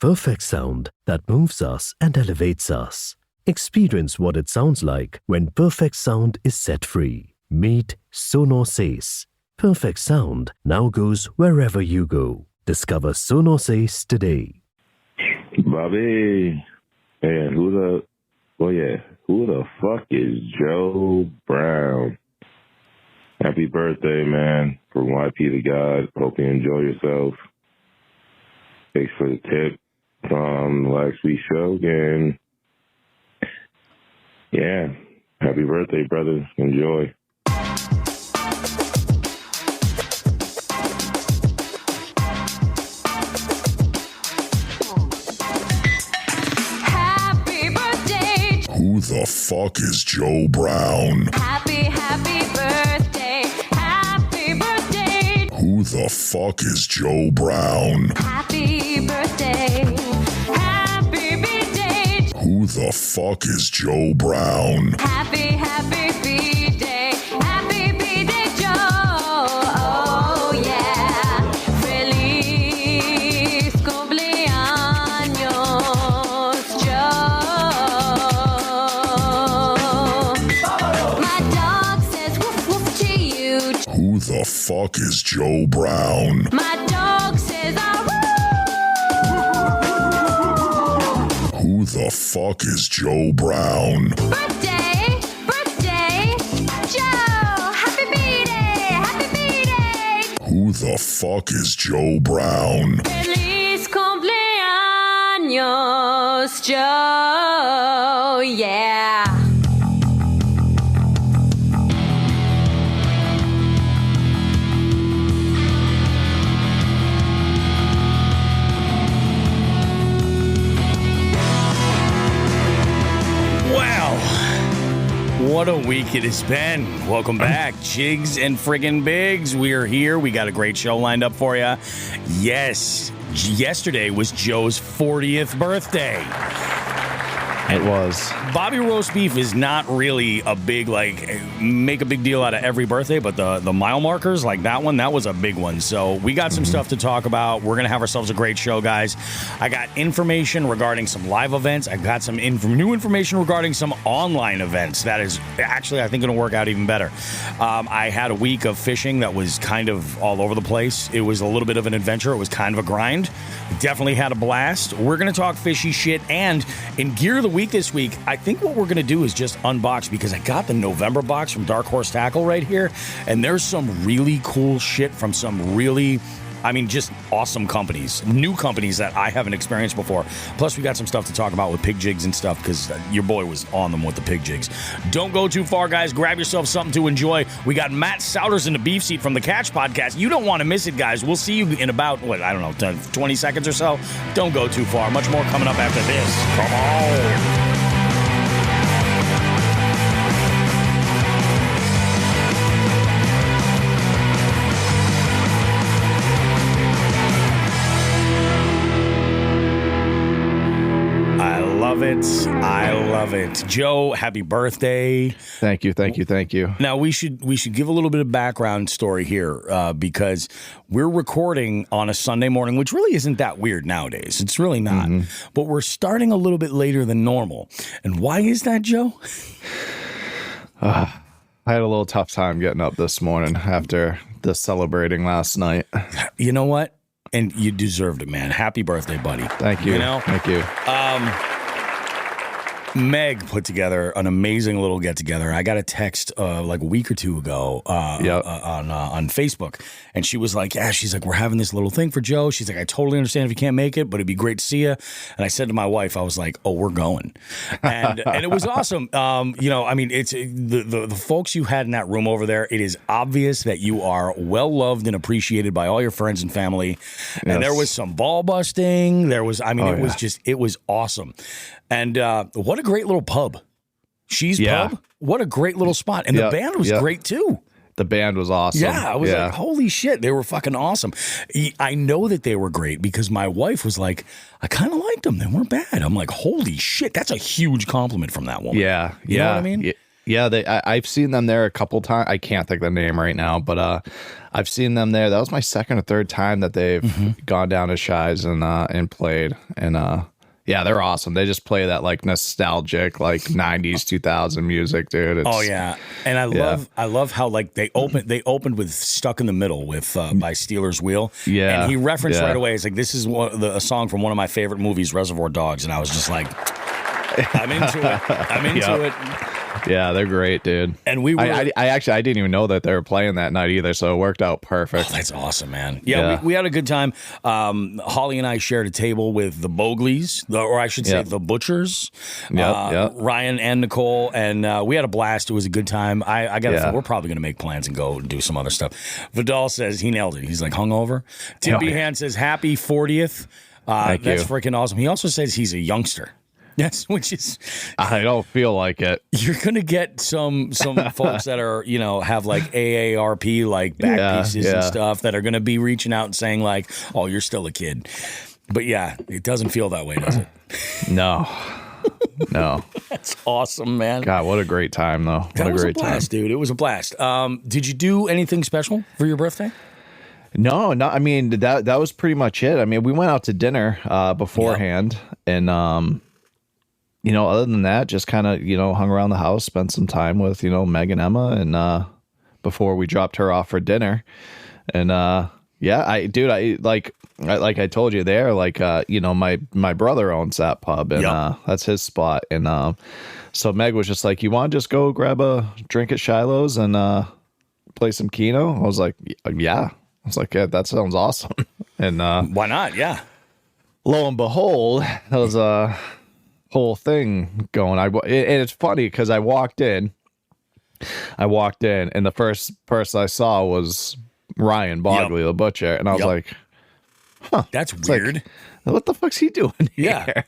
perfect sound that moves us and elevates us. Experience what it sounds like when perfect sound is set free. Meet Sonos. Perfect sound now goes wherever you go. Discover Sonos today. Bobby, man, who the fuck is Joe Brown? Happy birthday, man, from YP to God. Hope you enjoy yourself. Thanks for the tip from last week's show again. Yeah, happy birthday, brother. Enjoy. Who the fuck is Joe Brown? Happy birthday. Happy birthday. Who the fuck is Joe Brown? Happy birthday. Happy birthday. Who the fuck is Joe Brown? Happy birthday. Happy birthday, Joe. Oh, yeah. Feliz cumpleaños, Joe. My dog says woof woof to you. Who the fuck is Joe Brown? My dog says Who the fuck is Joe Brown? birthday, Joe. Happy birthday. Who the fuck is Joe Brown? Feliz cumpleaños, Joe. Yeah. Wow. What a week it has been. Welcome back, Jigs and friggin' Bigs. We are here. We got a great show lined up for you. Yes, yesterday was Joe's 40th birthday. It was. Bobby Roast Beef is not really a big, make a big deal out of every birthday, but the mile markers, like that one, that was a big one. So we got some stuff to talk about. We're going to have ourselves a great show, guys. I got information regarding some live events. I got some new information regarding some online events. That is actually, I think, going to work out even better. I had a week of fishing that was kind of all over the place. It was a little bit of an adventure. It was kind of a grind. Definitely had a blast. We're going to talk fishy shit. And in Gear of the Week this week, I think what we're going to do is just unbox, because I got the November box from Dark Horse Tackle right here. And there's some really cool shit from some really, just awesome companies, new companies that I haven't experienced before. Plus, we got some stuff to talk about with pig jigs and stuff, because your boy was on them with the pig jigs. Don't go too far, guys. Grab yourself something to enjoy. We got Matt Sowders in the beef seat from the Catch Podcast. You don't want to miss it, guys. We'll see you in about, 20 seconds or so. Don't go too far. Much more coming up after this. Come on. I love it. Joe, happy birthday. Thank you. Now, we should give a little bit of background story here because we're recording on a Sunday morning, which really isn't that weird nowadays. It's really not. Mm-hmm. But we're starting a little bit later than normal. And why is that, Joe? I had a little tough time getting up this morning after the celebrating last night. You know what? And you deserved it, man. Happy birthday, buddy. Thank you. Thank you. Meg put together an amazing little get-together. I got a text a week or two ago on Facebook, and she was like, she's like, we're having this little thing for Joe. She's like, I totally understand if you can't make it, but it'd be great to see you. And I said to my wife, I was like, oh, we're going. And it was awesome. It's the folks you had in that room over there, it is obvious that you are well-loved and appreciated by all your friends and family. Yes. And there was some ball busting. There was, it was awesome. And what a great little pub. She's Pub. What a great little spot. And the band was great, too. The band was awesome. Yeah, I was like, holy shit, they were fucking awesome. I know that they were great because my wife was like, I kind of liked them. They weren't bad. I'm like, holy shit, that's a huge compliment from that woman. Yeah. You know what I mean? Yeah, I've seen them there a couple times. I can't think of the name right now, but I've seen them there. That was my second or third time that they've gone down to Shies and played. And yeah, they're awesome. They just play that like nostalgic like 90s 2000 music, dude. Oh yeah, and I love how like they opened with "Stuck in the Middle" with by Steelers Wheel. Yeah, and he referenced right away. It's like this is a song from one of my favorite movies, Reservoir Dogs, and I was just like, I'm into it. I'm into it. Yeah, they're great, dude. And we were. I actually I didn't even know that they were playing that night either, so it worked out perfect. Oh, that's awesome, man. Yeah. We had a good time. Holly and I shared a table with the Bogleys, or I should say the Butchers. Ryan and Nicole, and we had a blast. It was a good time. I got. We're probably going to make plans and go and do some other stuff. Vidal says he nailed it. He's like hungover. Tim Behan says happy 40th. That's freaking awesome. He also says he's a youngster. Yes, which is I don't feel like it. You're gonna get some folks that are have like AARP like back pieces and stuff that are gonna be reaching out and saying like, "Oh, you're still a kid," but yeah, it doesn't feel that way, does it? No. That's awesome, man. God, what a great time though. What a great blast, dude. It was a blast. Did you do anything special for your birthday? No. I mean that was pretty much it. I mean, we went out to dinner beforehand, and other than that, just kind of, hung around the house, spent some time with, Meg and Emma, and before we dropped her off for dinner. And I told you there, like, my brother owns that pub, and that's his spot. And so Meg was just like, you want to just go grab a drink at Shiloh's and play some Keno? I was like, yeah. I was like, yeah, that sounds awesome. And why not? Yeah. Lo and behold, that was whole thing going. And it's funny because I walked in, and the first person I saw was Ryan Bogley, the butcher, and I was like, "Huh, that's weird. Like, what the fuck's he doing here?" Yeah.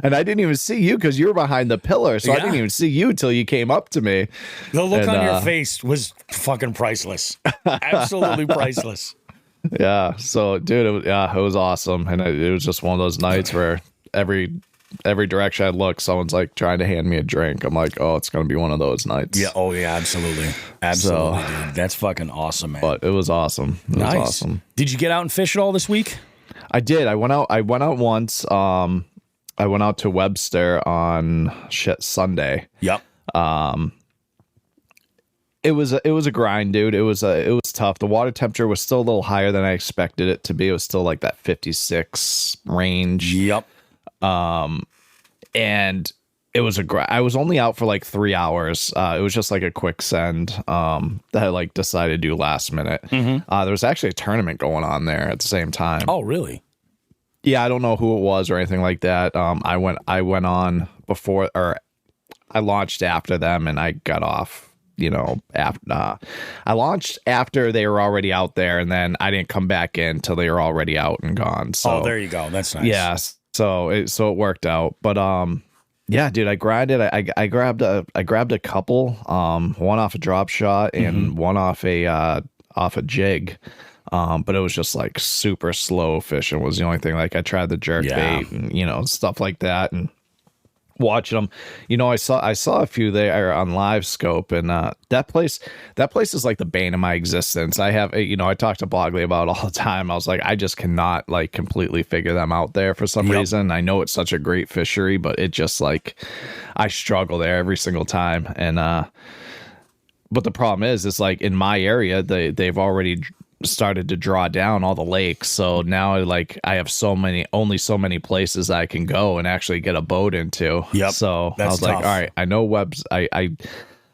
And I didn't even see you because you were behind the pillar, so I didn't even see you till you came up to me. The look on your face was fucking priceless, absolutely priceless. Yeah. So, dude, it was awesome, and it was just one of those nights where every direction I look, someone's like trying to hand me a drink. I'm like, oh, it's going to be one of those nights. Yeah. Oh, yeah. Absolutely. Absolutely, dude. That's fucking awesome, man. But it was awesome. It was awesome. Did you get out and fish at all this week? I did. I went out once. I went out to Webster on Sunday. Yep. It was a grind, dude. It was tough. The water temperature was still a little higher than I expected it to be. It was still like that 56 range. Yep. And it was I was only out for like 3 hours. It was just like a quick send, that I like decided to do last minute. There was actually a tournament going on there at the same time. Oh, really? Yeah. I don't know who it was or anything like that. I went on before, or I launched after them, and I got off, after, I launched after they were already out there, and then I didn't come back in till they were already out and gone. So there you go. That's nice. Yeah. So it worked out, but yeah, dude, I grinded. I grabbed a couple, one off a drop shot and one off a jig, but it was just like super slow fishing was the only thing. Like I tried the jerk bait and stuff like that, and watching them, I saw a few there on Live Scope, and that place is like the bane of my existence. I have, I talk to Bogley about it all the time. I was like, I just cannot like completely figure them out there for some reason. I know it's such a great fishery, but it just like I struggle there every single time. And but the problem is, it's like in my area, they've already started to draw down all the lakes, so now like I have only so many places I can go and actually get a boat into. So I was tough. Like, all right, I know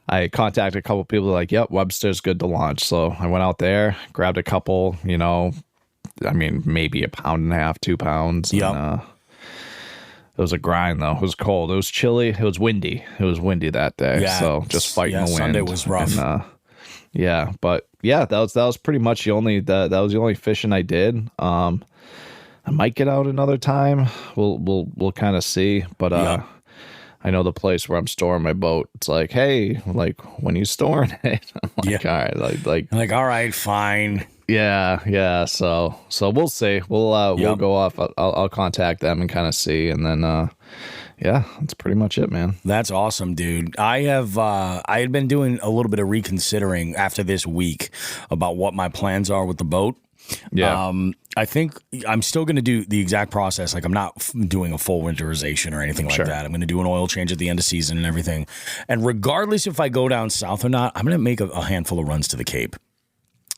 I contacted a couple people like, yep, Webster's good to launch. So I went out there, grabbed a couple, I mean maybe 1.5 pounds, 2 pounds. And, it was a grind though. It was cold, it was chilly, it was windy that day. So just fighting the wind. Sunday was rough. And, yeah, but yeah, that was pretty much the only fishing I did. I might get out another time. We'll kind of see, but I know the place where I'm storing my boat. It's like, hey, like when you storing it? I'm like, all right, like all right, fine. Yeah. So we'll see. We'll go off. I'll contact them and kind of see, and then yeah, that's pretty much it, man. That's awesome, dude. I had been doing a little bit of reconsidering after this week about what my plans are with the boat. Yeah. I think I'm still going to do the exact process. Like I'm not doing a full winterization or anything like that. I'm going to do an oil change at the end of season and everything. And regardless if I go down south or not, I'm going to make a handful of runs to the Cape.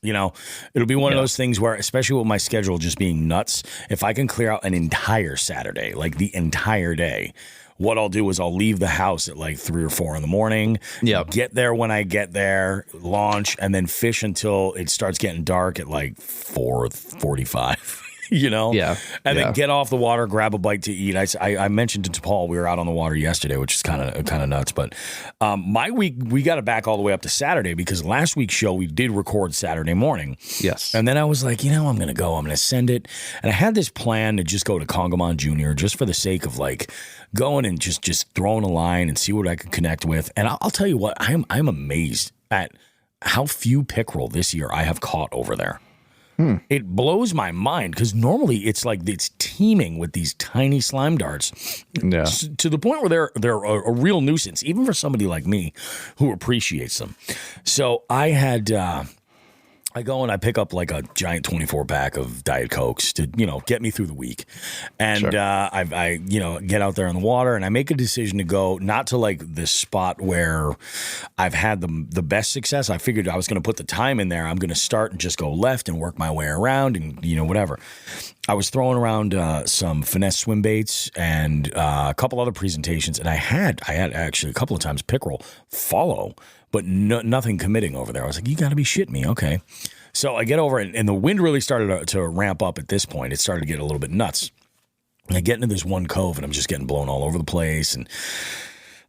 You know, it'll be one of those things where, especially with my schedule just being nuts, if I can clear out an entire Saturday, like the entire day, what I'll do is I'll leave the house at like 3 or 4 in the morning. Get there when I get there, launch, and then fish until it starts getting dark at like 4:45. You know? Yeah. And then get off the water, grab a bite to eat. I mentioned to Paul, we were out on the water yesterday, which is kind of nuts. But my week, we got it back all the way up to Saturday because last week's show, we did record Saturday morning. Yes. And then I was like, I'm going to go. I'm going to send it. And I had this plan to just go to Congamon Jr. just for the sake of like going and just throwing a line and see what I could connect with. And I'll tell you what, I'm amazed at how few pickerel this year I have caught over there. It blows my mind because normally it's like it's teeming with these tiny slime darts to the point where they're a real nuisance, even for somebody like me who appreciates them. So I had I go and I pick up like a giant 24 pack of Diet Cokes to, get me through the week. And I get out there on the water and I make a decision to go not to like this spot where I've had the best success. I figured I was going to put the time in there. I'm going to start and just go left and work my way around and, whatever. I was throwing around some finesse swim baits and a couple other presentations. And I had actually a couple of times pickerel follow, but nothing committing over there. I was like, you got to be shitting me. Okay. So I get over and the wind really started to ramp up at this point. It started to get a little bit nuts. And I get into this one cove and I'm just getting blown all over the place. And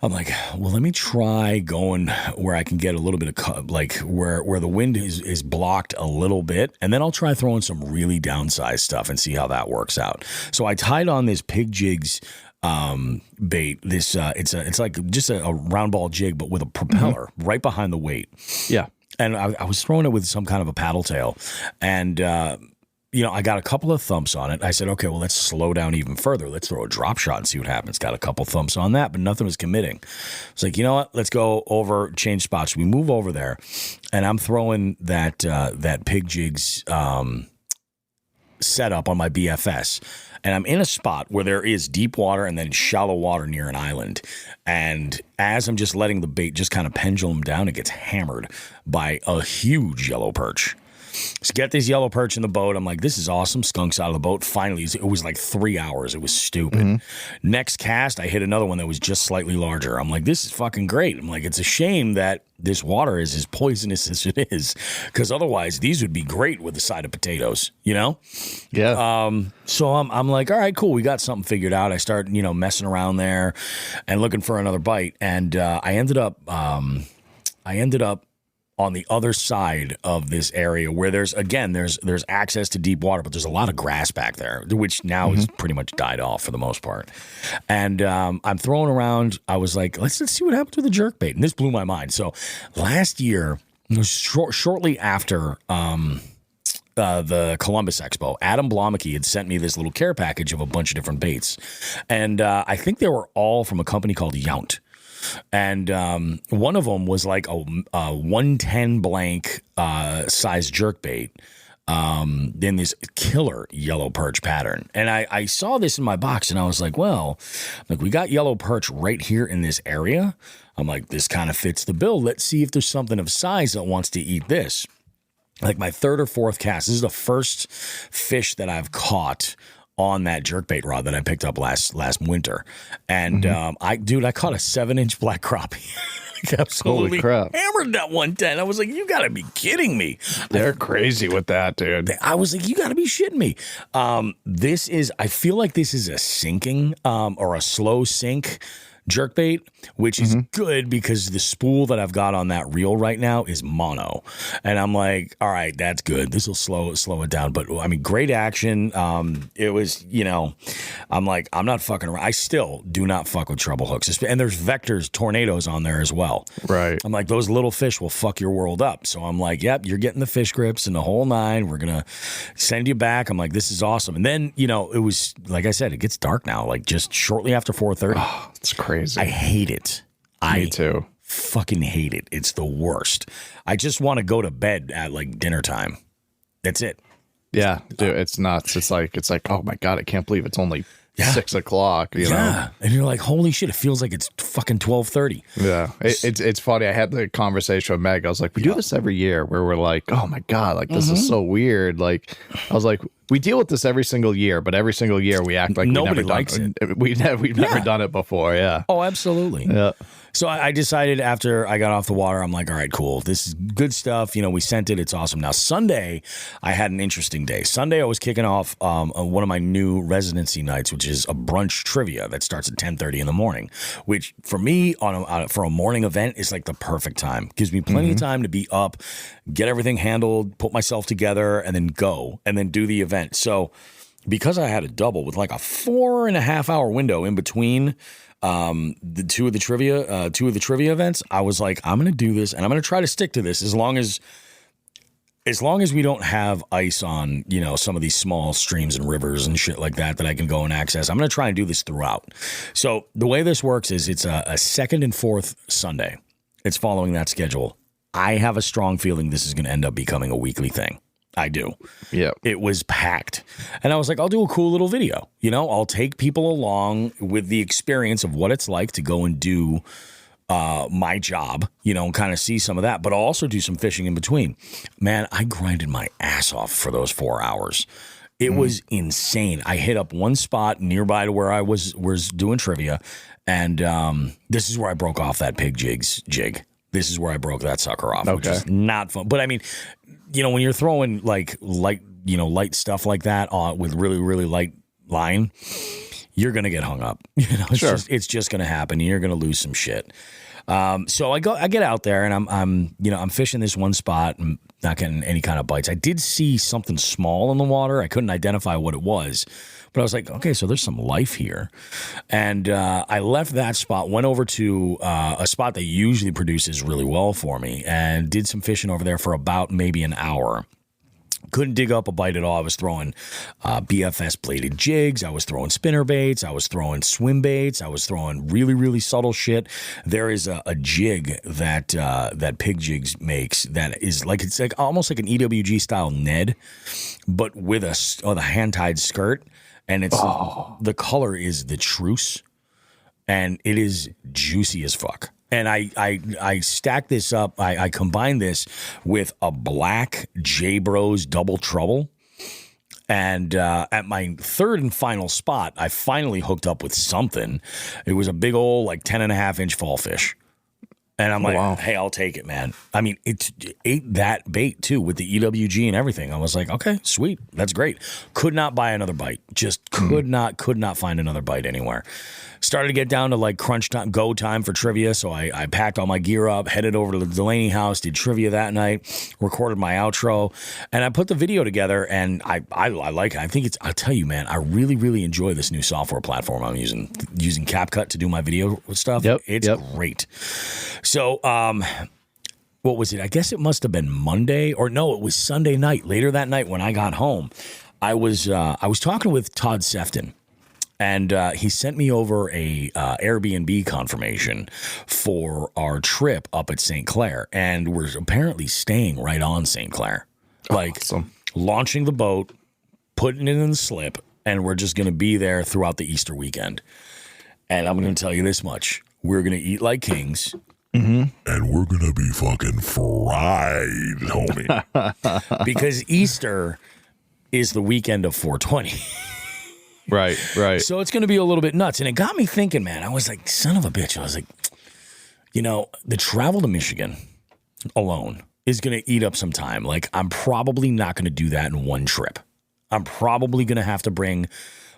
I'm like, well, let me try going where I can get a little bit of like where the wind is blocked a little bit. And then I'll try throwing some really downsized stuff and see how that works out. So I tied on this Pig Jigs bait. This it's like just a round ball jig, but with a propeller right behind the weight. Yeah. And I was throwing it with some kind of a paddle tail. And I got a couple of thumps on it. I said, okay, well, let's slow down even further. Let's throw a drop shot and see what happens. Got a couple thumps on that, but nothing was committing. It's like, you know what? Let's go over, change spots. We move over there, and I'm throwing that Pig Jigs setup on my BFS. And I'm in a spot where there is deep water and then shallow water near an island. And as I'm just letting the bait just kind of pendulum down, it gets hammered by a huge yellow perch. So get this yellow perch in the boat. I'm like, this is awesome. Skunks out of the boat. Finally, it was like 3 hours. It was stupid. Next cast, I hit another one that was just slightly larger. I'm like, this is fucking great. I'm like, it's a shame that this water is as poisonous as it is, because otherwise these would be great with a side of potatoes, Yeah. So I'm like, all right, cool. We got something figured out. I start, messing around there and looking for another bite. And I ended up on the other side of this area where there's access to deep water, but there's a lot of grass back there, which now has pretty much died off for the most part. And I'm throwing around. I was like, let's see what happens with the jerkbait. And this blew my mind. So last year, it was shortly after the Columbus Expo, Adam Blomeke had sent me this little care package of a bunch of different baits. And I think they were all from a company called Yount. And one of them was like a 110 blank size jerkbait in this killer yellow perch pattern. And I saw this in my box and I was like, well, we got yellow perch right here in this area. I'm like, this kind of fits the bill. Let's see if there's something of size that wants to eat this. Like my third or fourth cast. This is the first fish that I've caught on that jerkbait rod that I picked up last winter. And I caught a 7-inch black crappie. Absolutely hammered that 110. I was like, you gotta be kidding me. They're crazy with that, dude. I was like, you gotta be shitting me. I feel like this is a sinking or a slow sink jerkbait, which is good because the spool that I've got on that reel right now is mono. And I'm like, all right, that's good. This will slow it down. But I mean, great action. It was, I'm like, I'm not fucking around. I still do not fuck with treble hooks. And there's vectors, tornadoes on there as well. Right. I'm like, those little fish will fuck your world up. So I'm like, yep, you're getting the fish grips and the whole nine. We're going to send you back. I'm like, this is awesome. And then, it was, like I said, it gets dark now, like just shortly after 4:30. Oh, it's crazy. I hate it. Me too. Fucking hate it. It's the worst. I just want to go to bed at like dinner time. That's it. Yeah, dude, it's nuts. It's like, oh my God, I can't believe it's only 6 o'clock, you know? And you're like, holy shit, it feels like it's fucking 12:30. Yeah. It's funny. I had the conversation with Meg. I was like, we do this every year where we're like, oh my God, like this is so weird. Like, I was like, we deal with this every single year, but every single year we act like nobody likes it. We've never done it before. Yeah. Oh, absolutely. Yeah. So I decided after I got off the water, I'm like, all right, cool. This is good stuff. We sent it. It's awesome. Now, Sunday, I had an interesting day. Sunday, I was kicking off one of my new residency nights, which is a brunch trivia that starts at 10:30 in the morning, which for me, for a morning event, is like the perfect time. Gives me plenty of time to be up, get everything handled, put myself together, and then go, and then do the event. So because I had a double with like a 4.5 hour window in between the two of the trivia events, I was like, I'm going to do this and I'm going to try to stick to this as long as we don't have ice on, some of these small streams and rivers and shit like that I can go and access. I'm going to try and do this throughout. So the way this works is it's a second and fourth Sunday. It's following that schedule. I have a strong feeling this is going to end up becoming a weekly thing. I do. Yeah. It was packed. And I was like, I'll do a cool little video. I'll take people along with the experience of what it's like to go and do my job, and kind of see some of that, but I'll also do some fishing in between. Man, I grinded my ass off for those 4 hours. It was insane. I hit up one spot nearby to where I was doing trivia, and this is where I broke off that pig jig. This is where I broke that sucker off, which is not fun. But I mean, when you're throwing like light stuff like that with really, really light line, you're going to get hung up. It's just going to happen. And you're going to lose some shit. So I get out there and I'm fishing this one spot and not getting any kind of bites. I did see something small in the water. I couldn't identify what it was, but I was like, okay, so there's some life here. And I left that spot, went over to a spot that usually produces really well for me, and did some fishing over there for about maybe an hour. Couldn't dig up a bite at all. I was throwing BFS bladed jigs. I was throwing spinner baits. I was throwing swim baits. I was throwing really, really subtle shit. There is a jig that Pig Jigs makes that is like, it's like almost like an EWG style Ned, but with a hand tied skirt. And it's the color is the truce, and it is juicy as fuck. And I stack this up. I combine this with a black J-Bros Double Trouble. And at my third and final spot, I finally hooked up with something. It was a big old 10.5-inch fall fish. And I'm like, hey, I'll take it, man. I mean, it ate that bait too with the EWG and everything. I was like, okay, sweet. That's great. Could not buy another bite. Just could not find another bite anywhere. Started to get down to crunch time, go time for trivia. So I packed all my gear up, headed over to the Delaney house, did trivia that night, recorded my outro, and I put the video together. And I like it. I think I'll tell you, man, I really, really enjoy this new software platform I'm using CapCut to do my video stuff. It's great. So, what was it? I guess it must have been Monday, or no, it was Sunday night. Later that night when I got home, I was talking with Todd Sefton. And he sent me over a Airbnb confirmation for our trip up at St. Clair. And we're apparently staying right on St. Clair. Awesome. Launching the boat, putting it in the slip, and we're just going to be there throughout the Easter weekend. And I'm going to tell you this much. We're going to eat like kings. Mm-hmm. And we're going to be fucking fried, homie. Because Easter is the weekend of 420. Right. So it's going to be a little bit nuts. And it got me thinking, man. I was like, son of a bitch. I was like, the travel to Michigan alone is going to eat up some time. I'm probably not going to do that in one trip. I'm probably going to have to bring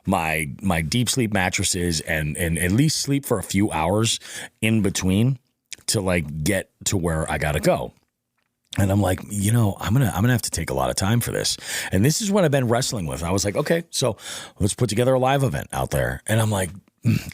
my deep sleep mattresses and at least sleep for a few hours in between to like get to where I gotta go. And I'm like, I'm gonna have to take a lot of time for this. And this is what I've been wrestling with. I was like, okay, so let's put together a live event out there. And I'm like,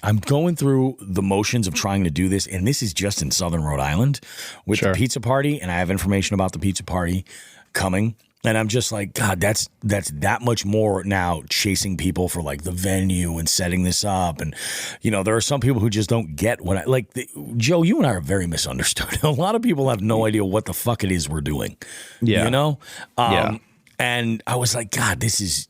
I'm going through the motions of trying to do this, and this is just in Southern Rhode Island with the pizza party, and I have information about the pizza party coming. And I'm just like, God, that's that much more now chasing people for like the venue and setting this up. And, there are some people who just don't get what Joe, you and I are very misunderstood. A lot of people have no idea what the fuck it is we're doing. Yeah. And I was like, God, this is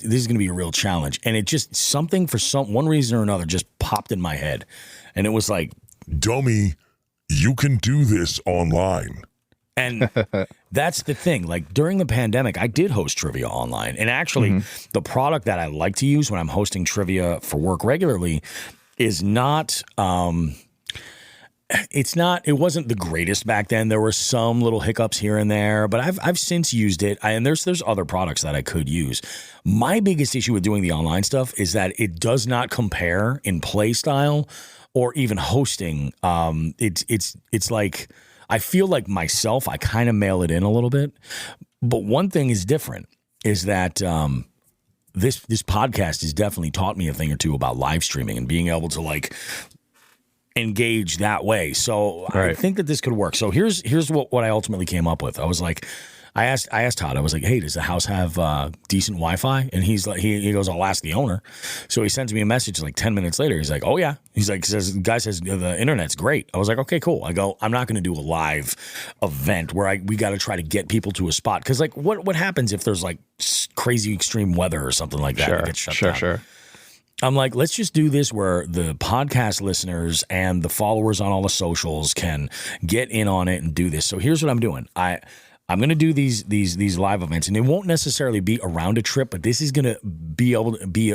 going to be a real challenge. And it just something for one reason or another just popped in my head. And it was like, dummy, you can do this online. And that's the thing. Like during the pandemic, I did host trivia online. And actually, the product that I like to use when I'm hosting trivia for work regularly is not it wasn't the greatest back then. There were some little hiccups here and there, but I've since used it. And there's other products that I could use. My biggest issue with doing the online stuff is that it does not compare in play style or even hosting. It's like, I feel like myself, I kind of mail it in a little bit. But one thing is different is that this podcast has definitely taught me a thing or two about live streaming and being able to like engage that way. So I think that this could work. So here's what I ultimately came up with. I was like, I asked Todd, I was like, hey, does the house have decent Wi-Fi? And he's like, he goes, I'll ask the owner. So he sends me a message like 10 minutes later. He's like, oh yeah. He's like, the guy says the internet's great. I was like, okay, cool. I go, I'm not going to do a live event where we got to try to get people to a spot. Cause like what happens if there's like crazy extreme weather or something like that? Gets shut down? Sure. I'm like, let's just do this where the podcast listeners and the followers on all the socials can get in on it and do this. So here's what I'm doing. I'm going to do these live events, and it won't necessarily be around a trip, but this is going to be able to be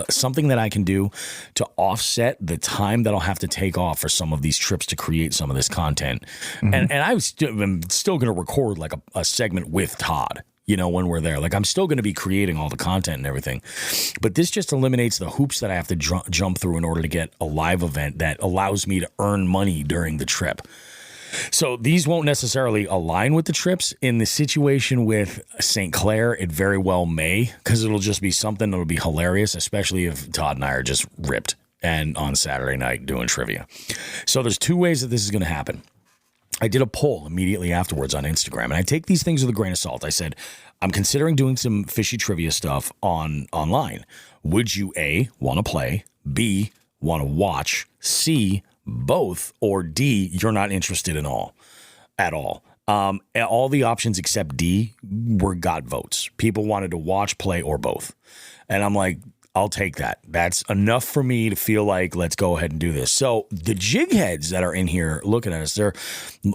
something that I can do to offset the time that I'll have to take off for some of these trips to create some of this content. And I'm still going to record like a segment with Todd, when we're there. Like I'm still going to be creating all the content and everything. But this just eliminates the hoops that I have to jump through in order to get a live event that allows me to earn money during the trip. So these won't necessarily align with the trips. In the situation with St. Clair, it very well may, because it'll just be something that'll be hilarious, especially if Todd and I are just ripped and on Saturday night doing trivia. So there's two ways that this is going to happen. I did a poll immediately afterwards on Instagram, and I take these things with a grain of salt. I said, I'm considering doing some fishy trivia stuff online. Would you A, want to play, B, want to watch, C, both, or D, you're not interested at all. All the options except D got votes. People wanted to watch, play, or both. And I'm like, I'll take that. That's enough for me to feel like let's go ahead and do this. So the jig heads that are in here looking at us, they're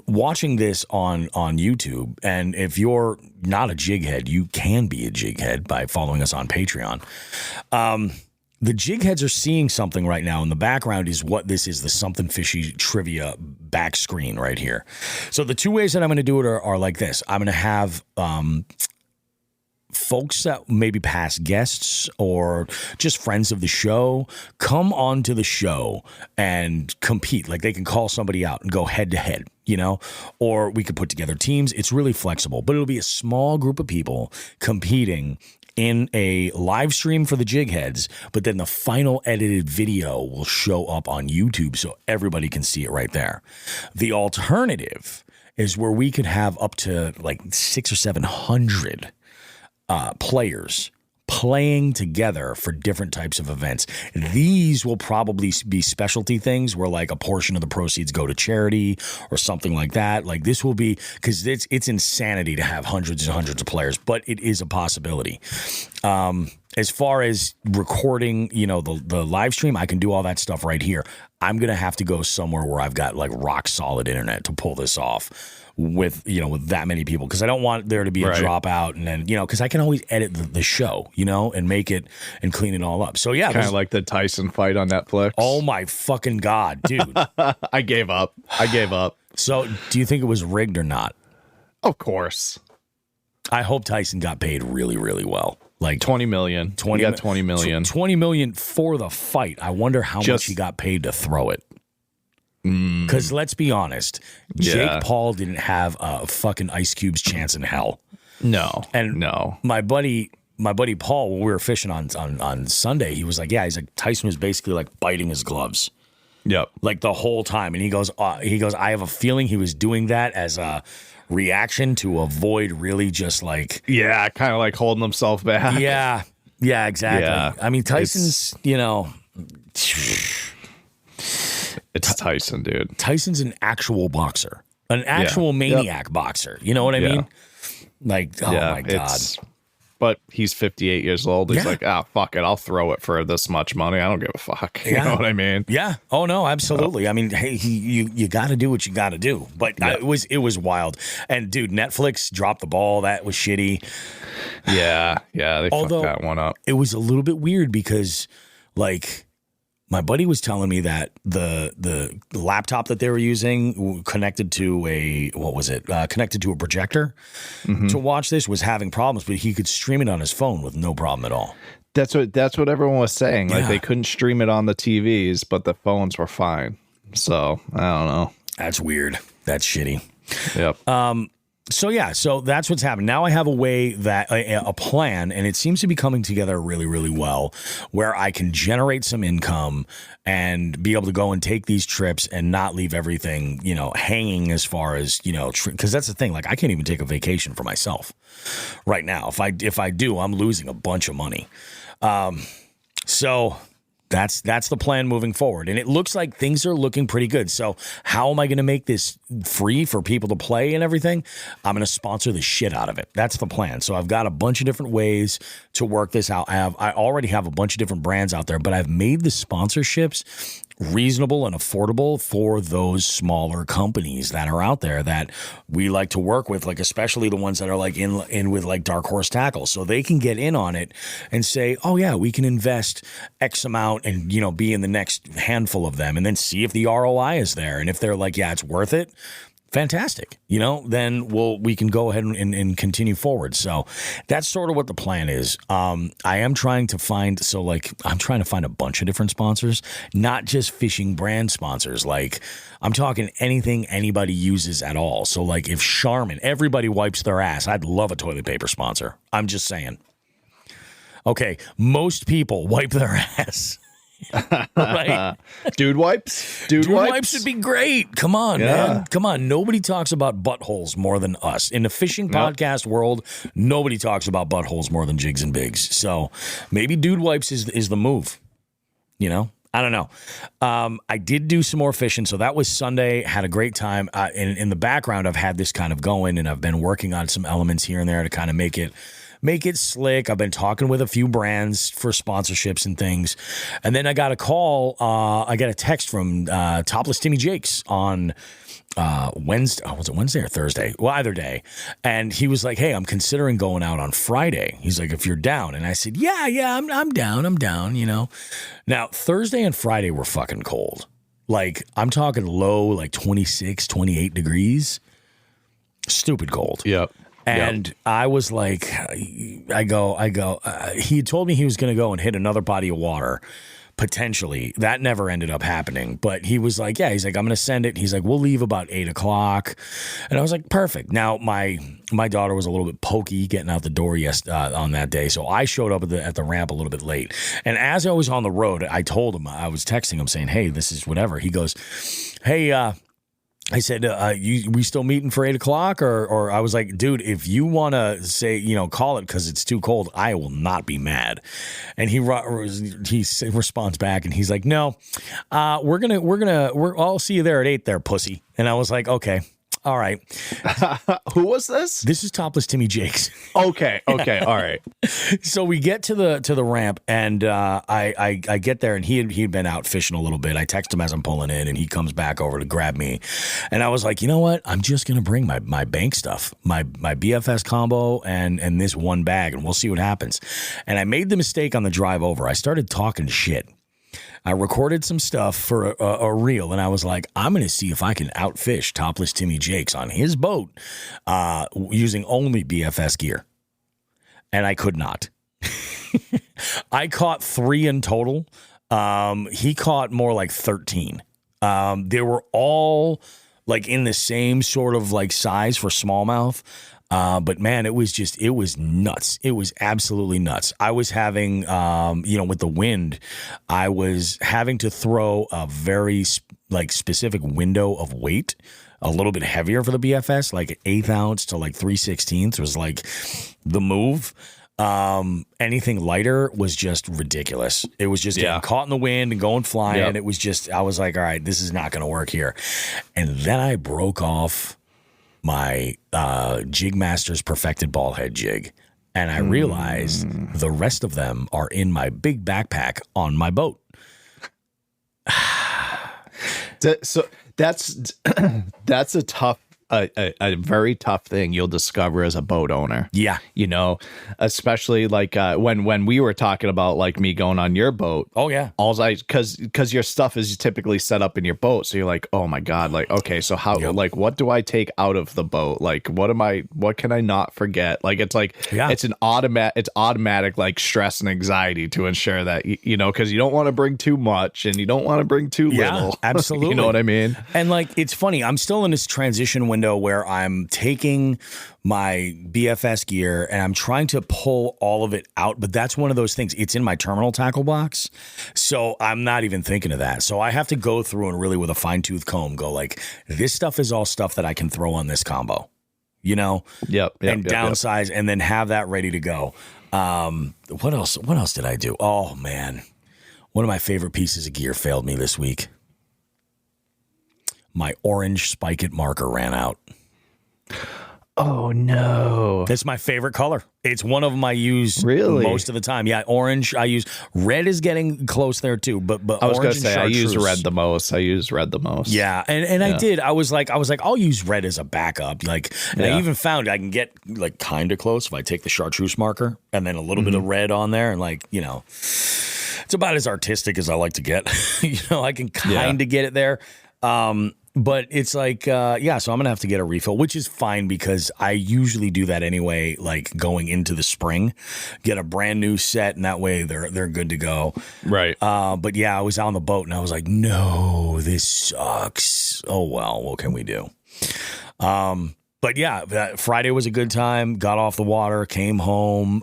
watching this on YouTube. And if you're not a jig head, you can be a jig head by following us on Patreon. The jig heads are seeing something right now in the background is what this is, the Something Fishy trivia back screen right here. So the two ways that I'm going to do it are like this. I'm going to have folks that maybe past guests or just friends of the show come onto the show and compete. Like they can call somebody out and go head to head, or we could put together teams. It's really flexible, but it'll be a small group of people competing in a live stream for the jig heads, but then the final edited video will show up on YouTube so everybody can see it right there. The alternative is where we could have up to like 600 or 700 players playing together for different types of events. These will probably be specialty things where like a portion of the proceeds go to charity or something like that. Like this will be, because it's insanity to have hundreds and hundreds of players, but it is a possibility. As far as recording, the live stream, I can do all that stuff right here. I'm going to have to go somewhere where I've got like rock solid internet to pull this off with that many people, because I don't want there to be a dropout, and then because I can always edit the show and make it and clean it all up. So yeah, kind of like the Tyson fight on Netflix. Oh my fucking god, dude. I gave up. So do you think it was rigged or not? Of course. I hope Tyson got paid really, really well. Like 20 million. 20 got 20 million. 20 million for the fight. I wonder how much he got paid to throw it. Because let's be honest, Jake Paul didn't have a fucking Ice Cube's chance in hell. No. And no. My buddy Paul, when we were fishing on Sunday, he was like, yeah, he's like, Tyson was basically like biting his gloves. Yep. Like the whole time. And he goes, I have a feeling he was doing that as a reaction to avoid really just like. Yeah, kind of like holding himself back. Yeah. Yeah, exactly. Yeah. I mean, Tyson's, It's Tyson, dude. Tyson's an actual boxer, an actual maniac boxer. You know what I mean? Like, oh my God. But he's 58 years old. He's like, fuck it. I'll throw it for this much money. I don't give a fuck. You know what I mean? Yeah. Oh, no, absolutely. I mean, hey, you got to do what you got to do. But it was wild. And, dude, Netflix dropped the ball. That was shitty. Yeah. They fucked that one up. It was a little bit weird because, like, my buddy was telling me that the laptop that they were using connected to connected to a projector to watch this was having problems, but he could stream it on his phone with no problem at all. That's what everyone was saying. Like they couldn't stream it on the TVs, but the phones were fine. So I don't know. That's weird. That's shitty. Yep. So that's what's happened. Now I have a plan, and it seems to be coming together really, really well, where I can generate some income and be able to go and take these trips and not leave everything, hanging as far as, because that's the thing. Like I can't even take a vacation for myself right now. If I do, I'm losing a bunch of money. So that's the plan moving forward. And it looks like things are looking pretty good. So how am I going to make this free for people to play and everything? I'm going to sponsor the shit out of it. That's the plan. So I've got a bunch of different ways to work this out. I already have a bunch of different brands out there, but I've made the sponsorships reasonable and affordable for those smaller companies that are out there that we like to work with, like especially the ones that are like in with like Dark Horse Tackle, so they can get in on it and say, oh yeah, we can invest X amount and be in the next handful of them and then see if the ROI is there, and if they're like, yeah, it's worth it, fantastic, then we can go ahead and continue forward. So that's sort of what the plan is. I am trying to find a bunch of different sponsors, not just fishing brand sponsors. Like I'm talking anything anybody uses at all. So like if Charmin, everybody wipes their ass, I'd love a toilet paper sponsor. I'm just saying. Okay, most people wipe their ass. Right? Dude wipes would be great. Come on, man. Come on. Nobody talks about buttholes more than us. In the fishing podcast world, nobody talks about buttholes more than Jigs and Bigs. So maybe dude wipes is the move. I don't know. I did do some more fishing. So that was Sunday. Had a great time. In the background, I've had this kind of going, and I've been working on some elements here and there to kind of make it slick. I've been talking with a few brands for sponsorships and things. And then I got a call. I got a text from Topless Timmy Jakes on Wednesday. Oh, was it Wednesday or Thursday? Well, either day. And he was like, hey, I'm considering going out on Friday. He's like, if you're down. And I said, yeah, I'm down. I'm down, Now, Thursday and Friday were fucking cold. Like, I'm talking low, like 26, 28 degrees. Stupid cold. Yep. And I was like, I go, he told me he was going to go and hit another body of water, potentially. That never ended up happening. But he was like, he's like, I'm going to send it. He's like, we'll leave about 8:00. And I was like, perfect. Now, my daughter was a little bit pokey getting out the door on that day. So I showed up at the ramp a little bit late. And as I was on the road, I told him, I was texting him saying, hey, this is whatever. He goes, hey, I said, we still meeting for 8:00? Or I was like, dude, if you want to say, call it because it's too cold, I will not be mad. And he responds back and he's like, no, I'll see you there at 8 there, pussy. And I was like, okay. All right. Who was this? This is Topless Timmy Jakes. Okay. All right. So we get to the ramp, and I get there, and he'd been out fishing a little bit. I text him as I'm pulling in, and he comes back over to grab me. And I was like, you know what? I'm just gonna bring my bank stuff, my BFS combo, and this one bag, and we'll see what happens. And I made the mistake on the drive over. I started talking shit. I recorded some stuff for a reel, and I was like, I'm going to see if I can outfish Topless Timmy Jakes on his boat using only BFS gear. And I could not. I caught 3 in total. He caught more like 13. They were all like in the same sort of like size for smallmouth. But man, it was nuts. It was absolutely nuts. I was having, with the wind, I was having to throw a very specific window of weight, a little bit heavier for the BFS, like an 1/8 ounce to like 3/16 was like the move. Anything lighter was just ridiculous. It was just getting caught in the wind and going flying. Yep. And it was just, I was like, all right, this is not going to work here. And then I broke off my Jig Masters Perfected Ball Head jig. And I realized the rest of them are in my big backpack on my boat. So that's a tough, a very tough thing you'll discover as a boat owner. Yeah. Especially like when we were talking about like me going on your boat. Oh yeah. Because your stuff is typically set up in your boat. So you're like, oh my God, like, okay, so how, like, what do I take out of the boat? Like, what can I not forget? Like, it's like, it's automatic like stress and anxiety to ensure that, because you don't want to bring too much and you don't want to bring too little. Absolutely. You know what I mean? And like, it's funny, I'm still in this transition window where I'm taking my BFS gear and I'm trying to pull all of it out, but that's one of those things. It's in my terminal tackle box, so I'm not even thinking of that. So I have to go through and really with a fine-tooth comb go like, this stuff is all stuff that I can throw on this combo, Yep. And downsize and then have that ready to go. What else did I do? Oh man, one of my favorite pieces of gear failed me this week. My orange Spike It marker ran out. Oh no. That's my favorite color. It's one of them I use most of the time. Yeah, orange I use. Red is getting close there too, but I was orange gonna say I use chartreuse. red the most. Yeah, and I did. I was like, I'll use red as a backup. Like, and I even found I can get like kind of close if I take the chartreuse marker and then a little bit of red on there, and like, it's about as artistic as I like to get. I can kind of get it there. But it's like, so I'm going to have to get a refill, which is fine because I usually do that anyway, like going into the spring, get a brand new set, and that way they're good to go. Right. But yeah, I was out on the boat and I was like, no, this sucks. Oh, well, what can we do? But yeah, Friday was a good time, got off the water, came home,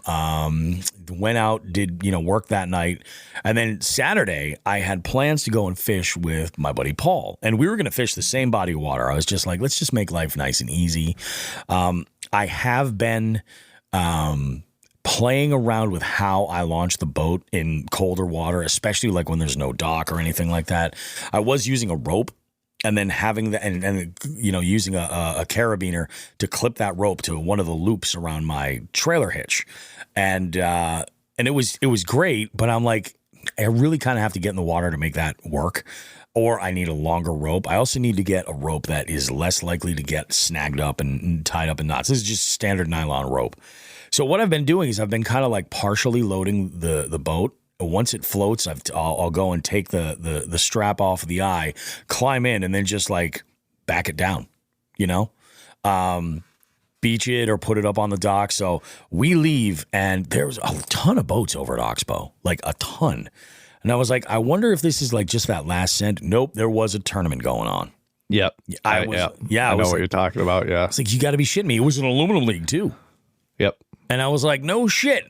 went out, did, work that night. And then Saturday, I had plans to go and fish with my buddy Paul. And we were going to fish the same body of water. I was just like, let's just make life nice and easy. I have been playing around with how I launch the boat in colder water, especially like when there's no dock or anything like that. I was using a rope. And then having the and using a carabiner to clip that rope to one of the loops around my trailer hitch, and it was great. But I'm like, I really kind of have to get in the water to make that work, or I need a longer rope. I also need to get a rope that is less likely to get snagged up and tied up in knots. This is just standard nylon rope. So what I've been doing is I've been kind of like partially loading the boat. Once it floats, I'll go and take the strap off of the eye, climb in, and then just like back it down, beach it or put it up on the dock. So we leave, and there was a ton of boats over at Oxbow, like a ton. And I was like, I wonder if this is like just that last cent. Nope, there was a tournament going on. Yep. I know what you're talking about. Yeah. It's like, you got to be shitting me. It was an aluminum league too. Yep. And I was like, no shit.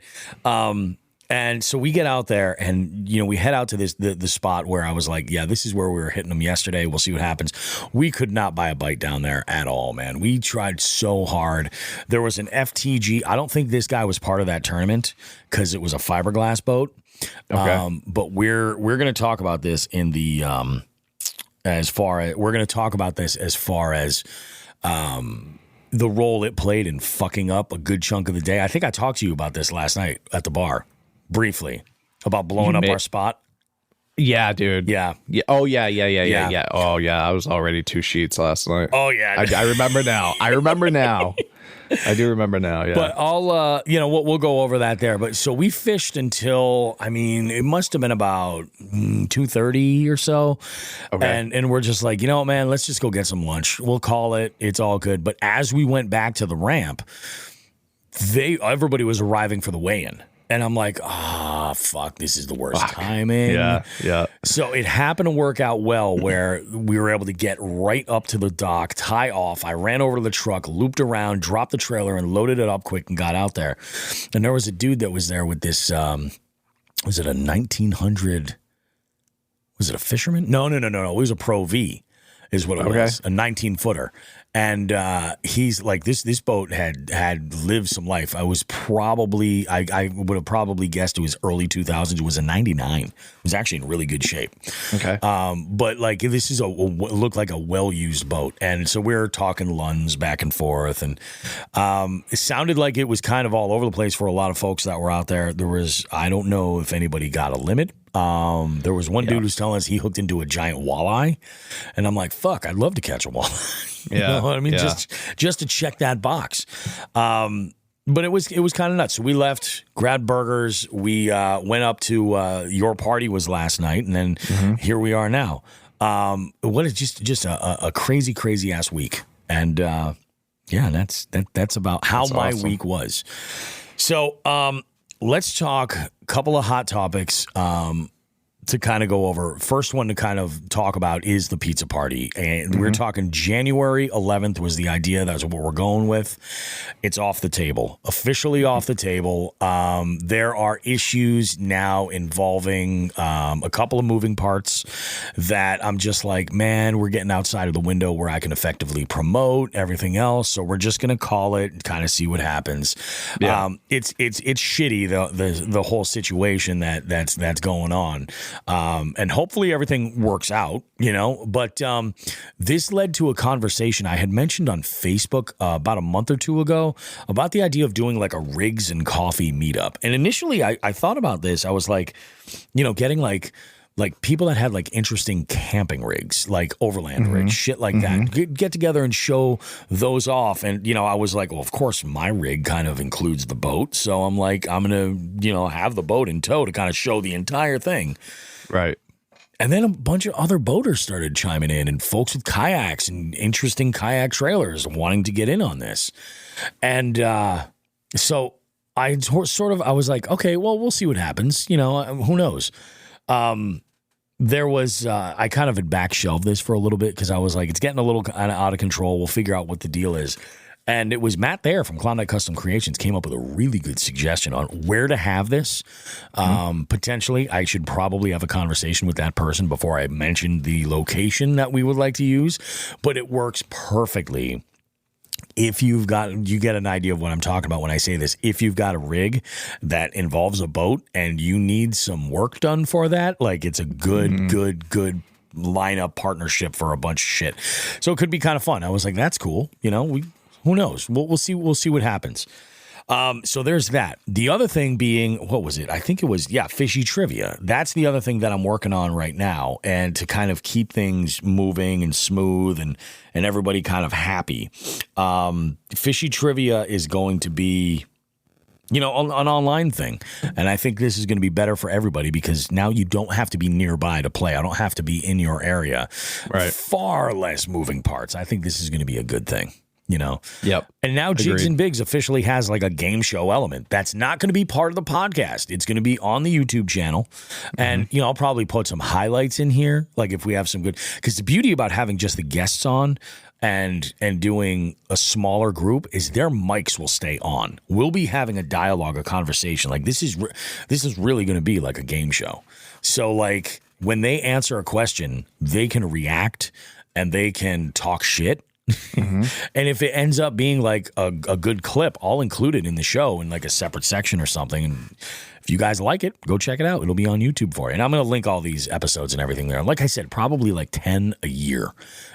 And so we get out there and, we head out to the spot where I was like, yeah, this is where we were hitting them yesterday. We'll see what happens. We could not buy a bite down there at all, man. We tried so hard. There was an FTG. I don't think this guy was part of that tournament because it was a fiberglass boat. Okay. But we're going to talk about this in the, we're going to talk about this as far as, the role it played in fucking up a good chunk of the day. I think I talked to you about this last night at the bar. Briefly about blowing up our spot. Yeah, dude. Yeah. Oh, yeah. Oh, yeah. I was already 2 sheets last night. Oh, yeah. I remember now. I do remember now. Yeah. But I'll, we'll go over that there. But so we fished until, it must have been about 2:30 or so. Okay. And we're just like, man, let's just go get some lunch. We'll call it. It's all good. But as we went back to the ramp, everybody was arriving for the weigh-in. And I'm like, fuck, this is the worst timing. Yeah. So it happened to work out well where we were able to get right up to the dock, tie off. I ran over to the truck, looped around, dropped the trailer, and loaded it up quick and got out there. And there was a dude that was there with this, was it a 1900, was it a fisherman? No. It was a Pro V is what it was, a 19-footer. And he's like, this boat had lived some life. I would have probably guessed it was early 2000s. It was a 99. It was actually in really good shape. Okay. But like, this is looked like a well-used boat. And so we were talking Lunds back and forth. And it sounded like it was kind of all over the place for a lot of folks that were out there. There was, I don't know if anybody got a limit. There was one dude who's telling us he hooked into a giant walleye. And I'm like, fuck, I'd love to catch a walleye. You know what I mean? Just to check that box. But it was kind of nuts. So we left, grabbed burgers. We went up to your party was last night, and then here we are now. What is just a crazy ass week. And that's about how my week was. So let's talk a couple of hot topics to kind of go over. First one to kind of talk about is the pizza party. And we're talking January 11th was the idea. That's what we're going with. It's off the table, officially off the table. There are issues now involving a couple of moving parts that I'm just like, man, we're getting outside of the window where I can effectively promote everything else. So we're just going to call it and kind of see what happens. Yeah. It's shitty, the whole situation that's going on. And hopefully everything works out, but this led to a conversation I had mentioned on Facebook about a month or two ago about the idea of doing like a rigs and coffee meetup. And initially I thought about this. I was like, getting like people that had like interesting camping rigs, like overland rigs, shit like that, get together and show those off. And, I was like, well, of course my rig kind of includes the boat. So I'm like, I'm going to, have the boat in tow to kind of show the entire thing. Right. And then a bunch of other boaters started chiming in, and folks with kayaks and interesting kayak trailers wanting to get in on this. And so I was like, okay, well, we'll see what happens. Who knows? There was, I kind of had back shelved this for a little bit because I was like, it's getting a little kind of out of control. We'll figure out what the deal is. And it was Matt there from Klondike Custom Creations came up with a really good suggestion on where to have this. Potentially, I should probably have a conversation with that person before I mention the location that we would like to use. But it works perfectly if you get an idea of what I'm talking about when I say this. If you've got a rig that involves a boat and you need some work done for that, like it's a good lineup partnership for a bunch of shit. So it could be kind of fun. I was like, that's cool. Who knows? We'll see. We'll see what happens. So there's that. The other thing being, what was it? I think it was, fishy trivia. That's the other thing that I'm working on right now. And to kind of keep things moving and smooth and everybody kind of happy. Fishy trivia is going to be, an online thing. And I think this is going to be better for everybody because now you don't have to be nearby to play. I don't have to be in your area. Right. Far less moving parts. I think this is going to be a good thing. Yep. And now Jigs and Bigs officially has like a game show element. That's not going to be part of the podcast. It's going to be on the YouTube channel. And, I'll probably put some highlights in here. Like if we have some good, because the beauty about having just the guests on and doing a smaller group is their mics will stay on. We'll be having a dialogue, a conversation. Like this is really going to be like a game show. So like when they answer a question, they can react and they can talk shit. And if it ends up being like a good clip, I'll include it in the show in like a separate section or something. And if you guys like it, go check it out. It'll be on YouTube for you. And I'm going to link all these episodes and everything there. Like I said, probably like 10 a year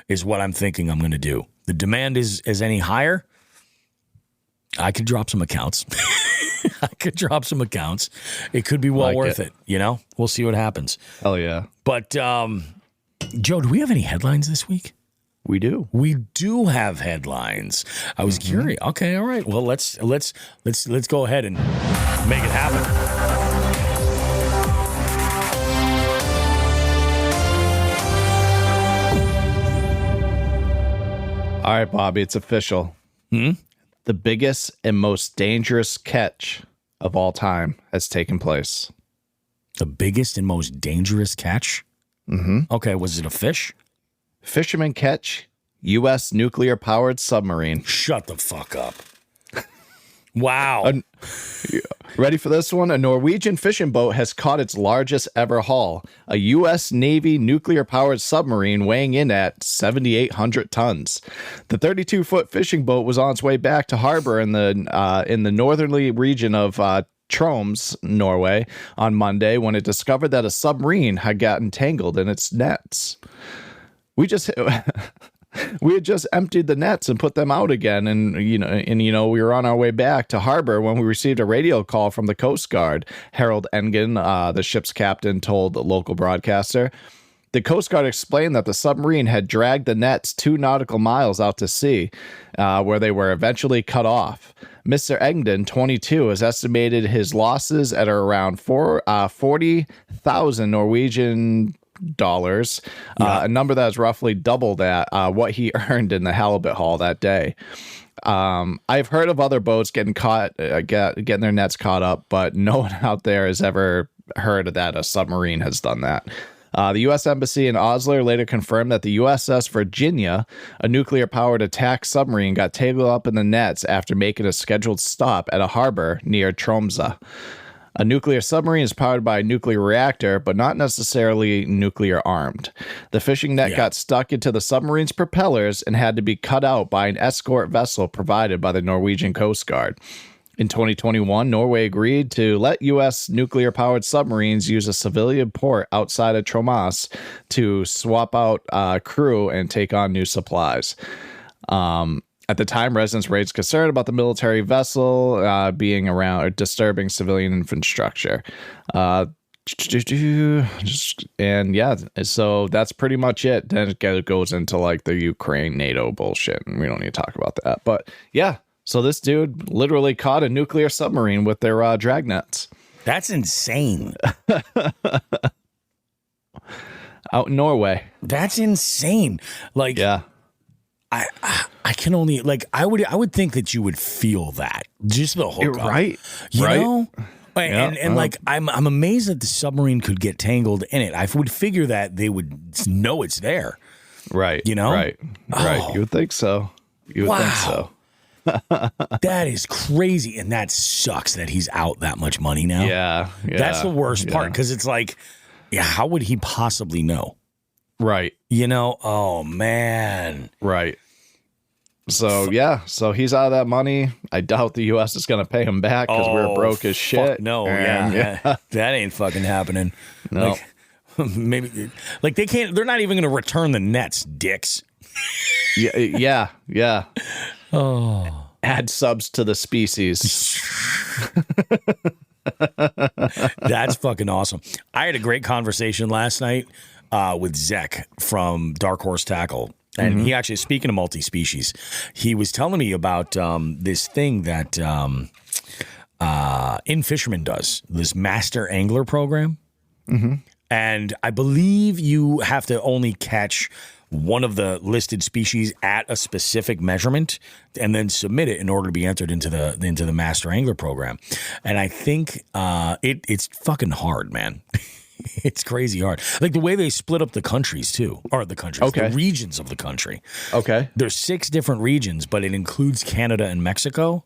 is what I'm thinking I'm going to do. The demand is any higher, I could drop some accounts. It could be well worth it. We'll see what happens. Hell yeah. But Joe, do we have any headlines this week? We do. We do have headlines. I was curious. Okay, all right. Well, let's go ahead and make it happen. All right, Bobby, it's official. The biggest and most dangerous catch of all time has taken place. The biggest and most dangerous catch? Mm-hmm. Okay, was it a fish? Fishermen catch U.S. nuclear-powered submarine. Shut the fuck up. Wow. Ready for this one? A Norwegian fishing boat has caught its largest ever haul. A U.S. Navy nuclear-powered submarine weighing in at 7,800 tons. The 32-foot fishing boat was on its way back to harbor in the northerly region of Troms, Norway, on Monday when it discovered that a submarine had gotten tangled in its nets. We had just emptied the nets and put them out again, and we were on our way back to harbor when we received a radio call from the Coast Guard. Harold Engen, the ship's captain, told the local broadcaster. The Coast Guard explained that the submarine had dragged the nets 2 nautical miles out to sea, where they were eventually cut off. Mr. Engden, 22, has estimated his losses at around 40,000 Norwegian dollars, a number that is roughly double that what he earned in the halibut haul that day. I've heard of other boats getting caught, getting their nets caught up, but no one out there has ever heard that a submarine has done that. The U.S. Embassy in Oslo later confirmed that the USS Virginia, a nuclear-powered attack submarine, got tangled up in the nets after making a scheduled stop at a harbor near Tromsø. A nuclear submarine is powered by a nuclear reactor, but not necessarily nuclear armed. The fishing net got stuck into the submarine's propellers and had to be cut out by an escort vessel provided by the Norwegian Coast Guard. In 2021, Norway agreed to let U.S. nuclear-powered submarines use a civilian port outside of Troms to swap out crew and take on new supplies. At the time, residents raised concern about the military vessel being around or disturbing civilian infrastructure. And so that's pretty much it. Then it goes into like the Ukraine NATO bullshit, and we don't need to talk about that. But yeah, so this dude literally caught a nuclear submarine with their dragnets. That's insane. Out in Norway. That's insane. Like, yeah. I can only I would think that you would feel that just the hookup, right? You right? know, and like I'm amazed that the submarine could get tangled in it. I would figure that they would know it's there, right? You know, right? Oh. You would think so. You would think so. That is crazy, and that sucks that he's out that much money now. Yeah, That's the worst part because it's like, how would he possibly know? Right. You know, oh man. Right. So so he's out of that money. I doubt the U.S. is going to pay him back because we're broke as shit. No, and, that ain't fucking happening. No. Like, maybe like they can't. They're not even going to return the nets, dicks. Yeah. Oh, add subs to the species. That's fucking awesome. I had a great conversation last night with Zek from Dark Horse Tackle. And he actually, speaking of multi-species, he was telling me about this thing that In Fisherman does, this master angler program. Mm-hmm. And I believe you have to only catch one of the listed species at a specific measurement and then submit it in order to be entered into the master angler program. And I think it's fucking hard, man. It's crazy hard. Like the way they split up the countries too, or the countries, the regions of the country. Okay. There's 6 different regions, but it includes Canada and Mexico.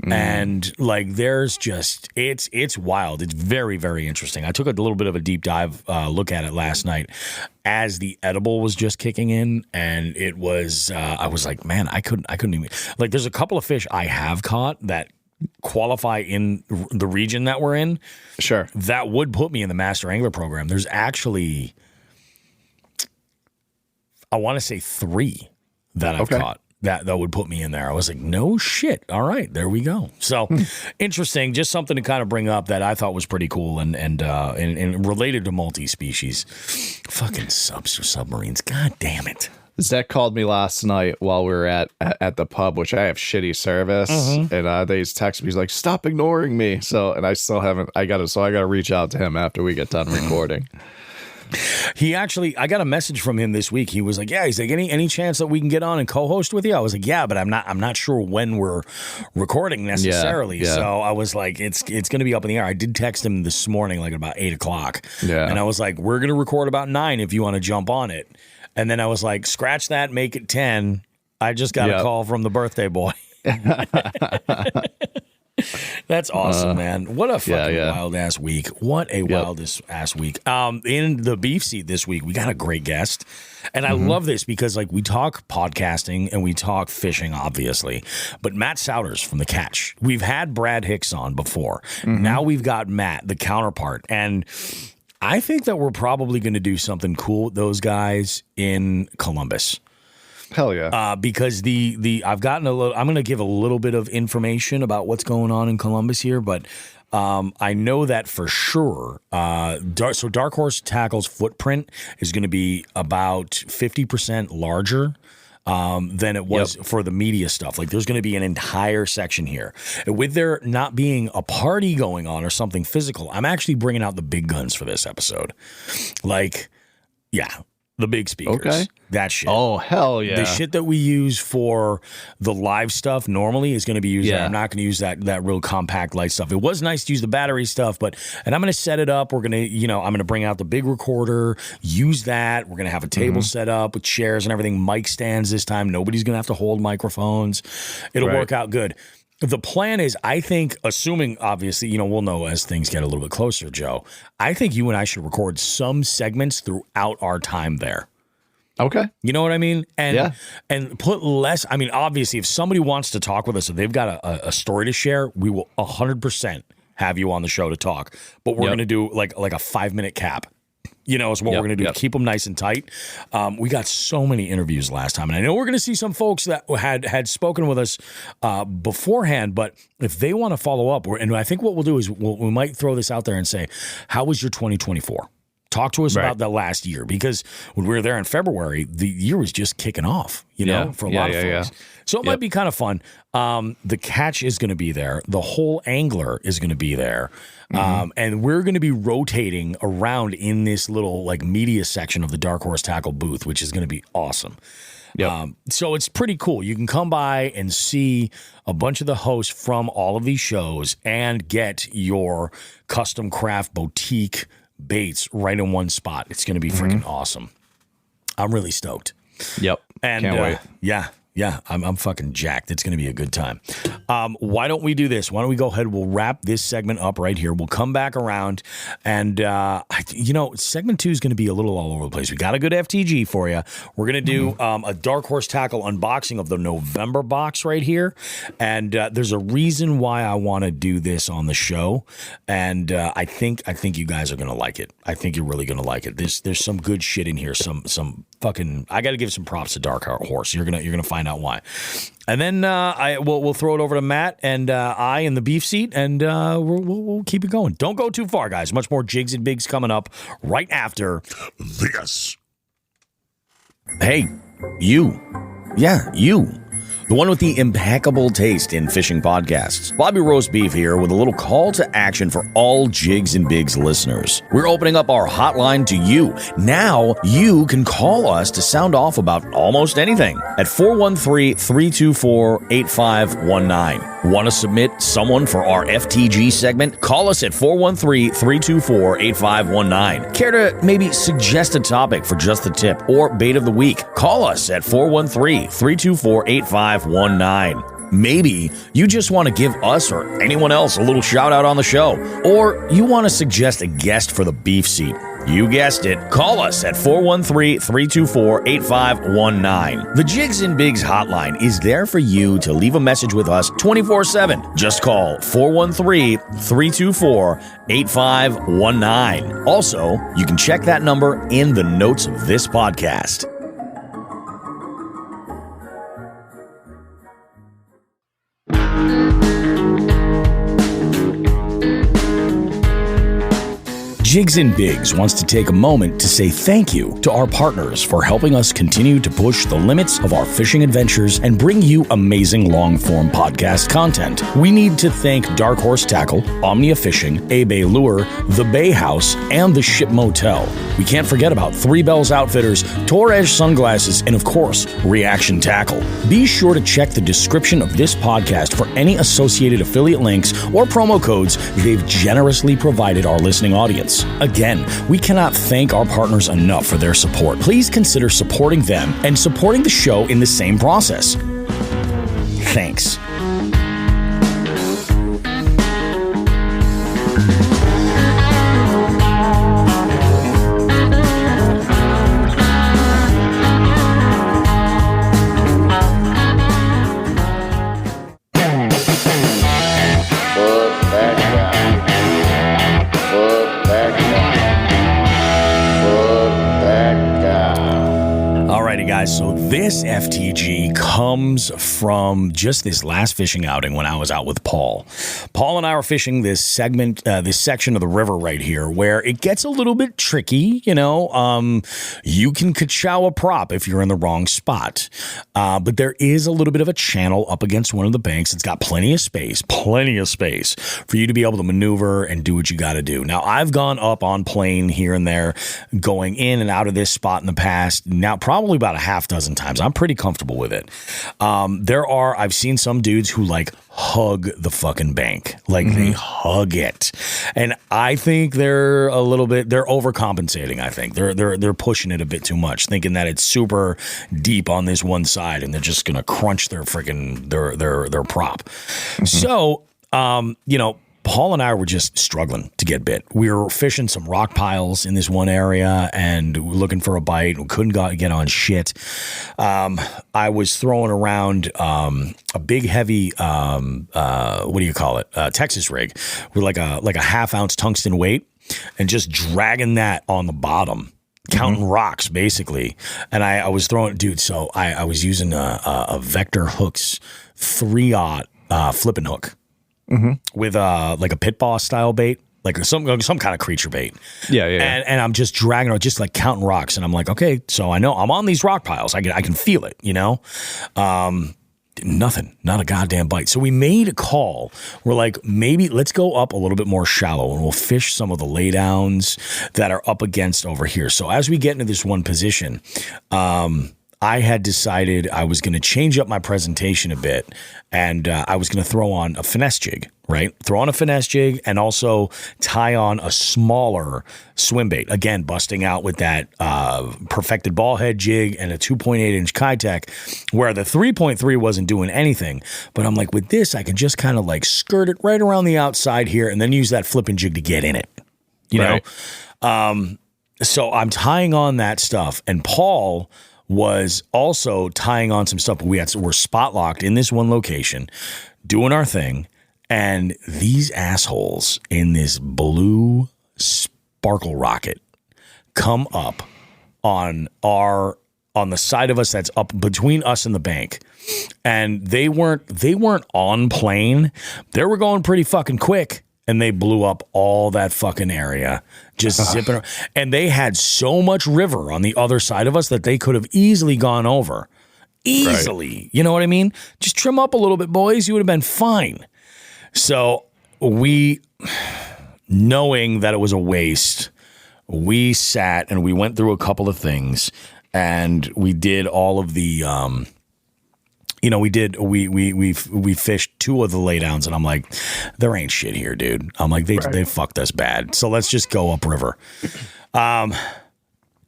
And like, there's just, it's wild. It's very, very interesting. I took a little bit of a deep dive look at it last night as the edible was just kicking in. And it was, I was like, man, I couldn't even, like, there's a couple of fish I have caught that qualify in the region that we're in. Sure. That would put me in the master angler program. There's actually, I want to say 3 that I've caught that would put me in there. I was like, no shit. All right, there we go. So interesting. Just something to kind of bring up that I thought was pretty cool and related to multi-species. Fucking subs or submarines. God damn it. Zach called me last night while we were at the pub, which I have shitty service, and they texted me. He's like, "Stop ignoring me." So, and I still haven't. I gotta reach out to him after we get done recording. He actually, I got a message from him this week. He was like, "Yeah," he's like, "Any chance that we can get on and co-host with you?" I was like, "Yeah, but I'm not sure when we're recording necessarily." Yeah. So I was like, "It's going to be up in the air." I did text him this morning, like about 8:00. Yeah. And I was like, "We're going to record about 9 if you want to jump on it." And then I was like, "Scratch that, make it 10." I just got a call from the birthday boy. That's awesome, man. What a fucking wild ass week. What a wild ass week. In the beef seat this week, we got a great guest. And I love this because like we talk podcasting and we talk fishing, obviously. But Matt Sowders from The Catch. We've had Brad Hicks on before. Now we've got Matt, the counterpart. And I think that we're probably going to do something cool with those guys in Columbus. Hell yeah. Because I've gotten a little, I'm going to give a little bit of information about what's going on in Columbus here, but I know that for sure. So Dark Horse Tackle's footprint is going to be about 50% larger than it was for the media stuff. Like there's going to be an entire section here. With there not being a party going on or something physical, I'm actually bringing out the big guns for this episode. Like, yeah. The big speakers. Okay. That shit. Oh, hell yeah. The shit that we use for the live stuff normally is going to be used. Yeah. I'm not going to use that real compact light stuff. It was nice to use the battery stuff, and I'm going to set it up. We're going to, I'm going to bring out the big recorder, use that. We're going to have a table set up with chairs and everything, mic stands this time. Nobody's going to have to hold microphones. It'll work out good. The plan is, I think, assuming, obviously, we'll know as things get a little bit closer, Joe, I think you and I should record some segments throughout our time there. Okay. You know what I mean? And put less, obviously, if somebody wants to talk with us, if they've got a story to share, we will 100% have you on the show to talk. But we're going to do like a 5-minute cap. Is what we're going to do. Keep them nice and tight. We got so many interviews last time. And I know we're going to see some folks that had spoken with us beforehand, but if they want to follow up, and I think what we'll do is we might throw this out there and say, how was your 2024? Talk to us about that last year, because when we were there in February, the year was just kicking off, for a lot of folks. So it might be kind of fun. The Catch is going to be there. The whole Angler is going to be there. And we're going to be rotating around in this little like media section of the Dark Horse Tackle booth, which is going to be awesome. So it's pretty cool. You can come by and see a bunch of the hosts from all of these shows and get your custom craft boutique baits right in one spot. It's going to be freaking awesome. I'm really stoked. Yep. And can't wait. Yeah, I'm fucking jacked. It's going to be a good time. Why don't we do this? Why don't we go ahead? We'll wrap this segment up right here. We'll come back around, and segment 2 is going to be a little all over the place. We got a good FTG for you. We're going to do a Dark Horse Tackle unboxing of the November box right here, and there's a reason why I want to do this on the show, and I think you guys are going to like it. I think you're really going to like it. There's some good shit in here. Some fucking. I got to give some props to Dark Horse. You're gonna find out why. And then we'll throw it over to Matt and I in the beef seat, and we'll keep it going. Don't go too far, guys. Much more Jigs and Bigs coming up right after This. Hey, you. Yeah, you. The one with the impeccable taste in fishing podcasts. Bobby Roast Beef here with a little call to action for all Jigs and Bigs listeners. We're opening up our hotline to you. Now you can call us to sound off about almost anything at 413-324-8519. Want to submit someone for our FTG segment? Call us at 413-324-8519. Care to maybe suggest a topic for just the tip or bait of the week? Call us at 413-324-8519. Maybe you just want to give us or anyone else a little shout out on the show, or you want to suggest a guest for the beef seat. You guessed it. Call us at 413-324-8519. The Jigs and Bigs hotline is there for you to leave a message with us 24/7. Just call 413-324-8519. Also, you can check that number in the notes of this podcast. Jigs and Bigs wants to take a moment to say thank you to our partners for helping us continue to push the limits of our fishing adventures and bring you amazing long-form podcast content. We need to thank Dark Horse Tackle, Omnia Fishing, A-Bay Lure, The Bay House, and The Ship Motel. We can't forget about Three Bells Outfitters, Torres Sunglasses, and of course, Reaction Tackle. Be sure to check the description of this podcast for any associated affiliate links or promo codes they've generously provided our listening audience. Again, we cannot thank our partners enough for their support. Please consider supporting them and supporting the show in the same process. Thanks. Guys, so this FTG comes from just this last fishing outing when I was out with Paul. Paul and I were fishing this segment, this section of the river right here where it gets a little bit tricky, you know. You can ka-chow a prop if you're in the wrong spot. But there is a little bit of a channel up against one of the banks. It's got plenty of space for you to be able to maneuver and do what you got to do. Now, I've gone up on plane here and there, going in and out of this spot in the past. Now, probably about a half dozen times. I'm pretty comfortable with it. I've seen some dudes who like hug the fucking bank. Like they hug it. And I think they're overcompensating. I think they're pushing it a bit too much, thinking that it's super deep on this one side and they're just going to crunch their freaking, their prop. So, you know, Paul and I were just struggling to get bit. We were fishing some rock piles in this one area and looking for a bite. We couldn't get on shit. I was throwing around a big, heavy, what do you call it? Texas rig with like a half-ounce tungsten weight and just dragging that on the bottom. Counting rocks, basically. And I was throwing, dude, so I was using a Vector Hooks 3-aught flipping hook. With like a pit boss style bait, like some kind of creature bait. Yeah. And I'm just dragging it, just like counting rocks. And I'm like, okay, so I know I'm on these rock piles. I can feel it, you know? Nothing, not a goddamn bite. So we made a call. We're like, maybe let's go up a little bit more shallow and we'll fish some of the laydowns that are up against over here. So as we get into this one position, I had decided I was going to change up my presentation a bit, and I was going to throw on a finesse jig, right? Throw on a finesse jig and also tie on a smaller swim bait. Again, busting out with that perfected ball head jig and a 2.8-inch Kitech, where the 3.3 wasn't doing anything. But I'm like, with this, I can just kind of like skirt it right around the outside here and then use that flipping jig to get in it, you know? So I'm tying on that stuff, and Paul was also tying on some stuff. We're spot locked in this one location, doing our thing, and these assholes in this blue sparkle rocket come up on the side of us that's up between us and the bank, and they weren't on plane. They were going pretty fucking quick. And they blew up all that fucking area, just zipping. And they had so much river on the other side of us that they could have easily gone over. Easily. Right. You know what I mean? Just trim up a little bit, boys. You would have been fine. So knowing that it was a waste, we sat and we went through a couple of things. And we did all of the... we fished 2 of the laydowns, and I'm like, there ain't shit here, dude. I'm like, they fucked us bad. So let's just go upriver. So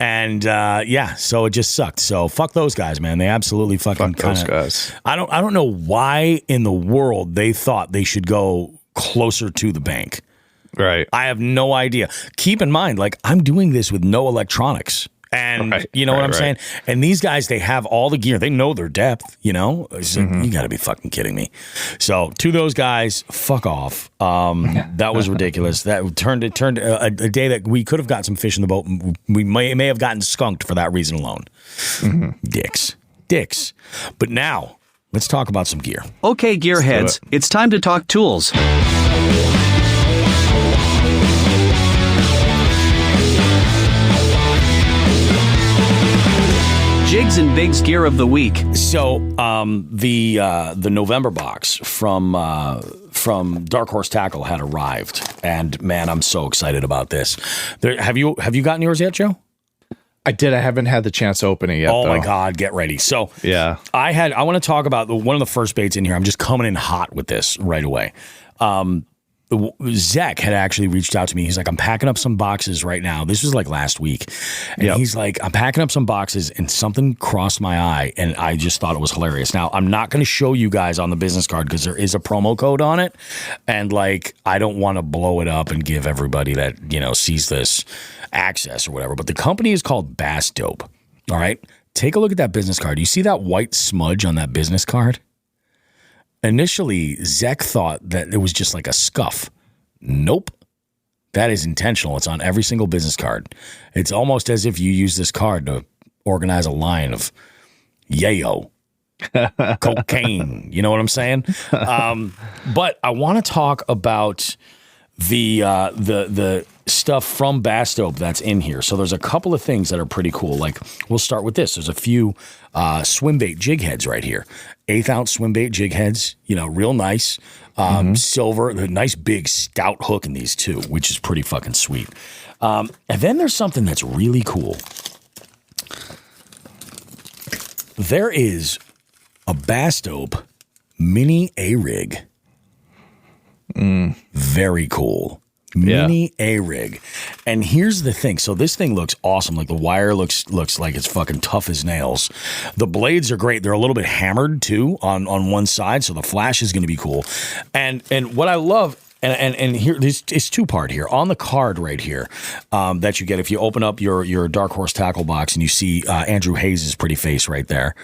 it just sucked. So fuck those guys, man. They absolutely fucking those guys. I don't know why in the world they thought they should go closer to the bank. Right. I have no idea. Keep in mind, like, I'm doing this with no electronics. And you know what I'm saying? And these guys, they have all the gear. They know their depth, you know? So you got to be fucking kidding me. So to those guys, fuck off. That was ridiculous. That turned a day that we could have got some fish in the boat. We may have gotten skunked for that reason alone. Dicks. But now, let's talk about some gear. Okay, gearheads, it's time to talk tools. Jigs and Bigs Gear of the Week. So the November box from Dark Horse Tackle had arrived, and man, I'm so excited about this. Have you gotten yours yet, Joe? I did. I haven't had the chance to open it yet. Oh though. my God, get ready. So yeah, I want to talk about one of the first baits in here. I'm just coming in hot with this right away. Zach had actually reached out to me. He's like, I'm packing up some boxes right now. This was like last week. And he's like, I'm packing up some boxes, and something crossed my eye, and I just thought it was hilarious. Now, I'm not going to show you guys on the business card because there is a promo code on it. And like, I don't want to blow it up and give everybody that, sees this access or whatever. But the company is called Bass Dope. All right. Take a look at that business card. You see that white smudge on that business card? Initially, Zach thought that it was just like a scuff. Nope. That is intentional. It's on every single business card. It's almost as if you use this card to organize a line of yayo, cocaine. You know what I'm saying? But I want to talk about the stuff from Bass Dope that's in here. So there's a couple of things that are pretty cool. Like, we'll start with this. There's a few swim bait jig heads right here. 1/8 ounce swim bait jig heads, real nice. Silver, the nice big stout hook in these too, which is pretty fucking sweet. And then there's something that's really cool. There is a Bass Dope mini A-rig. Very cool. Mini A-rig. And here's the thing. So this thing looks awesome. Like, the wire looks like it's fucking tough as nails. The blades are great. They're a little bit hammered too on one side, so the flash is going to be cool. And what I love, and here it's two-part here on the card right here that you get if you open up your Dark Horse Tackle box and you see Andrew Hayes' pretty face right there.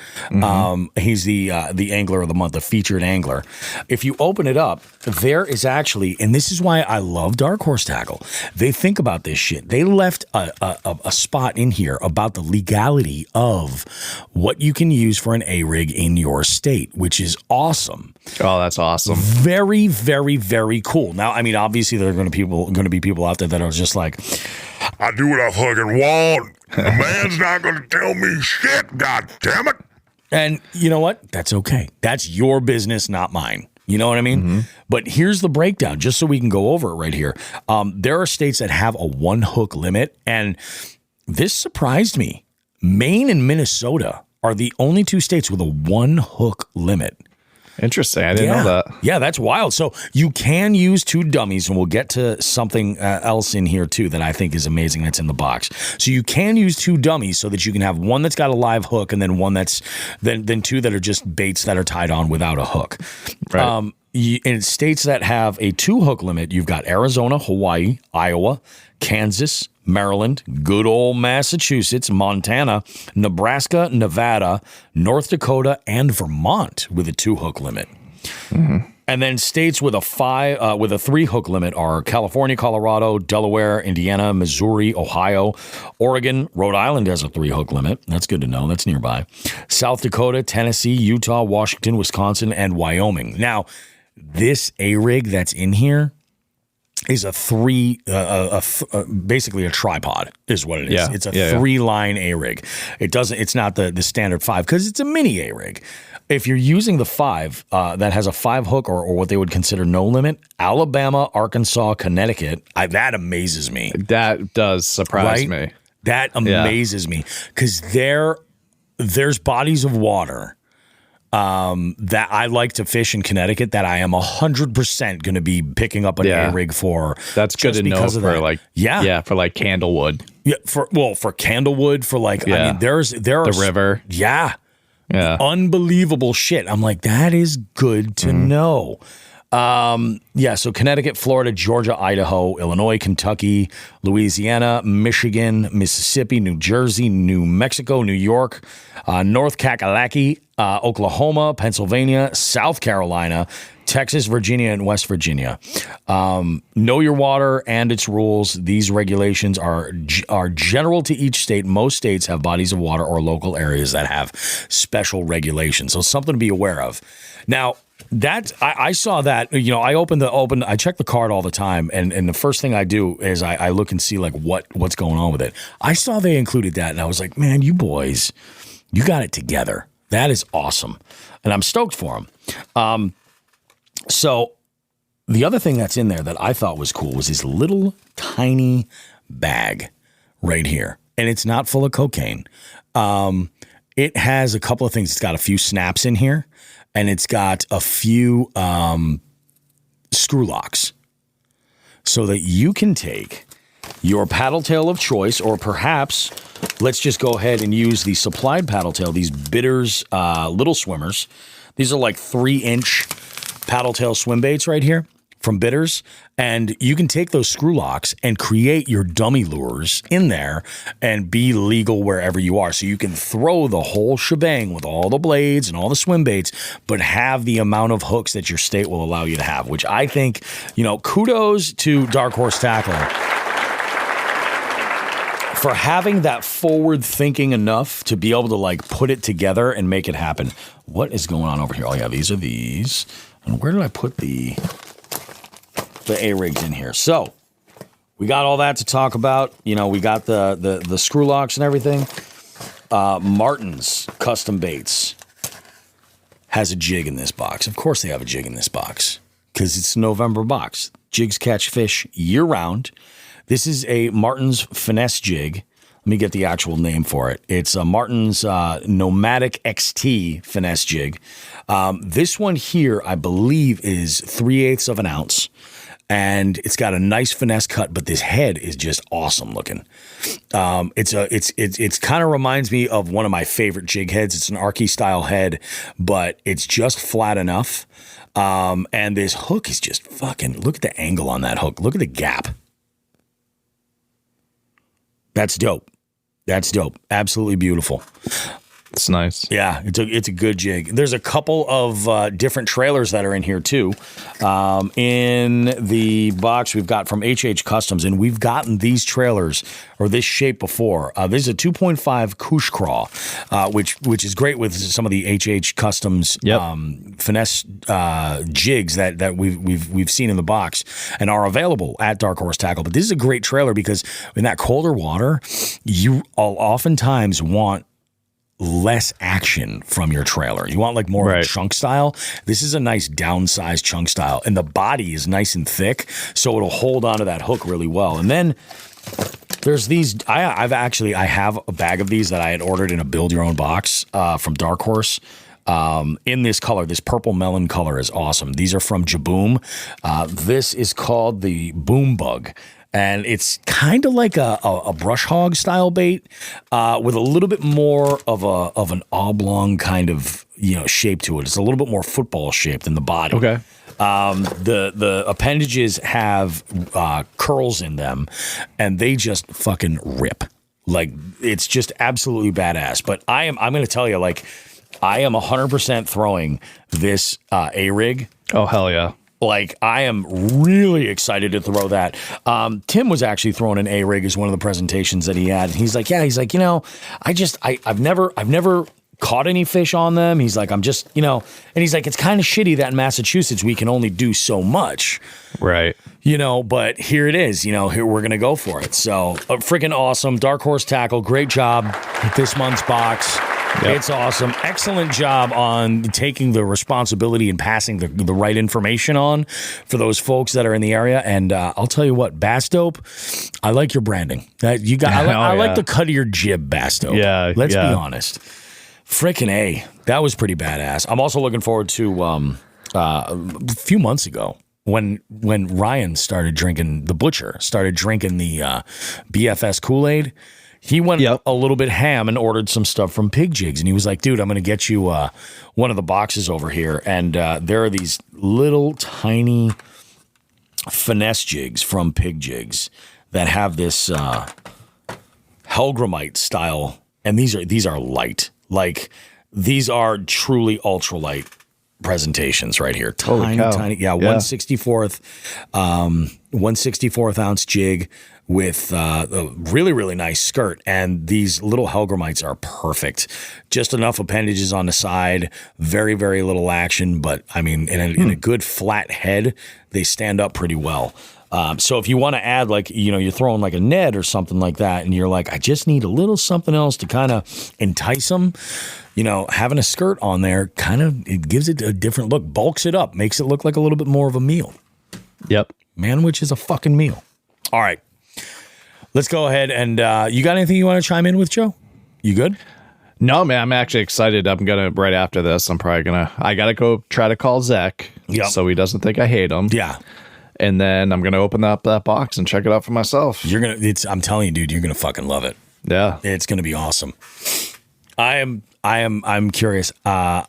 He's the angler of the month, the featured angler. If you open it up, there is actually, and this is why I love Dark Horse Tackle. They think about this shit. They left a spot in here about the legality of what you can use for an A-rig in your state, which is awesome. Oh, that's awesome. Very, very, very cool. Now, I mean, obviously, there are going to be people out there that are just like, I do what I fucking want. The man's not going to tell me shit, god damn it. and you know what? That's okay. That's your business, not mine. You know what I mean? But here's the breakdown, just so we can go over it right here. There are states that have a 1-hook limit, and this surprised me. Maine and Minnesota are the only 2 states with a 1-hook limit. Interesting. I didn't know that. Yeah, that's wild. So you can use 2 dummies, and we'll get to something else in here too that I think is amazing that's in the box. So you can use 2 dummies so that you can have one that's got a live hook and then one that's then 2 that are just baits that are tied on without a hook. Right. In states that have a 2-hook limit, you've got Arizona, Hawaii, Iowa, Kansas, Maryland, good old Massachusetts, Montana, Nebraska, Nevada, North Dakota, and Vermont with a 2-hook limit. And then states with a 3-hook limit are California, Colorado, Delaware, Indiana, Missouri, Ohio, Oregon. Rhode Island has a 3-hook limit. That's good to know. That's nearby. South Dakota, Tennessee, Utah, Washington, Wisconsin, and Wyoming. Now, this A-rig that's in here is basically a tripod is what it is. Yeah. It's a 3-line A-rig. It's not the standard 5 because it's a mini A-rig. If you're using the 5 that has a 5-hook or what they would consider no limit, Alabama, Arkansas, Connecticut, that amazes me. That does surprise me. That amazes me because there's bodies of water that I like to fish in Connecticut that I am 100% going to be picking up an A-rig for. That's good to know for for like Candlewood. Yeah, for Candlewood, for like, I mean, there's the river. Yeah. Unbelievable shit. I'm like, that is good to know. So Connecticut, Florida, Georgia, Idaho, Illinois, Kentucky, Louisiana, Michigan, Mississippi, New Jersey, New Mexico, New York, North Kakalaki, Oklahoma, Pennsylvania, South Carolina, Texas, Virginia, and West Virginia. Know your water and its rules. These regulations are general to each state. Most states have bodies of water or local areas that have special regulations. So something to be aware of. Now, that I saw that, I check the card all the time, and the first thing I do is I look and see like what's going on with it. I saw they included that, and I was like, man, you boys You got it together. That is awesome. And I'm stoked for him. So the other thing that's in there that I thought was cool was his little tiny bag right here. And it's not full of cocaine. It has a couple of things. It's got a few snaps in here, and it's got a few screw locks so that you can take your paddle tail of choice, or perhaps let's just go ahead and use the supplied paddle tail, these Bitters little swimmers. These are like 3-inch paddle tail swim baits right here from Bitters, and you can take those screw locks and create your dummy lures in there and be legal wherever you are. So you can throw the whole shebang with all the blades and all the swim baits, but have the amount of hooks that your state will allow you to have, which I think, kudos to Dark Horse Tackle for having that forward thinking enough to be able to like put it together and make it happen. What is going on over here? Oh yeah, these are these. And where did I put the A-rigs in here? So we got all that to talk about. We got the screw locks and everything. Martin's Custom Baits has a jig in this box. Of course they have a jig in this box because it's a November box. Jigs catch fish year round. This is a Martin's Finesse jig. Let me get the actual name for it. It's a Martin's Nomadic XT Finesse jig. This one here, I believe, is 3/8 of an ounce. And it's got a nice finesse cut, but this head is just awesome looking. It's kind of reminds me of one of my favorite jig heads. It's an Arky style head, but it's just flat enough. And this hook is just fucking, look at the angle on that hook. Look at the gap. That's dope. That's dope. Absolutely beautiful. It's nice. Yeah, it's a good jig. There's a couple of different trailers that are in here too. In the box we've got from HH Customs, and we've gotten these trailers or this shape before. This is a 2.5 Koosh Craw, which is great with some of the HH Customs finesse jigs that we've seen in the box and are available at Dark Horse Tackle. But this is a great trailer because in that colder water, you oftentimes want less action from your trailer. You want like more of a chunk style. This is a nice downsized chunk style, and the body is nice and thick, so it'll hold onto that hook really well. And then there's these. I have a bag of these that I had ordered in a build your own box from Dark Horse. In this color, this purple melon color is awesome. These are from Jaboom. This is called the Boom Bug. And it's kind of like a brush hog style bait with a little bit more of an oblong kind of shape to it. It's a little bit more football shaped than the body. Okay. The appendages have curls in them, and they just fucking rip. Like it's just absolutely badass. But I'm going to tell you, like, I am 100% throwing this A-rig. Oh hell yeah. Like, I am really excited to throw that. Tim was actually throwing an A-rig as one of the presentations that he had. And he's like, I've never caught any fish on them. He's like, and he's like, it's kind of shitty that in Massachusetts we can only do so much. Right. But here it is, here we're going to go for it. So freaking awesome. Dark Horse Tackle. Great job with this month's box. Yep. It's awesome. Excellent job on taking the responsibility and passing the right information on for those folks that are in the area. And I'll tell you what, Bass Dope, I like your branding. I like the cut of your jib, Bass Dope. Yeah. Let's be honest. Frickin' A. That was pretty badass. I'm also looking forward to a few months ago when Ryan started drinking, the butcher started drinking the BFS Kool-Aid. He went a little bit ham and ordered some stuff from Pig Jigs. And he was like, dude, I'm going to get you one of the boxes over here. And there are these little tiny finesse jigs from Pig Jigs that have this Helgramite style. And these are light. Like, these are truly ultralight presentations right here. Tiny. Yeah, 1/64th ounce jig with a really, really nice skirt. And these little Helgramites are perfect. Just enough appendages on the side, very, very little action. But, I mean, in a good flat head, they stand up pretty well. So if you want to add, like, you're throwing like a Ned or something like that, and you're like, I just need a little something else to kind of entice them, having a skirt on there it gives it a different look, bulks it up, makes it look like a little bit more of a meal. Yep. Manwich is a fucking meal. All right. Let's go ahead and you got anything you want to chime in with, Joe? You good? No, man, I'm actually excited. I'm going to, right after this, I got to go try to call Zach so he doesn't think I hate him. Yeah. And then I'm going to open up that box and check it out for myself. I'm telling you, dude, you're going to fucking love it. Yeah. It's going to be awesome. I'm curious. I'm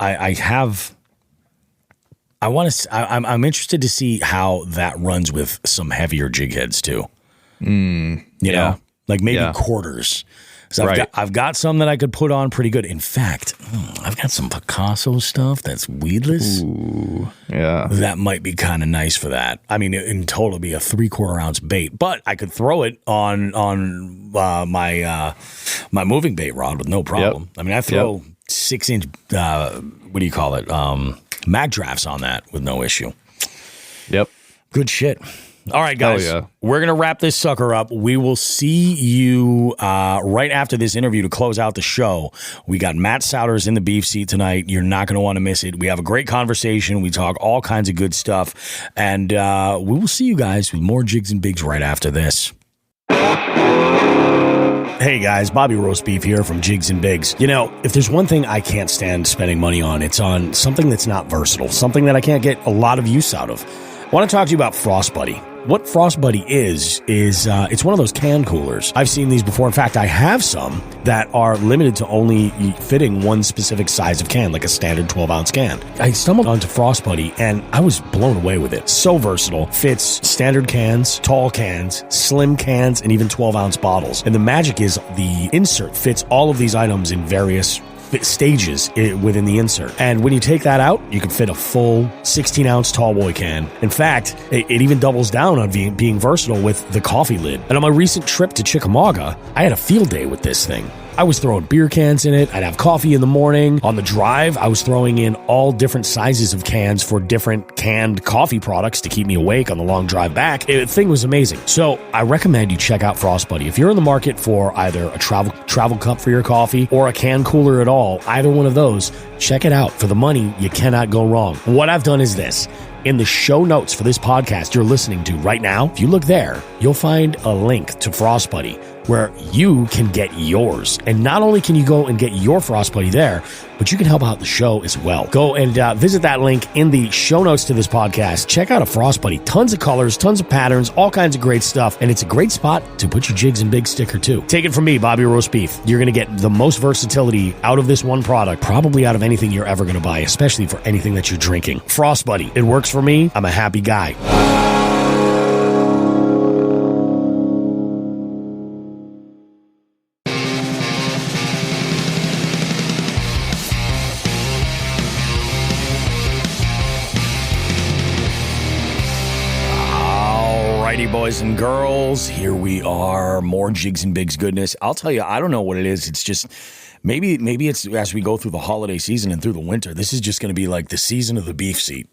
interested to see how that runs with some heavier jig heads too. You know, like maybe quarters. So I've got some that I could put on pretty good. In fact, I've got some Picasso stuff that's weedless. Ooh, yeah. That might be kind of nice for that. I mean, in total, it'd be a 3/4 ounce bait, but I could throw it on my moving bait rod with no problem. I mean, I throw 6-inch, what do you call it? Mag drafts on that with no issue. Yep. Good shit. All right, guys. Yeah. We're going to wrap this sucker up. We will see you right after this interview to close out the show. We got Matt Sowders in the beef seat tonight. You're not going to want to miss it. We have a great conversation. We talk all kinds of good stuff. And we will see you guys with more Jigs and Bigs right after this. Hey guys, Bobby Roast Beef here from Jigs and Bigs. If there's one thing I can't stand spending money on, it's on something that's not versatile, something that I can't get a lot of use out of. I want to talk to you about Frost Buddy. What Frost Buddy is it's one of those can coolers. I've seen these before. In fact, I have some that are limited to only fitting one specific size of can, like a standard 12-ounce can. I stumbled onto Frost Buddy, and I was blown away with it. So versatile. Fits standard cans, tall cans, slim cans, and even 12-ounce bottles. And the magic is the insert fits all of these items in various stages within the insert. And when you take that out, you can fit a full 16-ounce tall boy can. In fact, it even doubles down on being versatile with the coffee lid. And on my recent trip to Chickamauga, I had a field day with this thing. I was throwing beer cans in it. I'd have coffee in the morning. On the drive, I was throwing in all different sizes of cans for different canned coffee products to keep me awake on the long drive back. The thing was amazing. So I recommend you check out Frost Buddy. If you're in the market for either a travel cup for your coffee or a can cooler at all, either one of those, check it out. For the money, you cannot go wrong. What I've done is this. In the show notes for this podcast you're listening to right now, if you look there, you'll find a link to Frost Buddy where you can get yours. And not only can you go and get your Frost Buddy there, but you can help out the show as well. Go and visit that link in the show notes to this podcast. Check out a Frost Buddy. Tons of colors, tons of patterns, all kinds of great stuff. And it's a great spot to put your Jigs and Bigs sticker too. Take it from me, Bobby Roast Beef. You're going to get the most versatility out of this one product, probably out of anything you're ever going to buy, especially for anything that you're drinking. Frost Buddy. It works for me. I'm a happy guy. Boys and girls, here we are, more Jigs and Bigs goodness. I'll tell you, I don't know what it is. It's just maybe it's as we go through the holiday season and through the winter, this is just going to be like the season of the beef seat.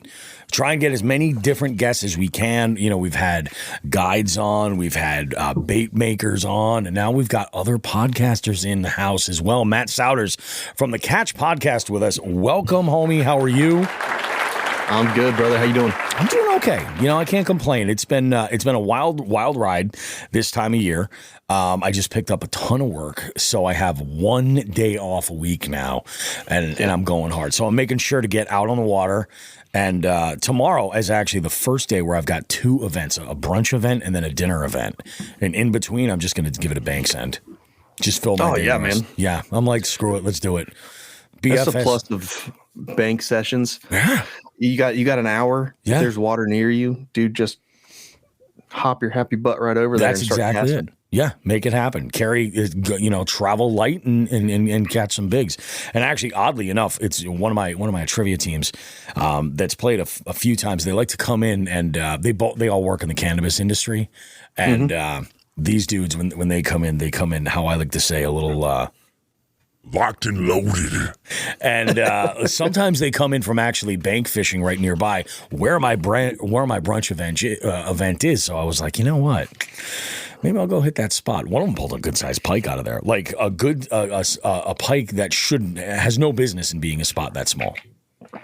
Try and get as many different guests as we can. We've had guides on, we've had bait makers on, and now we've got other podcasters in the house as well. Matt Sowders from the Catch Podcast with us. Welcome, homie. How are you? I'm good, brother. How you doing? I'm doing okay. I can't complain. It's been a wild ride this time of year. I just picked up a ton of work, so I have 1 day off a week now, and I'm going hard. So I'm making sure to get out on the water. And tomorrow is actually the first day where I've got 2 events, a brunch event and then a dinner event. And in between, I'm just going to give it a Banks end. Just fill my day. Yeah, man. Yeah, I'm like, screw it. Let's do it. BFS. That's the plus of bank sessions. Yeah. You got an hour. Yeah. If there's water near you, dude, just hop your happy butt right over there. That's exactly it. Yeah, make it happen. Carry, travel light and catch some bigs. And actually, oddly enough, it's one of my trivia teams that's played a few times. They like to come in and they all work in the cannabis industry. And these dudes, when they come in, how I like to say, a little Locked and loaded. And sometimes they come in from actually bank fishing right nearby where my brunch event is. So I was like, you know what? Maybe I'll go hit that spot. One of them pulled a good sized pike out of there, like a good a pike that has no business in being a spot that small.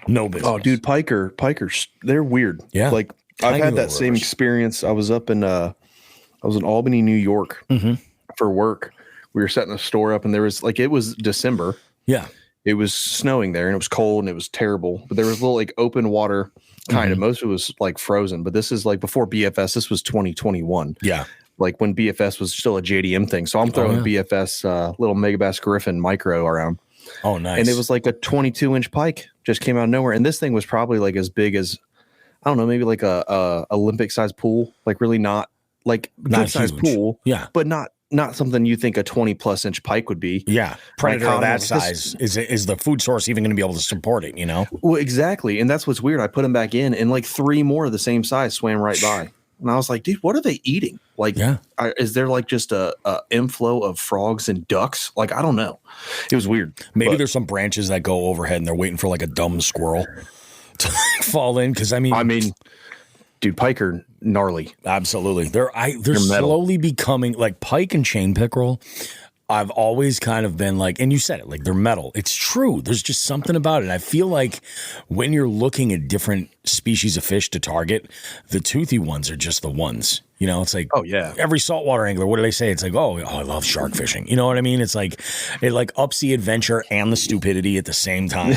No business. Oh, dude, pikers, they're weird. Yeah, like tiny I've had that little same rivers. experience. I was up in I was in Albany, New York for work. We were setting a store up, and there was it was December. Yeah, it was snowing there, and it was cold, and it was terrible. But there was a little open water, kind of. Most of it was frozen. But this is before BFS. This was 2021. Yeah. When BFS was still a JDM thing. So I'm throwing BFS little Megabass Griffin micro around. Oh, nice. And it was like a 22-inch pike just came out of nowhere. And this thing was probably as big as, I don't know, maybe a Olympic sized pool. Really not good sized pool. Yeah. But not something you think a 20+ inch pike would be. Yeah. Predator of that This- size. Is the food source even going to be able to support it, you know? Well, exactly. And that's what's weird. I put him back in, and 3 more of the same size swam right by. And I was like, dude, what are they eating? Is there just a inflow of frogs and ducks? I don't know. It was weird. Maybe there's some branches that go overhead and they're waiting for a dumb squirrel to fall in. Because I mean, dude, pike are gnarly. Absolutely. They're metal. slowly becoming pike and chain pickerel. I've always kind of been and you said it, they're metal. It's true. There's just something about it. I feel like when you're looking at different species of fish to target, the toothy ones are just the ones. You know, it's oh yeah, every saltwater angler, what do they say? It's oh, I love shark fishing. You know what I mean? It's it ups the adventure and the stupidity at the same time.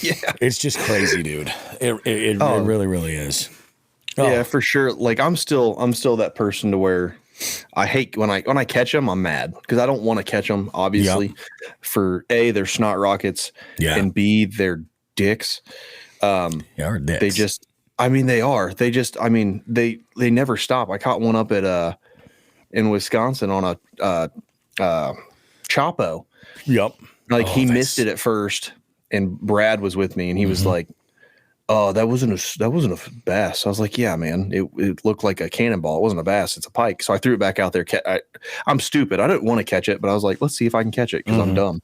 yeah. It's just crazy, dude. It really, really is. Oh. Yeah, for sure. I'm still that person to where I hate when I catch them, I'm mad because I don't want to catch them. Obviously, for A, they're snot rockets, and B, they're dicks. They're dicks. They just, they are. They just, they never stop. I caught one up at in Wisconsin on a Chapo. Yep. He missed it at first, and Brad was with me, and he was like, "Oh, that wasn't a bass." I was like, "Yeah, man, it looked like a cannonball. It wasn't a bass. It's a pike." So I threw it back out there. I'm stupid. I didn't want to catch it, but I was like, "Let's see if I can catch it," because I'm dumb.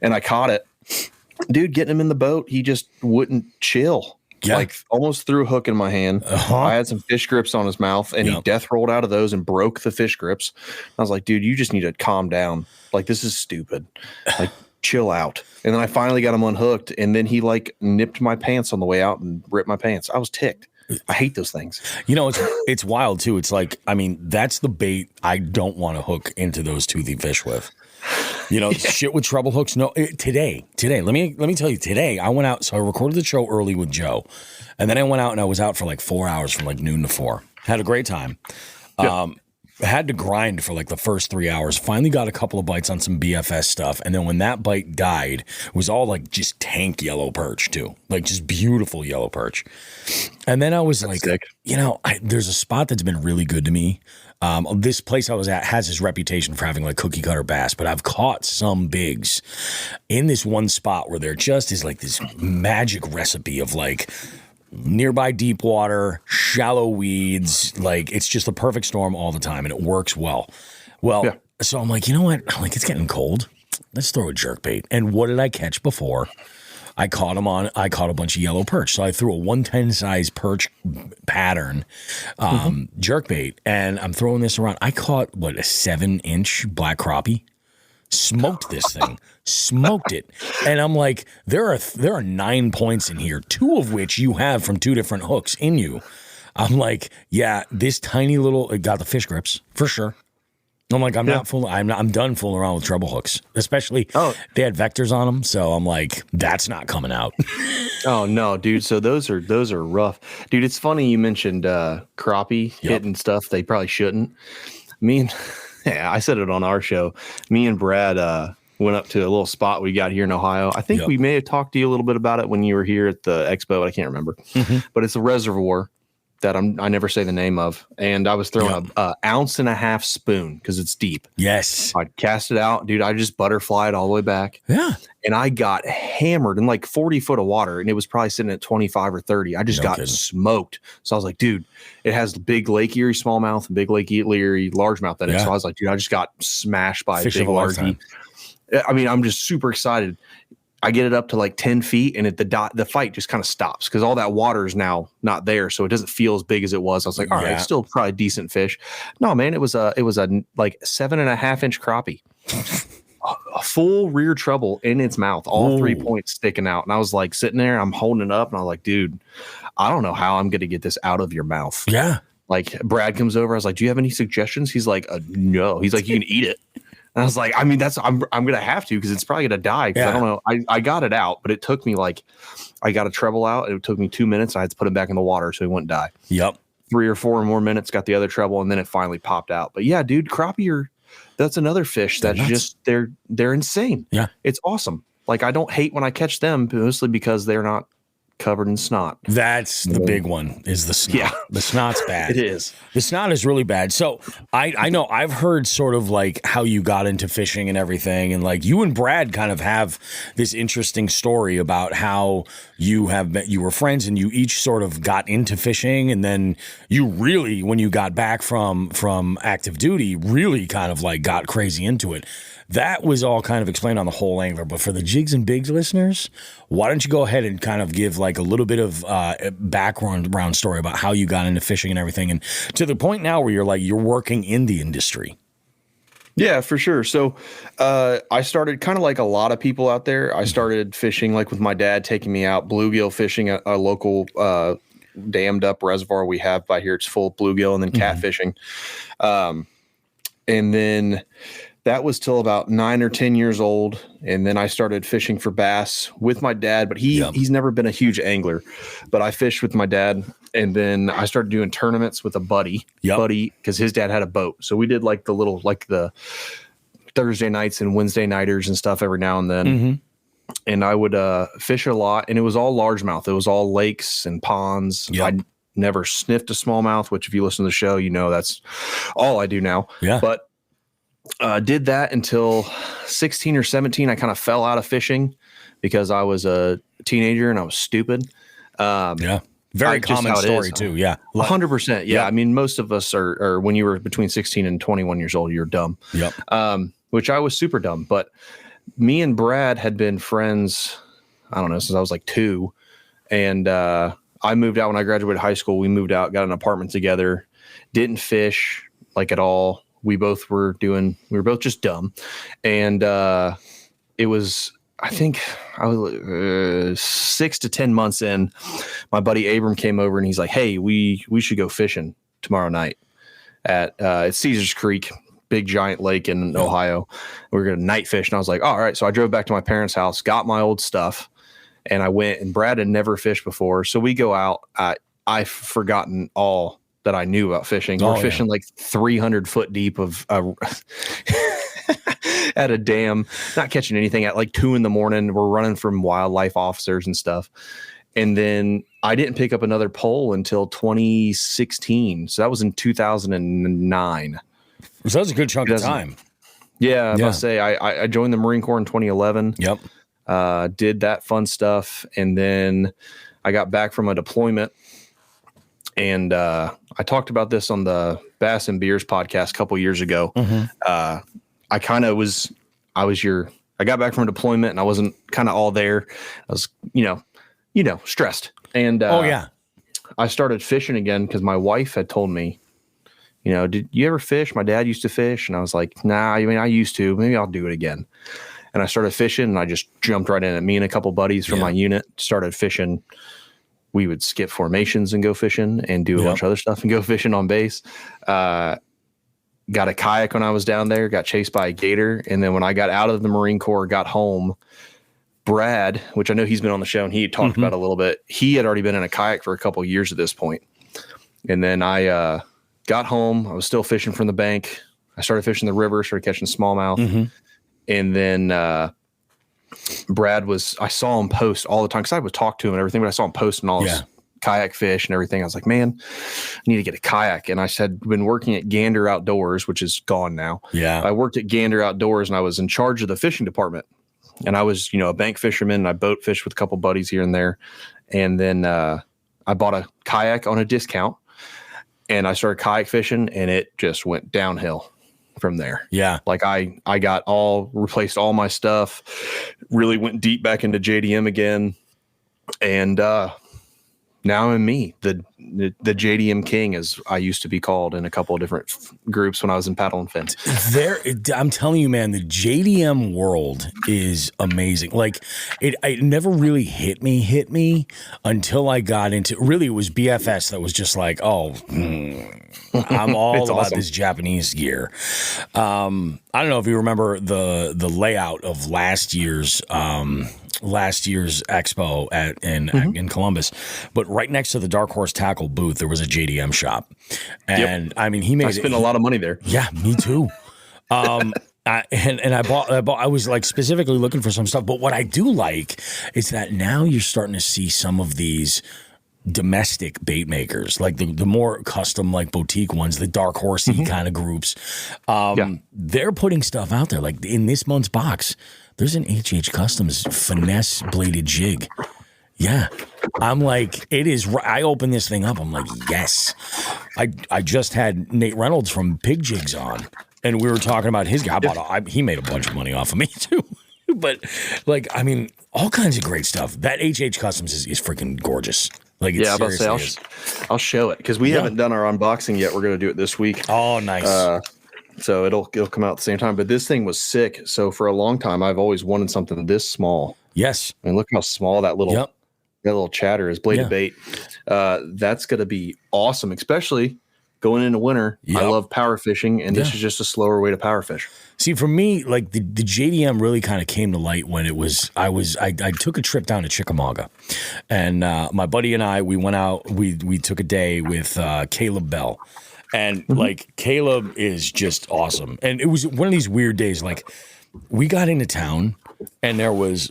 And I caught it, dude. Getting him in the boat, he just wouldn't chill. Yeah. Almost threw a hook in my hand. I had some fish grips on his mouth, and he death rolled out of those and broke the fish grips. I was like, "Dude, you just need to calm down. This is stupid. Chill out." And then I finally got him unhooked, and then he nipped my pants on the way out and ripped my pants. I was ticked. I hate those things. You know, it's wild too. It's that's the bait I don't want to hook into those toothy fish with. Shit with treble hooks. No, today. Let me tell you. Today I went out. So I recorded the show early with Joe, and then I went out and I was out for 4 hours from noon to 4. Had a great time. Had to grind for the first 3 hours. Finally got a couple of bites on some BFS stuff. And then when that bite died, it was all just tank yellow perch too. Just beautiful yellow perch. And then I was sick. There's a spot that's been really good to me. This place I was at has this reputation for having cookie cutter bass, but I've caught some bigs in this one spot where there just is this magic recipe of nearby deep water, shallow weeds. It's just the perfect storm all the time, and it works well. So I'm you know what? It's getting cold. Let's throw a jerkbait. And what did I catch before? I caught a bunch of yellow perch. So I threw a 110 size perch pattern jerkbait, and I'm throwing this around. I caught, a 7-inch black crappie. Smoked this thing, smoked it. And I'm there are 9 points in here, 2 of which you have from 2 different hooks in you. I'm yeah, this tiny little, it got the fish grips for sure. I'm I'm done fooling around with treble hooks, especially they had vectors on them. So I'm that's not coming out. Oh no, dude. So those are rough, dude. It's funny you mentioned crappie hitting stuff they probably shouldn't. I said it on our show. Me and Brad went up to a little spot we got here in Ohio. I think we may have talked to you a little bit about it when you were here at the expo. I can't remember, but it's a reservoir that I never say the name of. And I was throwing a 1.5 ounce spoon because it's deep. Yes. I cast it out, dude. I just butterflied all the way back. Yeah. And I got hammered in 40 foot of water, and it was probably sitting at 25 or 30. I just got smoked. So I was like, dude, it has big Lake Erie smallmouth and big Lake Erie largemouth in it. So I was like, dude, I just got smashed by a big largie. I mean, I'm just super excited. I get it up to like 10 feet and the fight just kind of stops because all that water is now not there. So it doesn't feel as big as it was. I was like, all right, still probably decent fish. No, man, it was a like 7.5-inch crappie. A full rear treble in its mouth, all 3 points sticking out. And I was like sitting there, I'm holding it up and I was like, dude, I don't know how I'm going to get this out of your mouth. Yeah. Like Brad comes over. I was like, do you have any suggestions? He's like, no. He's like, you can eat it. And I was like, I mean, I'm going to have to, because it's probably going to die. Cause I don't know. I got it out, but it took me I got a treble out. It took me 2 minutes. I had to put it back in the water so he wouldn't die. Yep. 3 or 4 more minutes, got the other treble, and then it finally popped out. But yeah, dude, crappie that's another fish that's just they're insane. Yeah, it's awesome. Like, I don't hate when I catch them, mostly because they're not covered in snot. That's the big one, is the snot. Yeah, the snot's bad. It is. The snot is really bad. So I know I've heard sort of like how you got into fishing and everything, and like you and Brad kind of have this interesting story about how you were friends and you each sort of got into fishing, and then you really, when you got back from active duty, really kind of like got crazy into it. That was all kind of explained on the Whole Angler. But for the Jigs and Bigs listeners, why don't you go ahead and kind of give like a little bit of background story about how you got into fishing and everything, and to the point now where you're working in the industry. Yeah, for sure. So I started kind of like a lot of people out there. I started fishing like with my dad taking me out bluegill fishing at a local dammed up reservoir we have by here. It's full of bluegill, and then catfishing. And then that was till about 9 or 10 years old. And then I started fishing for bass with my dad, but he's never been a huge angler, but I fished with my dad. And then I started doing tournaments with a buddy, because his dad had a boat. So we did like the Thursday nights and Wednesday nighters and stuff every now and then. And I would fish a lot, and it was all largemouth. It was all lakes and ponds. I never sniffed a smallmouth, which if you listen to the show, you know, that's all I do now. Yeah. But did that until 16 or 17. I kind of fell out of fishing because I was a teenager and I was stupid. Very common story too. Yeah. 100%. Yeah. I mean, most of us are when you were between 16 and 21 years old, you're dumb. Which I was super dumb. But me and Brad had been friends, I don't know, since I was like 2. And I moved out when I graduated high school. We moved out, got an apartment together, didn't fish like at all. We were both just dumb. And it was, I think I was 6 to 10 months in, my buddy Abram came over and he's like, hey, we should go fishing tomorrow night at Caesars Creek, big giant lake in Ohio. We were going to night fish. And I was like, all right. So I drove back to my parents' house, got my old stuff, and I went, and Brad had never fished before. So we go out. I've forgotten all that I knew about fishing. We're fishing like 300 foot deep of at a dam, not catching anything at like 2 a.m. We're running from wildlife officers and stuff. And then I didn't pick up another pole until 2016. So that was in 2009. So that was a good chunk of time. Yeah, I must say I joined the Marine Corps in 2011. Did that fun stuff. And then I got back from a deployment. And I talked about this on the Bass and Beers podcast a couple years ago. I got back from a deployment and I wasn't kind of all there. I was, stressed. And I started fishing again because my wife had told me, did you ever fish? My dad used to fish. And I was like, nah, I mean, I used to. Maybe I'll do it again. And I started fishing, and I just jumped right in it. Me and a couple buddies from my unit started fishing. We would skip formations and go fishing and do a bunch of other stuff and go fishing on base. Got a kayak when I was down there, got chased by a gator. And then when I got out of the Marine Corps, got home, Brad, which I know he's been on the show and he had talked about a little bit. He had already been in a kayak for a couple of years at this point. And then I got home. I was still fishing from the bank. I started fishing the river, started catching smallmouth. And then Brad I saw him post all the time because I would talk to him and everything, but I saw him posting all his kayak fish and everything. I was like, man, I need to get a kayak. And I said, been working at Gander Outdoors, which is gone now. I worked at Gander Outdoors and I was in charge of the fishing department. And I was, a bank fisherman, and I boat fished with a couple buddies here and there. And then I bought a kayak on a discount, and I started kayak fishing, and it just went downhill from there. Yeah. Like I replaced all my stuff, really went deep back into JDM again. And now I'm me, the JDM king, as I used to be called in a couple of different groups when I was in paddle and fins. I'm telling you, man, the JDM world is amazing. Like it never really hit me until I got into, really it was BFS that was just like, I'm all about awesome. this Japanese gear. I don't know if you remember the layout of last year's expo in Columbus, but right next to the Dark Horse Tackle booth, there was a JDM shop. And I mean, I spent a lot of money there. Yeah, me too. I was like specifically looking for some stuff, but what I do like is that now you're starting to see some of these domestic bait makers, like the more custom, like boutique ones, the dark horsey kind of groups. They're putting stuff out there. Like in this month's box, there's an HH Customs finesse bladed jig. Yeah. I'm like, it is. I open this thing up. I'm like, yes. I just had Nate Reynolds from Pig Jigs on, and we were talking about his guy. He made a bunch of money off of me too. But like, I mean, all kinds of great stuff. That HH Customs is freaking gorgeous. Like, it I'll show it because we haven't done our unboxing yet. We're going to do it this week. Oh, nice. So it'll come out at the same time. But this thing was sick. So for a long time, I've always wanted something this small. Yes. And look how small that little chatter is. Bladed bait. That's going to be awesome, especially going into winter. I love power fishing, and this is just a slower way to power fish. See, for me, like the JDM really kind of came to light when it was I took a trip down to Chickamauga, and my buddy and I, we went out. We took a day with Caleb Bell. And like Caleb is just awesome. And it was one of these weird days. Like we got into town and there was,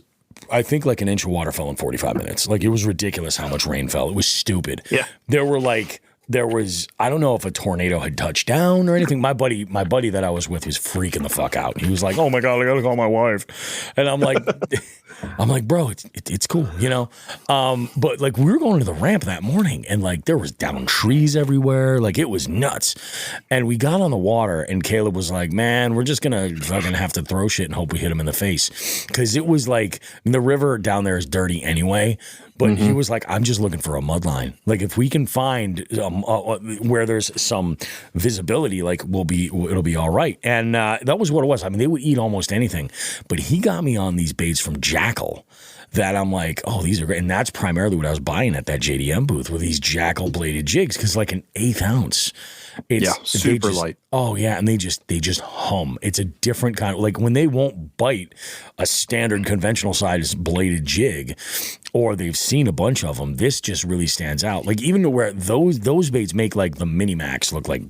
I think, like an inch of water fell in 45 minutes. Like it was ridiculous how much rain fell. It was stupid. Yeah. There was, I don't know if a tornado had touched down or anything. My buddy that I was with was freaking the fuck out. He was like, "Oh my God, I gotta call my wife." And I'm like, bro, it's cool, you know? But like we were going to the ramp that morning and like there was down trees everywhere. Like it was nuts. And we got on the water and Caleb was like, "Man, we're just gonna fucking have to throw shit and hope we hit him in the face." Cause it was like, the river down there is dirty anyway. But he was like, "I'm just looking for a mud line. Like if we can find where there's some visibility, like it'll be all right." And that was what it was. I mean, they would eat almost anything. But he got me on these baits from Jackal that I'm like, "Oh, these are great." And that's primarily what I was buying at that JDM booth, were these Jackal bladed jigs, because like an 1/8 ounce. It's super light. Oh yeah, and they just hum. It's a different kind of, like when they won't bite a standard conventional size bladed jig, or they've seen a bunch of them. This just really stands out. Like even to where those baits make like the Mini Max look like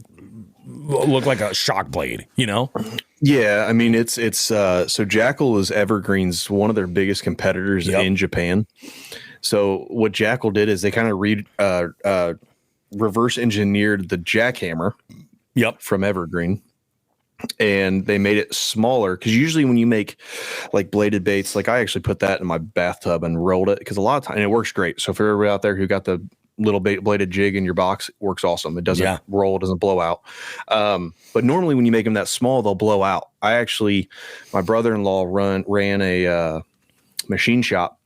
a shock blade, you know? Yeah, I mean it's so Jackal is Evergreen's one of their biggest competitors in Japan. So what Jackal did is they kind of reverse engineered the jackhammer from Evergreen, and they made it smaller, because usually when you make like bladed baits, like I actually put that in my bathtub and rolled it, because a lot of time, and it works great. So for everybody out there who got the little bladed jig in your box, it works awesome. It doesn't roll, it doesn't blow out. But normally when you make them that small, they'll blow out. My brother-in-law ran a machine shop,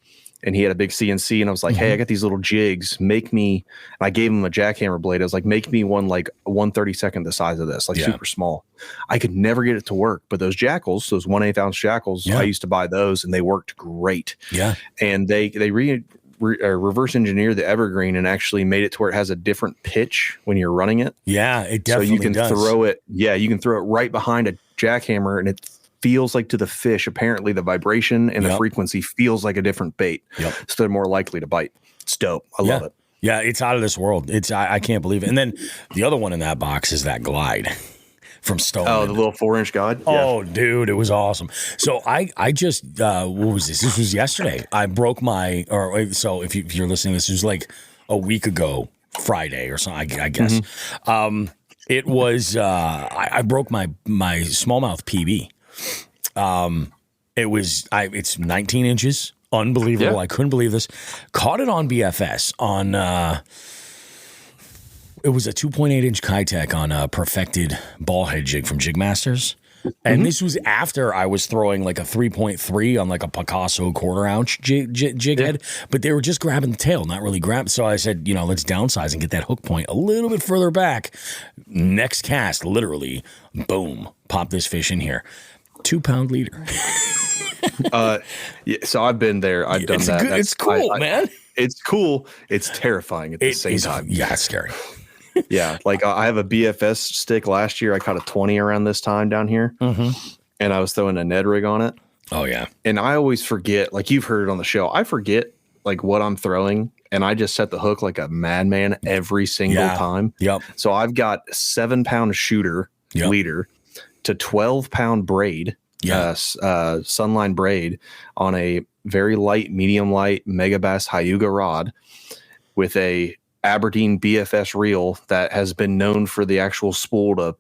and he had a big CNC, and I was like, "Hey, I got these little jigs. I gave him a jackhammer blade. I was like, make me one like 1/32 the size of this, like super small." I could never get it to work, but those Jackals, those 1/8 ounce Jackals, I used to buy those, and they worked great. Yeah. And they reverse engineered the Evergreen and actually made it to where it has a different pitch when you're running it. Yeah, it definitely does. So you can does. throw it. Yeah, you can throw it right behind a jackhammer, and it feels like, to the fish, apparently the vibration and the frequency feels like a different bait. So they're more likely to bite. It's dope. I love it. Yeah, it's out of this world. I can't believe it. And then the other one in that box is that Glide from Stone. Oh, the little 4-inch guide. Oh, dude, it was awesome. So I just what was this? This was yesterday. I broke so if you're listening, this was like a week ago, Friday or something, I guess. It was I broke my smallmouth PB. It's 19 inches. Unbelievable. I couldn't believe this. Caught it on BFS on it was a 2.8 inch Kitech on a perfected ball head jig from Jig Masters. And this was after I was throwing like a 3.3 on like a Picasso quarter ounce jig head, but they were just grabbing the tail, not really grabbing. So I said, let's downsize and get that hook point a little bit further back. Next cast, literally, boom, pop this fish in here. 2 pound leader. Yeah, so I've been there. I've done that. It's cool, man. It's cool. It's terrifying at the same time. Yeah, it's scary. Yeah, like I have a BFS stick. Last year I caught a 20 around this time down here, and I was throwing a Ned rig on it. Oh yeah, and I always forget. Like you've heard it on the show, I forget like what I'm throwing, and I just set the hook like a madman every single time. Yep. So I've got 7 pound shooter leader to 12 pound braid, sunline braid on a very light, medium light Megabass Hyuga rod with a Aberdeen BFS reel that has been known for the actual spool to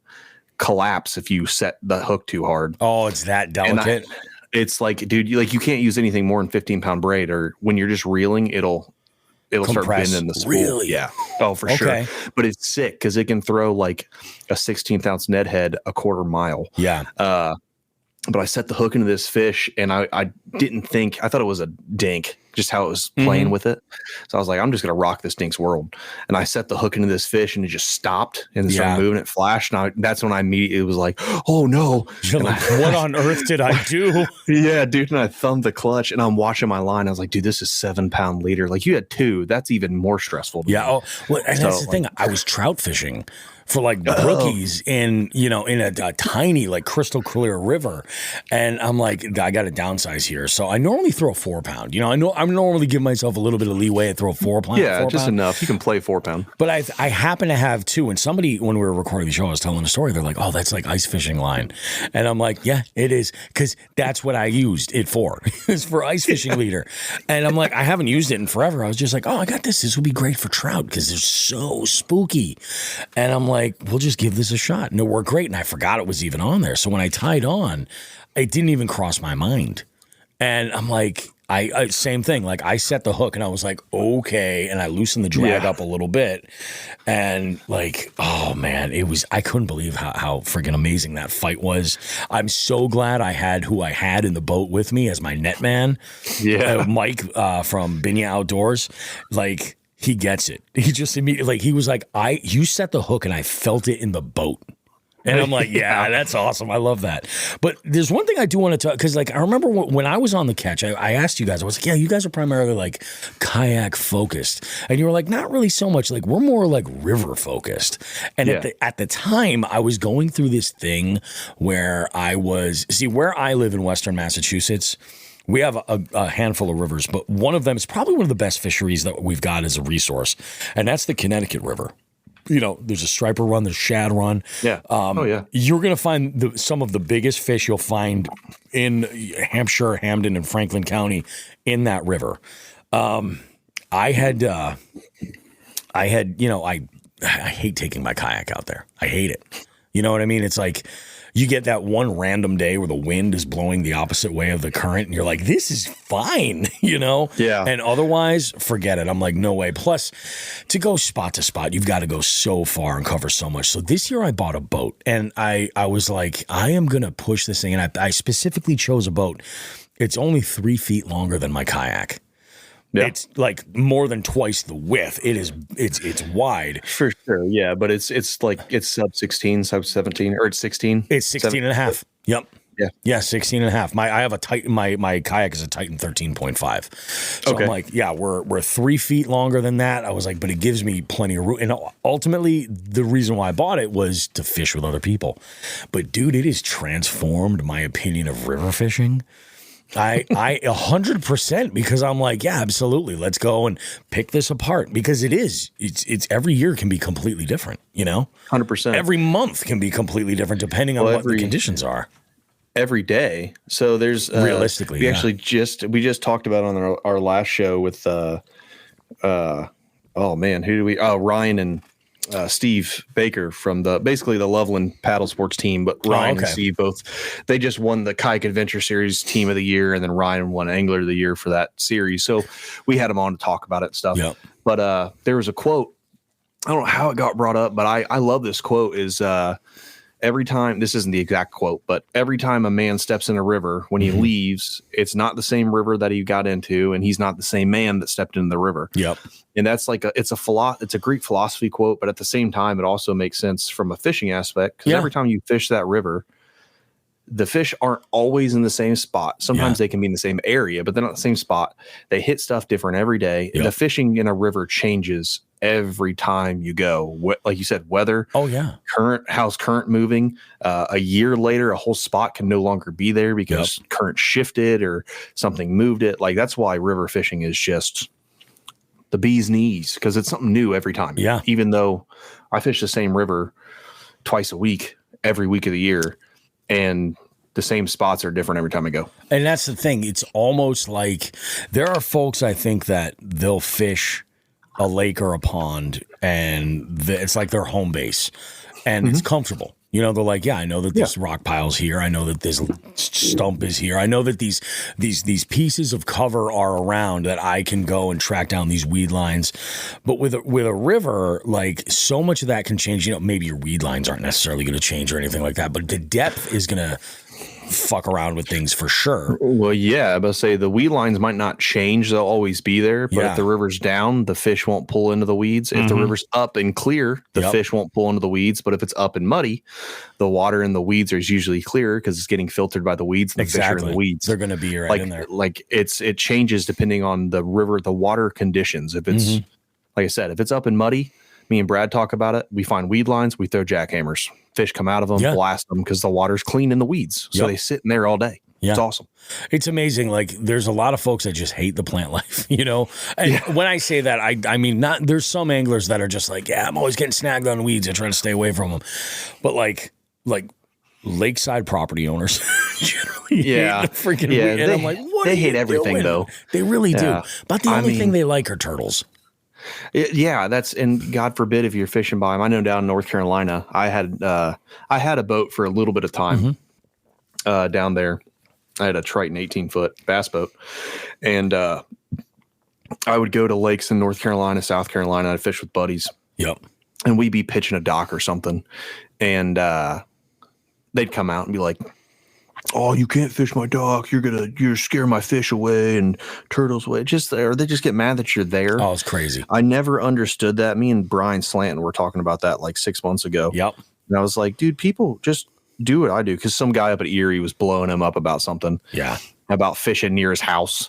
collapse if you set the hook too hard. Oh, it's that delicate. It's like, dude, you can't use anything more than 15 pound braid, or when you're just reeling, it'll start bending the spool. Really? Yeah. Oh, for sure. But it's sick because it can throw like a 16th ounce Ned head a quarter mile. Yeah. But I set the hook into this fish, and I didn't think, I thought it was a dink, just how it was playing with it. So I was like, I'm just going to rock this dink's world. And I set the hook into this fish, and it just stopped and started moving. It flashed. And that's when I immediately was like, oh no. You're like, what on earth did I do? Yeah, dude. And I thumbed the clutch, and I'm watching my line. I was like, dude, this is 7 pound leader. Like you had 2. That's even more stressful. Yeah. Oh, well, and that's the thing. I was trout fishing for like rookies in a tiny like crystal clear river, and I'm like, I got to downsize here. So I normally throw a 4 pound. I normally give myself a little bit of leeway and throw a 4 pound. Yeah, just enough. You can play 4 pound. But I happen to have 2. And somebody, when we were recording the show, I was telling a story. They're like, oh, that's like ice fishing line, and I'm like, yeah, it is, because that's what I used it for. It's for ice fishing leader, and I'm like, I haven't used it in forever. I was just like, oh, I got this. This will be great for trout because they're so spooky, and I'm like, we'll just give this a shot. And it worked great. And I forgot it was even on there. So when I tied on, it didn't even cross my mind. And I'm like, I same thing. Like I set the hook and I was like, okay. And I loosened the drag up a little bit. And like, oh man, I couldn't believe how freaking amazing that fight was. I'm so glad I had who I had in the boat with me as my net man. Yeah. Mike from Binya Outdoors. Like, he gets it. He just immediately, like, he was like, you set the hook and I felt it in the boat. And I'm like, yeah, that's awesome. I love that. But there's one thing I do want to talk, because like I remember when I was on the catch, I asked you guys, I was like, yeah, you guys are primarily like kayak focused. And you were like, not really so much. Like we're more like river focused. And at the time I was going through this thing where where I live in Western Massachusetts, we have a handful of rivers, but one of them is probably one of the best fisheries that we've got as a resource, and that's the Connecticut River. There's a striper run, there's shad run. Yeah. You're going to find some of the biggest fish you'll find in Hampshire, Hamden, and Franklin County in that river. I hate taking my kayak out there. I hate it. You know what I mean? It's like, you get that one random day where the wind is blowing the opposite way of the current, and you're like, this is fine, Yeah. And otherwise, forget it. I'm like, no way. Plus, to go spot to spot, you've got to go so far and cover so much. So this year I bought a boat, and I was like, I am going to push this thing. And I specifically chose a boat. It's only 3 feet longer than my kayak. Yeah. It's like more than twice the width. It's wide. For sure. Yeah. But it's sub 16, sub 17, or it's 16. It's 16 and a half. Yep. Yeah. Yeah. 16 and a half. I have a Titan. My kayak is a Titan 13.5. So I'm like, yeah, we're 3 feet longer than that. I was like, but it gives me plenty of room. And ultimately the reason why I bought it was to fish with other people. But dude, it has transformed my opinion of river fishing. I 100%, because I'm like, yeah, absolutely. Let's go and pick this apart, because it's every year can be completely different, 100%. Every month can be completely different depending on what the conditions are. Every day. So there's realistically, we just talked about on our last show with Ryan and Steve Baker from basically the Loveland paddle sports team, but Ryan and Steve they just won the Kayak Adventure Series Team of the Year, and then Ryan won Angler of the Year for that series. So we had them on to talk about it and stuff. Yep. But there was a quote I don't know how it got brought up, but I love this quote is every time, this isn't the exact quote, but every time a man steps in a river, when he leaves, it's not the same river that he got into, and he's not the same man that stepped into the river. Yep. And that's like it's a Greek philosophy quote, but at the same time, it also makes sense from a fishing aspect. Because every time you fish that river, the fish aren't always in the same spot. Sometimes they can be in the same area, but they're not the same spot. They hit stuff different every day. Yep. The fishing in a river changes every time you go. Like you said, weather. Oh yeah. How's current moving? A year later, a whole spot can no longer be there because current shifted or something moved it. Like that's why river fishing is just the bee's knees, because it's something new every time. Yeah. Even though I fish the same river twice a week, every week of the year, and the same spots are different every time I go. And that's the thing. It's almost like there are folks, I think, that they'll fish a lake or a pond and it's like their home base and it's comfortable. You know, they're like, yeah, I know that this rock pile's here. I know that this stump is here. I know that these pieces of cover are around that I can go and track down these weed lines. But with a river, like so much of that can change. You know, maybe your weed lines aren't necessarily going to change or anything like that, but the depth is going to fuck around with things for sure. Well, yeah, but say the weed lines might not change; they'll always be there. But if the river's down, the fish won't pull into the weeds. If the river's up and clear, the fish won't pull into the weeds. But if it's up and muddy, the water in the weeds is usually clearer because it's getting filtered by the weeds. And the fish are in the weeds. They're going to be right in there. Like it changes depending on the river, the water conditions. If it's like I said, if it's up and muddy, me and Brad talk about it. We find weed lines, we throw jackhammers. Fish come out of them, blast them because the water's clean in the weeds. So they sit in there all day. Yeah. It's awesome. It's amazing. Like there's a lot of folks that just hate the plant life, you know? And when I say that, I mean, there's some anglers that are just like, yeah, I'm always getting snagged on weeds. I try to stay away from them. But like lakeside property owners generally hate the freaking weed. And I'm like, what they hate everything doing? Though. They really do. But the only thing they like are turtles. And God forbid if you're fishing by them. I know down in North Carolina, I had a boat for a little bit of time down there. I had a Triton 18-foot bass boat, and I would go to lakes in North Carolina, South Carolina. I'd fish with buddies. Yep. And we'd be pitching a dock or something, and they'd come out and be like, "Oh, you can't fish my dock. You're scare my fish away and turtles away." Or they just get mad that you're there. Oh, it's crazy. I never understood that. Me and Brian Slanton were talking about that like 6 months ago. Yep. And I was like, dude, people just do what I do. Because some guy up at Erie was blowing him up about something. Yeah. About fishing near his house.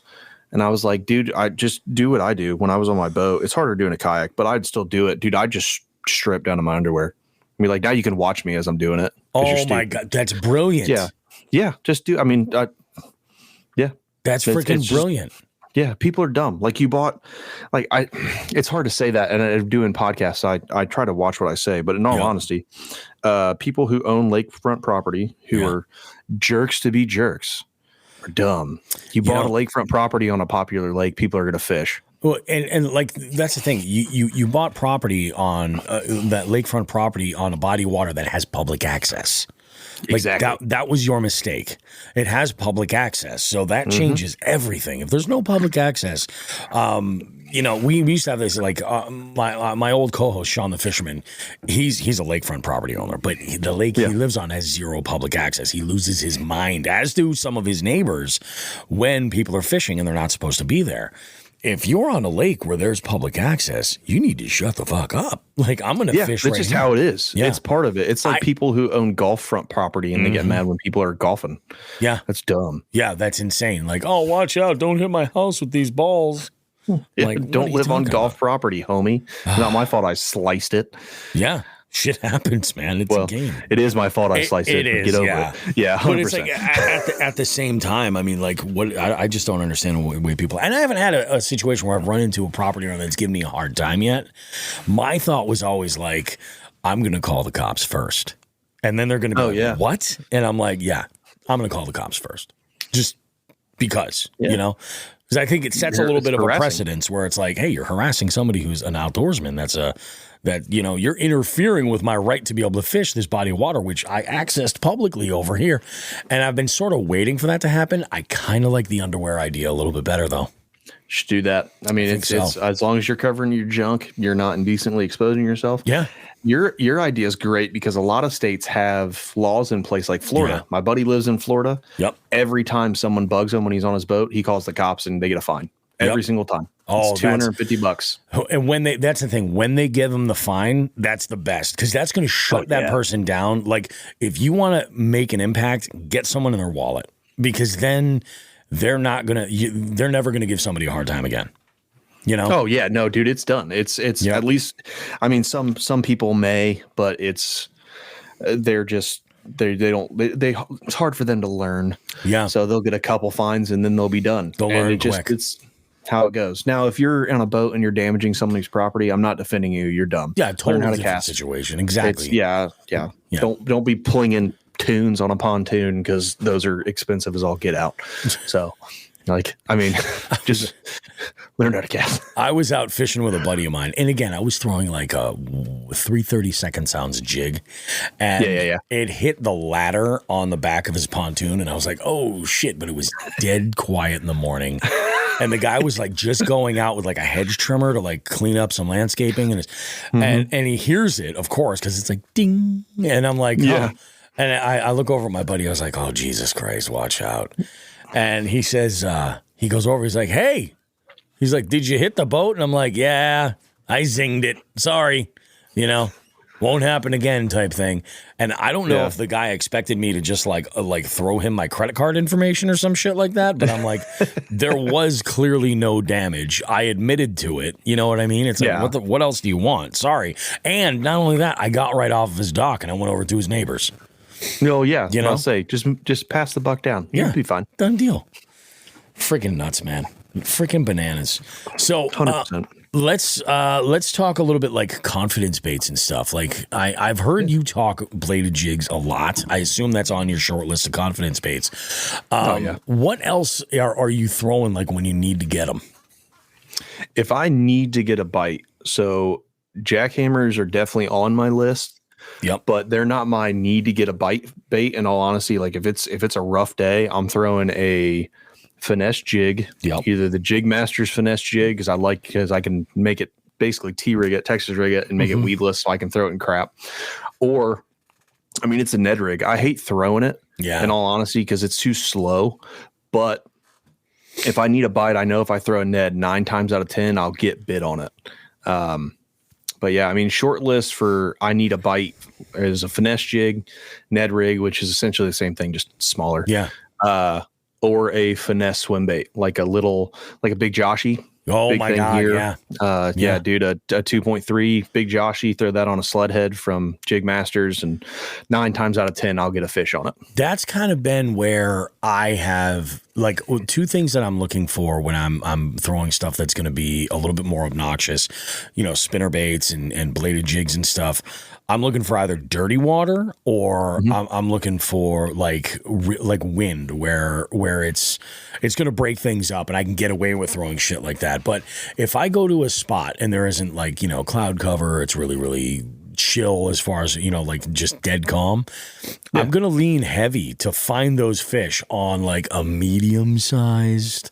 And I was like, dude, I just do what I do when I was on my boat. It's harder doing a kayak, but I'd still do it. Dude, I'd just strip down to my underwear. I mean, like now you can watch me as I'm doing it. Oh my God. That's brilliant. Yeah. Yeah, just do. I mean, yeah, that's freaking brilliant. Yeah, people are dumb. Like you bought, like it's hard to say that. And I'm doing podcasts, I try to watch what I say. But in all honesty, people who own lakefront property who are jerks to be jerks are dumb. You bought a lakefront property on a popular lake, people are going to fish. Well, and like that's the thing. You bought property on that lakefront property on a body of water that has public access. Like exactly. That was your mistake. It has public access, so that changes everything. If there's no public access, you know, we used to have this like my old co-host Sean the Fisherman. He's a lakefront property owner, but the lake he lives on has zero public access. He loses his mind, as do some of his neighbors, when people are fishing and they're not supposed to be there. If you're on a lake where there's public access, you need to shut the fuck up. Like, I'm going to fish right now. That's just how it is. Yeah. It's part of it. It's like people who own golf front property and they get mad when people are golfing. Yeah. That's dumb. Yeah, that's insane. Like, oh, watch out. Don't hit my house with these balls. Like, don't live on golf property, homie. Not my fault I sliced it. Yeah. Shit happens, man. It's a game. It is my fault I sliced it. Get over it. Yeah, 100%. But it's like at the same time, I mean, like, what I just don't understand the way people. And I haven't had a situation where I've run into a property owner that's given me a hard time yet. My thought was always like, I'm going to call the cops first, and then they're going to be like, what? And I'm like, yeah, I'm going to call the cops first, just because, you know. Because I think it sets a little bit of a precedence where it's like, hey, you're harassing somebody who's an outdoorsman. That, you know, you're interfering with my right to be able to fish this body of water, which I accessed publicly over here. And I've been sort of waiting for that to happen. I kind of like the underwear idea a little bit better, though. Should do that. I mean, it's as long as you're covering your junk, you're not indecently exposing yourself. Yeah. Your idea is great because a lot of states have laws in place, like Florida. Yeah. My buddy lives in Florida. Yep. Every time someone bugs him when he's on his boat, he calls the cops and they get a fine every single time. Oh, it's $250. And when that's the thing, when they give them the fine, that's the best because that's going to shut that person down. Like if you want to make an impact, get someone in their wallet because then they're never going to give somebody a hard time again. You know? Oh yeah, no, dude, it's done. It's at least, I mean, some people may, but it's it's hard for them to learn. Yeah. So they'll get a couple fines and then they'll be done. They'll learn quick. It's how it goes. Now, if you're on a boat and you're damaging somebody's property, I'm not defending you. You're dumb. Yeah, totally learn how to different cast. situation. Exactly. Yeah. Don't be pulling in tunes on a pontoon because those are expensive as all get out. So. Like, I mean, just learn how to cast. I was out fishing with a buddy of mine. And again, I was throwing like a 330-second sounds jig. And it hit the ladder on the back of his pontoon. And I was like, oh, shit. But it was dead quiet in the morning. And the guy was like just going out with like a hedge trimmer to like clean up some landscaping. And he hears it, of course, because it's like ding. And I'm like, oh. And I look over at my buddy. I was like, oh, Jesus Christ, watch out. And he says, he goes over, he's like, hey, he's like, did you hit the boat? And I'm like, yeah, I zinged it. Sorry, won't happen again type thing. And I don't know if the guy expected me to just like throw him my credit card information or some shit like that. But I'm like, there was clearly no damage. I admitted to it. You know what I mean? It's like, what else do you want? Sorry. And not only that, I got right off of his dock and I went over to his neighbors. No, yeah. I'll say just pass the buck down. You'll be fine. Done deal. Freaking nuts, man. Freaking bananas. So 100%. Let's talk a little bit like confidence baits and stuff. Like I've heard you talk bladed jigs a lot. I assume that's on your short list of confidence baits. What else are you throwing like when you need to get them? If I need to get a bite, so jackhammers are definitely on my list. Yep. But they're not my need to get a bite bait. In all honesty, like if it's a rough day, I'm throwing a finesse jig. Yep. Either the Jig Masters finesse jig because I can make it basically T-rig it, Texas rig it, and make it weedless so I can throw it in crap. Or, I mean, it's a Ned rig. I hate throwing it. Yeah. In all honesty, because it's too slow. But if I need a bite, I know if I throw a Ned 9 times out of 10, I'll get bit on it. But yeah, I mean, short list for I need a bite is a finesse jig, Ned rig, which is essentially the same thing, just smaller. Yeah. Or a finesse swim bait, like a big Joshy. Oh big my thing God. Here. Yeah. Dude, a 2.3 big Joshy, throw that on a sled head from Jig Masters, and 9 times out of 10, I'll get a fish on it. That's kind of been where I have like 2 things that I'm looking for when I'm throwing stuff that's going to be a little bit more obnoxious, spinner baits and bladed jigs and stuff. I'm looking for either dirty water or I'm looking for like wind where it's going to break things up and I can get away with throwing shit like that. But if I go to a spot and there isn't like, cloud cover, it's really, really chill as far as, like just dead calm, I'm going to lean heavy to find those fish on like a medium-sized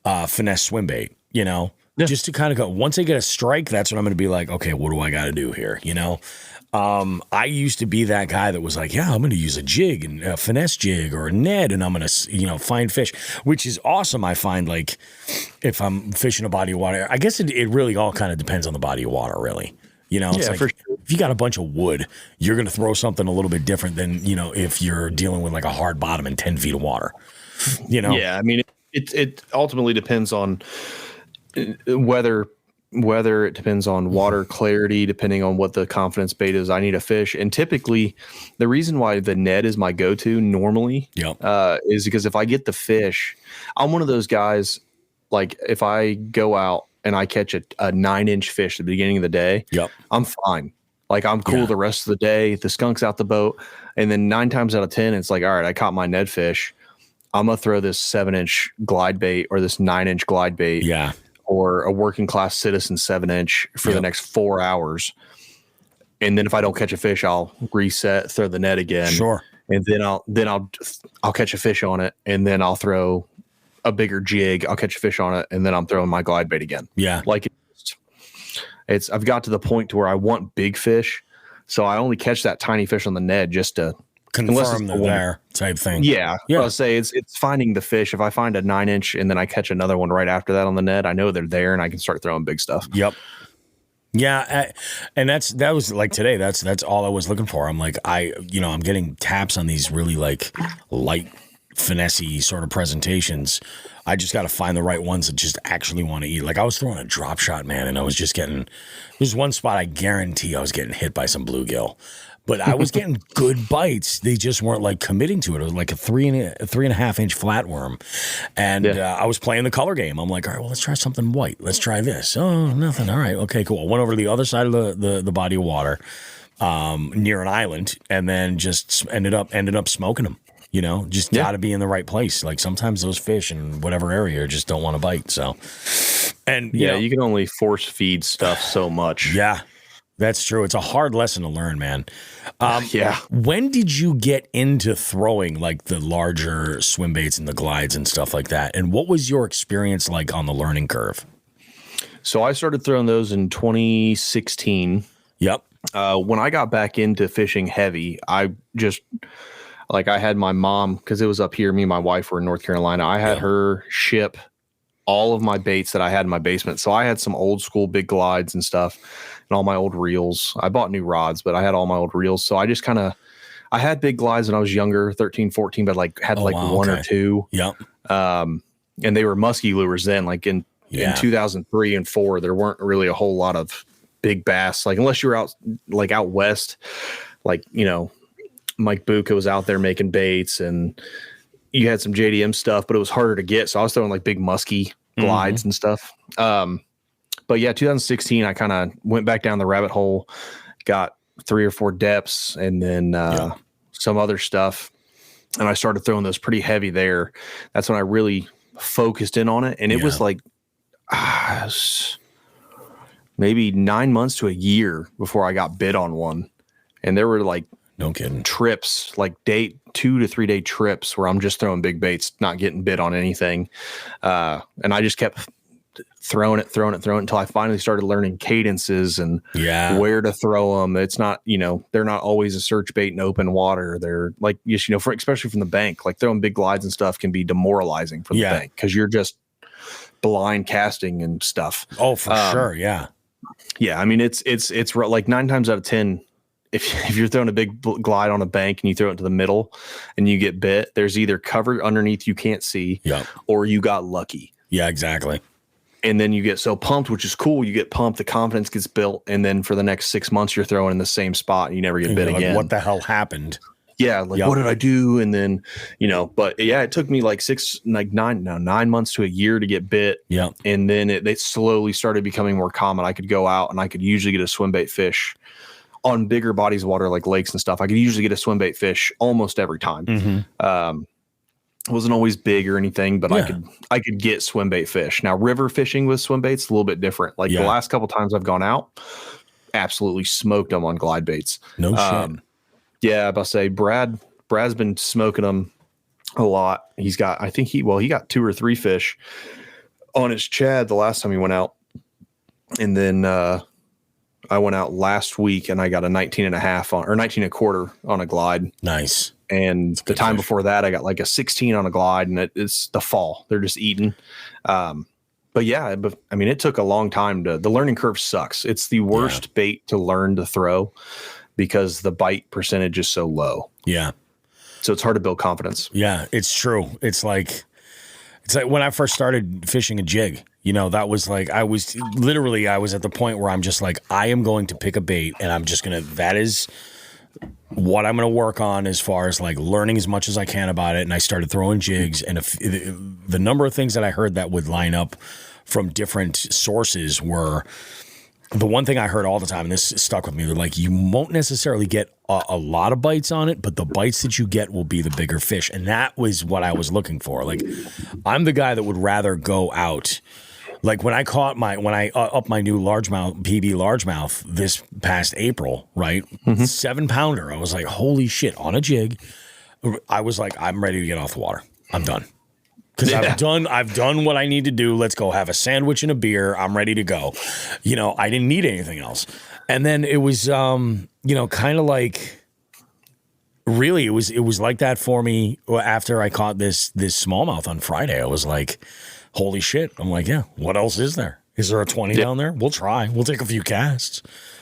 finesse swim bait, just to kind of go, once I get a strike, that's when I'm going to be like, okay, what do I got to do here? I used to be that guy that was like, yeah, I'm going to use a jig and a finesse jig or a Ned and I'm going to, find fish, which is awesome. I find like if I'm fishing a body of water, I guess it really all kind of depends on the body of water, really. It's like, for sure. If you got a bunch of wood, you're going to throw something a little bit different than, if you're dealing with like a hard bottom and 10 feet of water, Yeah, I mean, it ultimately depends on whether it depends on water clarity, depending on what the confidence bait is I need a fish. And typically the reason why the Ned is my go-to normally is because if I get the fish, I'm one of those guys, like if I go out and I catch a 9-inch fish at the beginning of the day, I'm fine. Like I'm cool the rest of the day. The skunk's out the boat. And then 9 times out of 10, it's like, all right, I caught my Ned fish. I'm going to throw this 7-inch glide bait or this 9-inch glide bait. Yeah. Or a working class Citizen 7-inch for the next 4 hours. And then if I don't catch a fish, I'll reset, throw the net again. Sure. And then I'll catch a fish on it. And then I'll throw a bigger jig, I'll catch a fish on it, and then I'm throwing my glide bait again. Yeah. Like I've got to the point to where I want big fish, so I only catch that tiny fish on the Ned just to confirm they're there type thing. Yeah. I'll say it's finding the fish. If I find a 9-inch and then I catch another one right after that on the Ned, I know they're there and I can start throwing big stuff. Yep. Yeah, and that was like today. That's all I was looking for. I'm like, I'm getting taps on these really like light, finessey sort of presentations. I just got to find the right ones that just actually want to eat. Like I was throwing a drop shot, man, and I was just getting. There's one spot I guarantee I was getting hit by some bluegill, but I was getting good bites. They just weren't like committing to it. It was like a 3.5 inch flatworm, and I was playing the color game. I'm like, all right, well, let's try something white. Let's try this. Oh, nothing. All right, okay, cool. I went over to the other side of the body of water, near an island, and then just ended up smoking them. You know, just got to be in the right place. Like sometimes those fish in whatever area just don't want to bite. So, and you can only force feed stuff so much. Yeah, that's true. It's a hard lesson to learn, man. Yeah. When did you get into throwing like the larger swim baits and the glides and stuff like that? And what was your experience like on the learning curve? So I started throwing those in 2016. Yep. When I got back into fishing heavy, I had my mom, because it was up here, me and my wife were in North Carolina. I had her ship all of my baits that I had in my basement. So I had some old school big glides and stuff and all my old reels. I bought new rods, but I had all my old reels. So I just I had big glides when I was younger, 13, 14, but had one or two. Yep. And they were musky lures then, like in 2003 and 4, there weren't really a whole lot of big bass. Like unless you were out west, Mike Buca was out there making baits, and you had some JDM stuff, but it was harder to get. So I was throwing like big musky glides and stuff. But yeah, 2016, I kind of went back down the rabbit hole, got 3 or 4 depths, and then some other stuff. And I started throwing those pretty heavy there. That's when I really focused in on it. And it was like maybe 9 months to a year before I got bit on one. And there were like, no kidding, trips, like 2 to 3 day trips where I'm just throwing big baits, not getting bit on anything. And I just kept throwing it until I finally started learning cadences and where to throw them. It's not, they're not always a search bait in open water. They're like, especially from the bank, like throwing big glides and stuff can be demoralizing from the bank because you're just blind casting and stuff. Oh, for sure. Yeah. Yeah. I mean, it's like 9 times out of 10, if you're throwing a big glide on a bank and you throw it into the middle and you get bit, there's either cover underneath you can't see, or you got lucky. Yeah, exactly. And then you get so pumped, which is cool. You get pumped, the confidence gets built, and then for the next 6 monts, you're throwing in the same spot and you never get bit again. What the hell happened? Yeah, what did I do? And then, but yeah, it took me like 9 months to a year to get bit. Yeah. And then it slowly started becoming more common. I could go out and I could usually get a swim bait fish on bigger bodies of water like lakes and stuff. I could usually get a swim bait fish almost every time. It wasn't always big or anything, but I could get swim bait fish. Now river fishing with swim baits a little bit different. Like the last couple times I've gone out, absolutely smoked them on glide baits. No shit. Yeah, I'll say Brad's been smoking them a lot. He got 2 or 3 fish on his Chad the last time he went out. And then I went out last week and I got a 19.5 or 19 1/4 on a glide. Nice. And the time before that, I got like a 16 on a glide, and it's the fall. They're just eating. But I mean, it took a long time the learning curve sucks. It's the worst bait to learn to throw because the bite percentage is so low. Yeah. So it's hard to build confidence. Yeah, it's true. It's like when I first started fishing a jig, that was like, I was at the point where I'm just like, I am going to pick a bait and I'm just going to, that is what I'm going to work on as far as like learning as much as I can about it. And I started throwing jigs, and the number of things that I heard that would line up from different sources were, the one thing I heard all the time, and this stuck with me, they're like, you won't necessarily get a lot of bites on it, but the bites that you get will be the bigger fish. And that was what I was looking for. Like, I'm the guy that would rather go out. Like when I upped my new largemouth, PB largemouth this past April, right? 7-pounder. I was like, holy shit, on a jig. I was like, I'm ready to get off the water. I'm done. Because I've done what I need to do. Let's go have a sandwich and a beer. I'm ready to go. I didn't need anything else. And then it was, kind of like, really, it was like that for me after I caught this smallmouth on Friday. I was like, holy shit. I'm like, yeah, what else is there? Is there a 20 down there? We'll try. We'll take a few casts.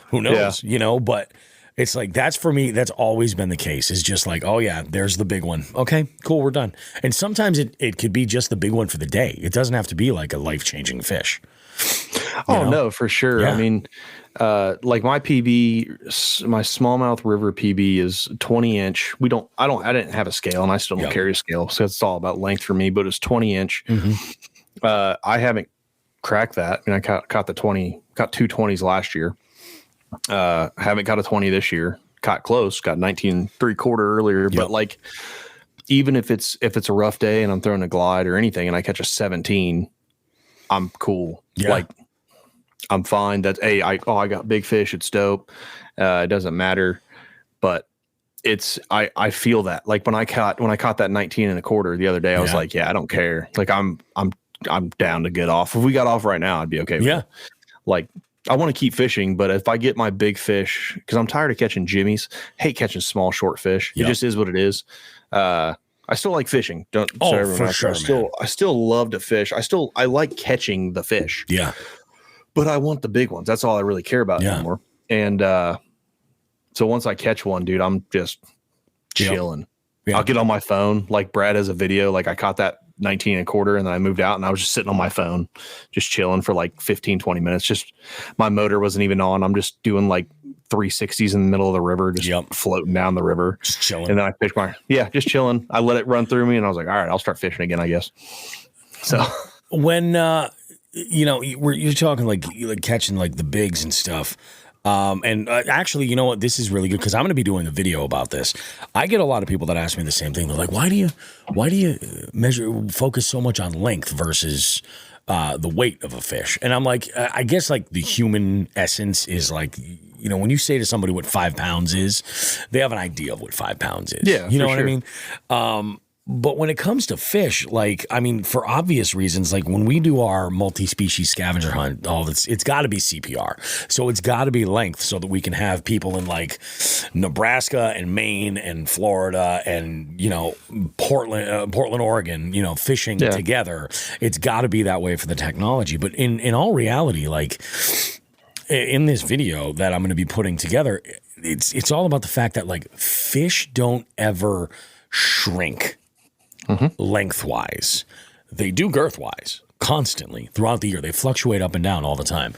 Who knows? But it's like, that's for me, that's always been the case. It's just like, oh yeah, there's the big one. Okay, cool, we're done. And sometimes it could be just the big one for the day. It doesn't have to be like a life-changing fish. No, for sure. Yeah. I mean, like my PB, my smallmouth river PB is 20-inch. I didn't have a scale, and I still don't carry a scale, so it's all about length for me. But it's 20-inch. I haven't cracked that. I mean, I caught the 20, caught 2 20s last year. Haven't caught a 20 this year. Caught close. Got 19.75 earlier. Yep. But like, even if it's a rough day and I'm throwing a glide or anything, and I catch a 17, I'm cool. Yeah. Like, I'm fine. That's I got big fish. It's dope. It doesn't matter. But I feel that. Like when I caught that 19.25 the other day, I was like, yeah, I don't care. Like I'm down to get off. If we got off right now, I'd be okay with it. Like, I want to keep fishing, but if I get my big fish, because I'm tired of catching jimmies, hate catching small, short fish. It just is what it is. I still like fishing. For sure, I still love to fish. I like catching the fish. Yeah. But I want the big ones. That's all I really care about anymore. And so once I catch one, dude, I'm just chilling. Yeah. I'll get on my phone. Like Brad has a video. Like I caught that 19.25 and then I moved out and I was just sitting on my phone, just chilling for like 15, 20 minutes. Just my motor wasn't even on. I'm just doing like 360s in the middle of the river, just floating down the river. Just chilling. And then I fished just chilling. I let it run through me and I was like, all right, I'll start fishing again, I guess. So when, you're talking like catching like the bigs and stuff. Actually, you know what? This is really good because I'm going to be doing a video about this. I get a lot of people that ask me the same thing. They're like, why do you focus so much on length versus the weight of a fish? And I'm like, I guess like the human essence is like, when you say to somebody what 5 pounds is, they have an idea of what 5 pounds is. Yeah, you know what I mean? But when it comes to fish, like, I mean, for obvious reasons, like when we do our multi-species scavenger hunt, it's got to be CPR. So it's got to be length so that we can have people in like Nebraska and Maine and Florida and, Portland, Oregon, fishing together. It's got to be that way for the technology. But in all reality, like in this video that I'm going to be putting together, it's all about the fact that like fish don't ever shrink. Lengthwise. They do girthwise constantly throughout the year. They fluctuate up and down all the time.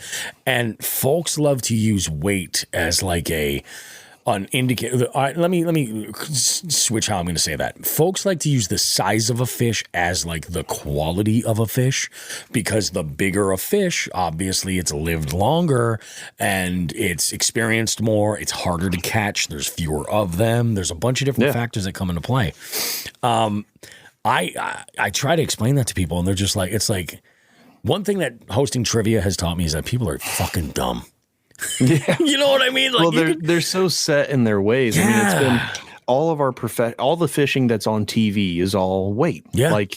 And folks love to use weight as like an indicator. Let me switch how I'm going to say that. Folks like to use the size of a fish as like the quality of a fish, because the bigger a fish, obviously it's lived longer and it's experienced more. It's harder to catch. There's fewer of them. There's a bunch of different factors that come into play. I try to explain that to people and they're just like, it's like one thing that hosting trivia has taught me is that people are fucking dumb. Yeah. You know what I mean? Like, well, they're so set in their ways. Yeah. I mean, it's been all of our all the fishing that's on TV is all weight. Yeah. Like,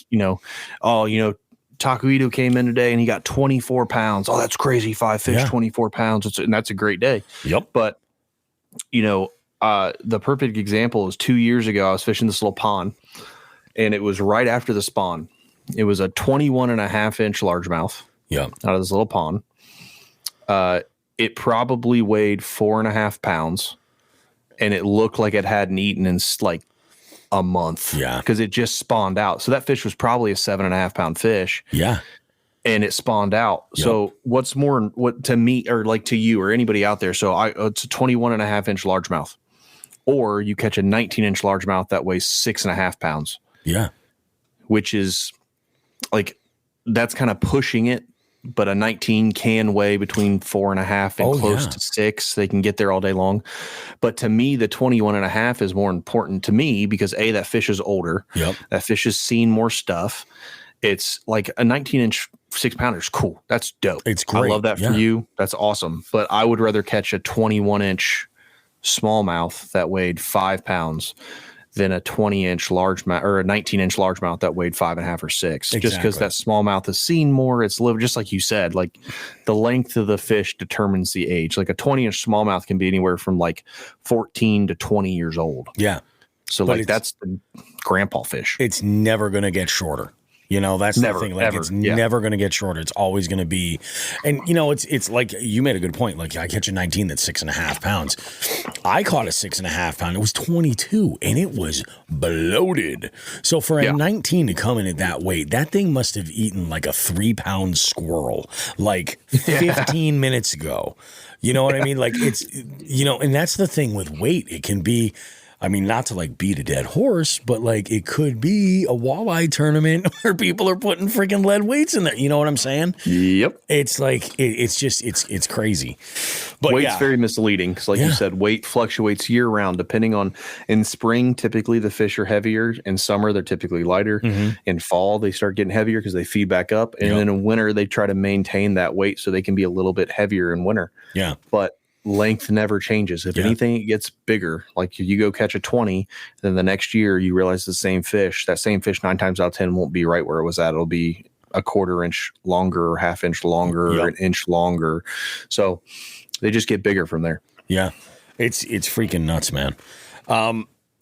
Takuito came in today and he got 24 pounds. Oh, that's crazy. 5 fish, 24 pounds. And that's a great day. Yep. But, the perfect example is 2 years ago, I was fishing this little pond and it was right after the spawn. It was a 21.5-inch largemouth. Yeah. Out of this little pond. It probably weighed 4.5 pounds and it looked like it hadn't eaten in like a month. Yeah. Because it just spawned out. So that fish was probably a 7.5 pound fish. Yeah. And it spawned out. Yep. So what to me or like to you or anybody out there? So it's a 21.5-inch largemouth, or you catch a 19-inch largemouth that weighs 6.5 pounds. Yeah. Which is like, that's kind of pushing it. But a 19 can weigh between 4.5 and close to 6. They can get there all day long. But to me, the 21.5 is more important to me because that fish is older. Yep. That fish has seen more stuff. It's like a 19-inch 6-pounder is cool. That's dope. It's great. I love that for you. That's awesome. But I would rather catch a 21-inch smallmouth that weighed 5 pounds than a 20-inch largemouth or a 19-inch largemouth that weighed 5.5 or 6. Just because that smallmouth has seen more, it's lived, just like you said, like the length of the fish determines the age. Like a 20-inch smallmouth can be anywhere from like 14 to 20 years old. Yeah. So like that's the grandpa fish. It's never going to get shorter. You know, that's the thing. Like, it's never going to get shorter. It's always going to be. And, you know, it's like you made a good point. Like, I catch a 19 that's 6.5 pounds. I caught a 6.5 pound. It was 22 and it was bloated. So for a 19 to come in at that weight, that thing must have eaten like a 3-pound squirrel like 15 minutes ago. You know what I mean? Like, it's, you know, and that's the thing with weight. It can be. I mean, not to like beat a dead horse, but like it could be a walleye tournament where people are putting freaking lead weights in there. You know what I'm saying? Yep. It's like it's crazy. But weight's very misleading because, like you said, weight fluctuates year round depending on. In spring, typically the fish are heavier. In summer, they're typically lighter. In fall, they start getting heavier because they feed back up, and then in winter, they try to maintain that weight so they can be a little bit heavier in winter. Yeah, but length never changes. If anything, it gets bigger. Like you go catch a 20, then the next year you realize that same fish 9 times out of 10 won't be right where it was at. It'll be a 1/4 inch longer, or 1/2 inch longer, or an inch longer. So they just get bigger from there. Yeah. It's freaking nuts, man.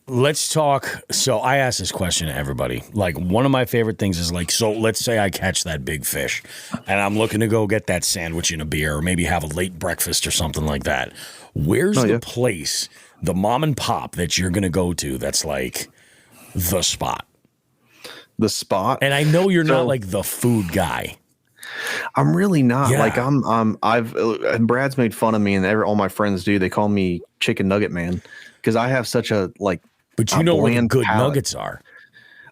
Let's talk. So I asked this question to everybody. Like, one of my favorite things is like, so let's say I catch that big fish and I'm looking to go get that sandwich and a beer, or maybe have a late breakfast or something like that. Where's the place, the mom and pop that you're going to go to that's like the spot? The spot? And I know you're not like the food guy. I'm really not. Like I've Brad's made fun of me, and all my friends do. They call me Chicken Nugget Man because I have such a like. But you know where the good nuggets are.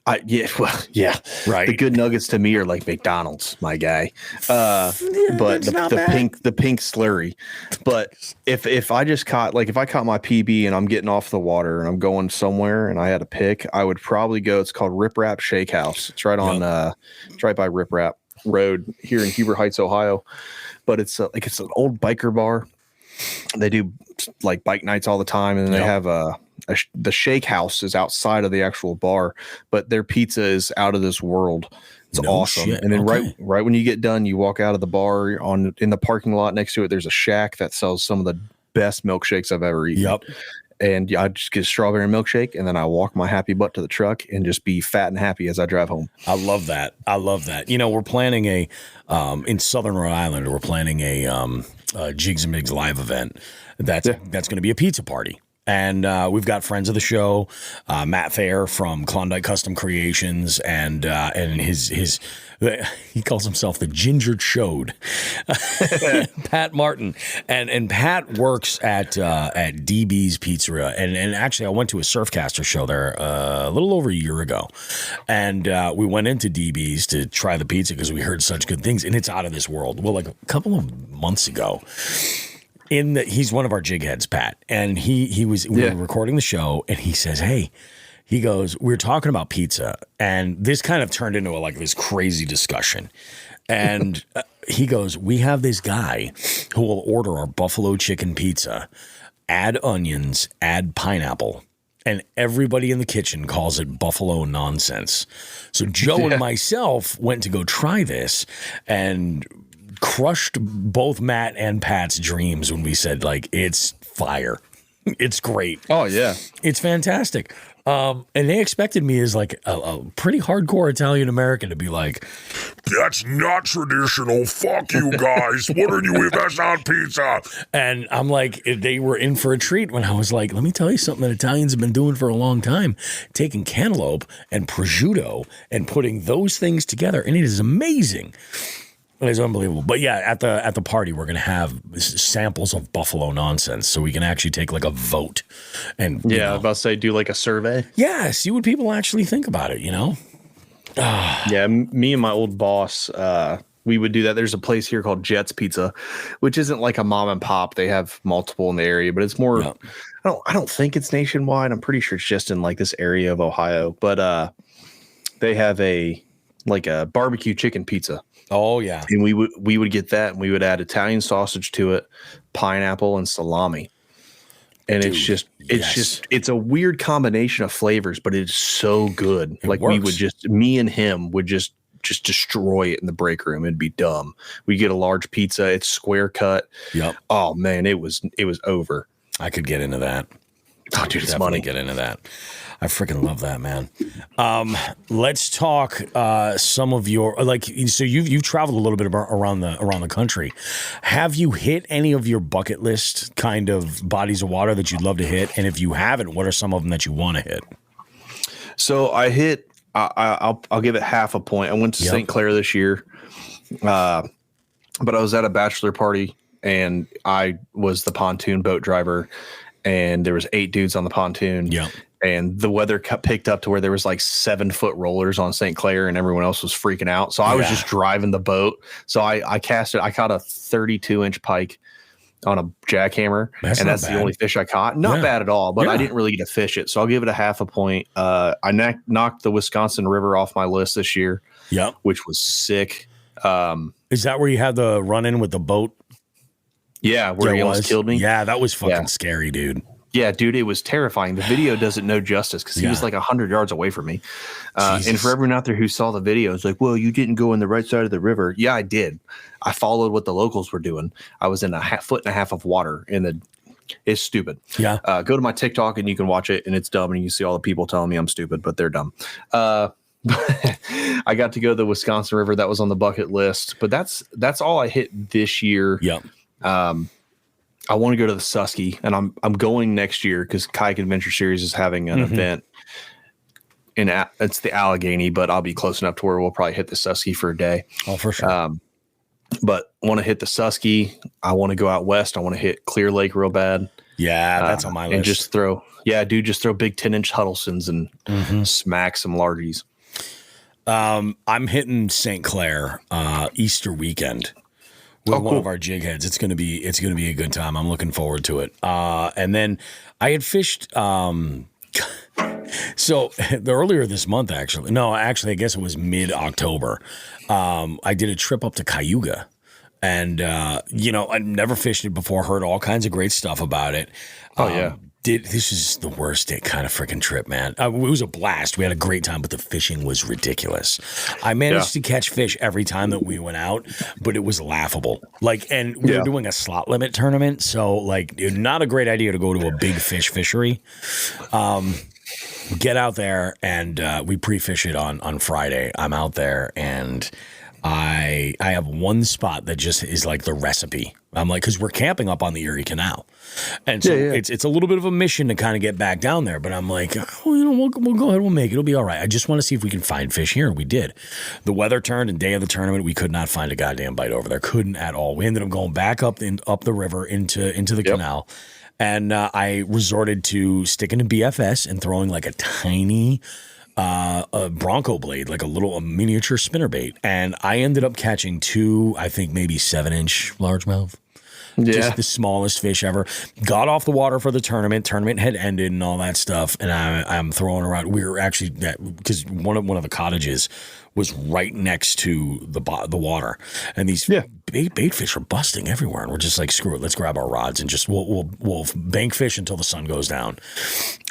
Right. The good nuggets to me are like McDonald's, my guy. But the pink slurry. But if I just caught, like if I caught my PB and I'm getting off the water and I'm going somewhere and I had a pick, I would probably go. It's called Rip Rap Shake House. It's right on. It's right by Rip Rap Road here in Huber Heights, Ohio. But it's like it's an old biker bar. They do like bike nights all the time, and then they have the shake house is outside of the actual bar, but their pizza is out of this world. It's awesome. Shit. And then right when you get done, you walk out of the bar in the parking lot next to it. There's a shack that sells some of the best milkshakes I've ever eaten. Yep. And I just get a strawberry milkshake, and then I walk my happy butt to the truck and just be fat and happy as I drive home. I love that. You know, we're planning in Southern Rhode Island, we're planning a Jigs and Bigs live event. That's going to be a pizza party. And we've got friends of the show, Matt Thayer from Klondike Custom Creations, and his he calls himself the Ginger Chode, Pat Martin, and Pat works at DB's Pizzeria, and actually I went to a Surfcaster show there a little over a year ago, and we went into DB's to try the pizza because we heard such good things, and it's out of this world. Well, like a couple of months ago. He's one of our jig heads, Pat, and we were recording the show, and he says, "Hey," he goes, "We're talking about pizza," and this kind of turned into this crazy discussion. And he goes, "We have this guy who will order our buffalo chicken pizza, add onions, add pineapple, and everybody in the kitchen calls it buffalo nonsense." So Joe and myself went to go try this, and crushed both Matt and Pat's dreams when we said, like, it's fire. It's great. Oh, yeah. It's fantastic. And they expected me as like a pretty hardcore Italian American to be like, "That's not traditional. Fuck you guys. What are you with? That's not pizza." And I'm like, they were in for a treat when I was like, let me tell you something that Italians have been doing for a long time, taking cantaloupe and prosciutto and putting those things together. And it is amazing. It's unbelievable. But yeah, at the party, we're going to have samples of buffalo nonsense so we can actually take like a vote. And I was about to say, do like a survey. Yeah, see what people actually think about it, you know? Yeah, me and my old boss, we would do that. There's a place here called Jet's Pizza, which isn't like a mom and pop. They have multiple in the area, but it's more, I don't think it's nationwide. I'm pretty sure it's just in like this area of Ohio. But they have a barbecue chicken pizza. Oh yeah, and we would get that, and we would add Italian sausage to it, pineapple, and salami. And Dude, it's a weird combination of flavors, but it's so good. It like works. me and him would just destroy it in the break room. It'd be dumb. We get a large pizza. It's square cut. Yep. Oh man, it was over. I could get into that. Oh, dude, it's Definitely money. get into that. I freaking love that, man. Let's talk some of your So you've traveled a little bit around the country. Have you hit any of your bucket list kind of bodies of water that you'd love to hit? And if you haven't, what are some of them that you want to hit? So I hit. I'll give it half a point. I went to St. Clair this year, but I was at a bachelor party and I was the pontoon boat driver, and there was 8 dudes on the pontoon. Yeah. And the weather picked up to where there was like 7-foot rollers on St. Clair and everyone else was freaking out. So I was just driving the boat. So I cast it. I caught a 32-inch pike on a jackhammer. That's the only fish I caught. Not bad at all, but I didn't really get to fish it. So I'll give it a half a point. I knocked the Wisconsin River off my list this year. Yeah. Which was sick. Is that where you had the run in with the boat? Yeah. Where he almost killed me. Yeah. That was fucking scary, dude. Yeah, dude, it was terrifying. The video doesn't know justice because he was like 100 yards away from me. And for everyone out there who saw the video, it's like, well, you didn't go on the right side of the river. Yeah, I did. I followed what the locals were doing. I was in a foot and a half of water it's stupid. Yeah. Go to my TikTok and you can watch it, and it's dumb, and you see all the people telling me I'm stupid, but they're dumb. I got to go to the Wisconsin River. That was on the bucket list, but that's all I hit this year. Yeah. I want to go to the Susky, and I'm going next year because Kayak Adventure Series is having an event it's the Allegheny, but I'll be close enough to where we'll probably hit the Susky for a day. Oh, for sure. But want to hit the Susky. I want to go out west. I want to hit Clear Lake real bad. Yeah, that's on my list. And just throw big 10-inch Huddlestons and smack some largies. I'm hitting St. Clair Easter weekend. With one of our jig heads. It's gonna be a good time. I'm looking forward to it. And then I had fished so earlier this month, actually. No, actually I guess it was mid-October. I did a trip up to Cayuga. And I'd never fished it before, heard all kinds of great stuff about it. This is the worst kind of freaking trip, man. It was a blast. We had a great time, but the fishing was ridiculous. I managed to catch fish every time that we went out, but it was laughable. And we were doing a slot limit tournament, so not a great idea to go to a big fish fishery. Get out there and we pre-fish it on Friday. I'm out there and I have one spot that just is like the recipe. I'm like, because we're camping up on the Erie Canal. And so it's a little bit of a mission to kind of get back down there. But I'm like, we'll go ahead. We'll make it. It'll be all right. I just want to see if we can find fish here. We did. The weather turned, and day of the tournament, we could not find a goddamn bite over there. Couldn't at all. We ended up going back up the river into the canal. And I resorted to sticking to BFS and throwing like a tiny a Bronco blade, like a miniature spinnerbait. And I ended up catching 2, I think maybe 7-inch largemouth. Yeah. Just the smallest fish ever. Got off the water for the tournament. Tournament had ended and all that stuff. And I'm throwing around. We were actually, because one of the cottages was right next to the water. And these bait fish are busting everywhere. And we're just like, screw it. Let's grab our rods and just we'll bank fish until the sun goes down.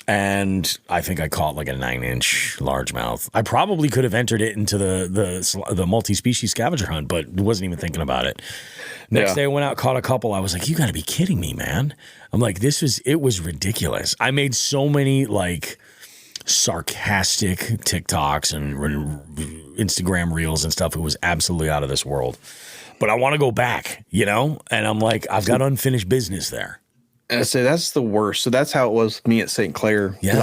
And I think I caught like a 9-inch largemouth. I probably could have entered it into the multi-species scavenger hunt, but wasn't even thinking about it. Next day I went out, caught a couple. I was like, you got to be kidding me, man. I'm like, it was ridiculous. I made so many like sarcastic TikToks and Instagram reels and stuff. It was absolutely out of this world. But I want to go back, And I'm like, I've got unfinished business there. I say that's the worst. So that's how it was with me at St. Clair. Yeah.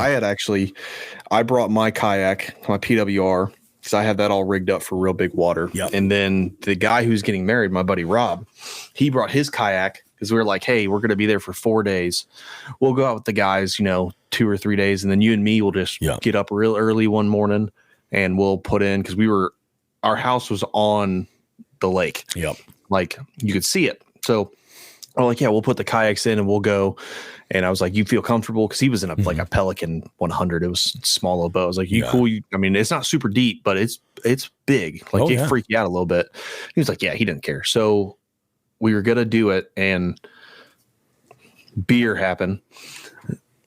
I brought my kayak, my PWR, because I had that all rigged up for real big water. Yep. And then the guy who's getting married, my buddy Rob, he brought his kayak because we were like, hey, we're going to be there for 4 days. We'll go out with the guys, 2 or 3 days. And then you and me will just get up real early one morning and we'll put in, because our house was on the lake. Yep. Like you could see it. So I'm like, yeah, we'll put the kayaks in and we'll go. And I was like, you feel comfortable? Because he was in like a Pelican 100. It was a small little boat. I was like, you cool? I mean, it's not super deep, but it's big. Like it freaked you out a little bit. He was like, yeah, he didn't care. So we were going to do it. And beer happened.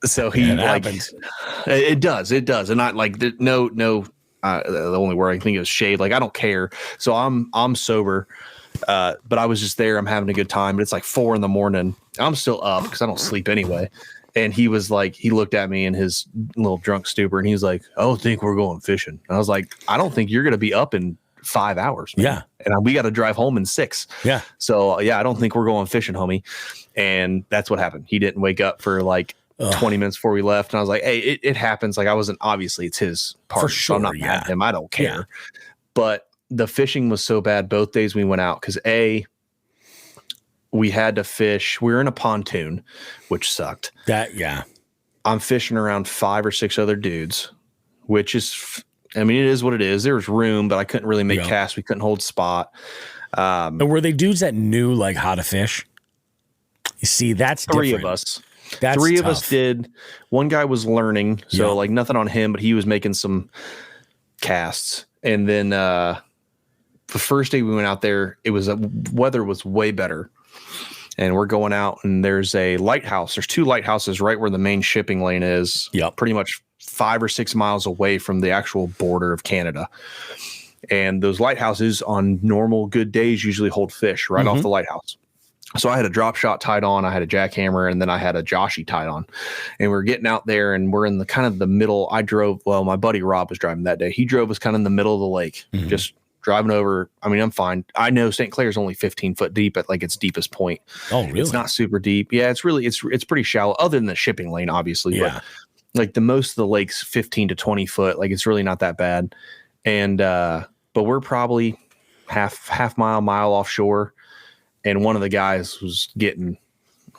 So he happens. It does. And not like the only word I can think of is shade. Like I don't care. So I'm sober. But I was just there. I'm having a good time. But it's like 4 a.m. I'm still up because I don't sleep anyway. And he was like, he looked at me in his little drunk stupor and he's like, I don't think we're going fishing. And I was like, I don't think you're going to be up in 5 hours. Man. Yeah. And we got to drive home in 6. Yeah. So yeah, I don't think we're going fishing, homie. And that's what happened. He didn't wake up for like 20 minutes before we left. And I was like, hey, it happens. Like I wasn't, obviously it's his part. For sure. So I'm not mad at him. I don't care. Yeah. But the fishing was so bad both days we went out because we had to fish. We were in a pontoon, which sucked. I'm fishing around 5 or 6 other dudes, which is, I mean, it is what it is. There was room, but I couldn't really make casts. We couldn't hold spot. And were they dudes that knew like how to fish? You see, that's 3 different. of us. That's 3 of tough. us did. One guy was learning, so like nothing on him, but he was making some casts. And then the first day we went out there, weather was way better. And we're going out and there's a lighthouse. There's 2 lighthouses right where the main shipping lane is. Yep. Pretty much 5 or 6 miles away from the actual border of Canada. And those lighthouses on normal good days usually hold fish right off the lighthouse. So I had a drop shot tied on, I had a jackhammer, and then I had a Joshy tied on. And we're getting out there and we're in the kind of the middle. My buddy Rob was driving that day. He drove us kind of in the middle of the lake, just driving over. I mean, I'm fine. I know St. Clair's only 15 foot deep at like its deepest point. Oh, really? It's not super deep. Yeah, it's pretty shallow other than the shipping lane, obviously. Yeah. But like the most of the lake's 15 to 20 foot. Like it's really not that bad. And, but we're probably half mile offshore. And one of the guys was getting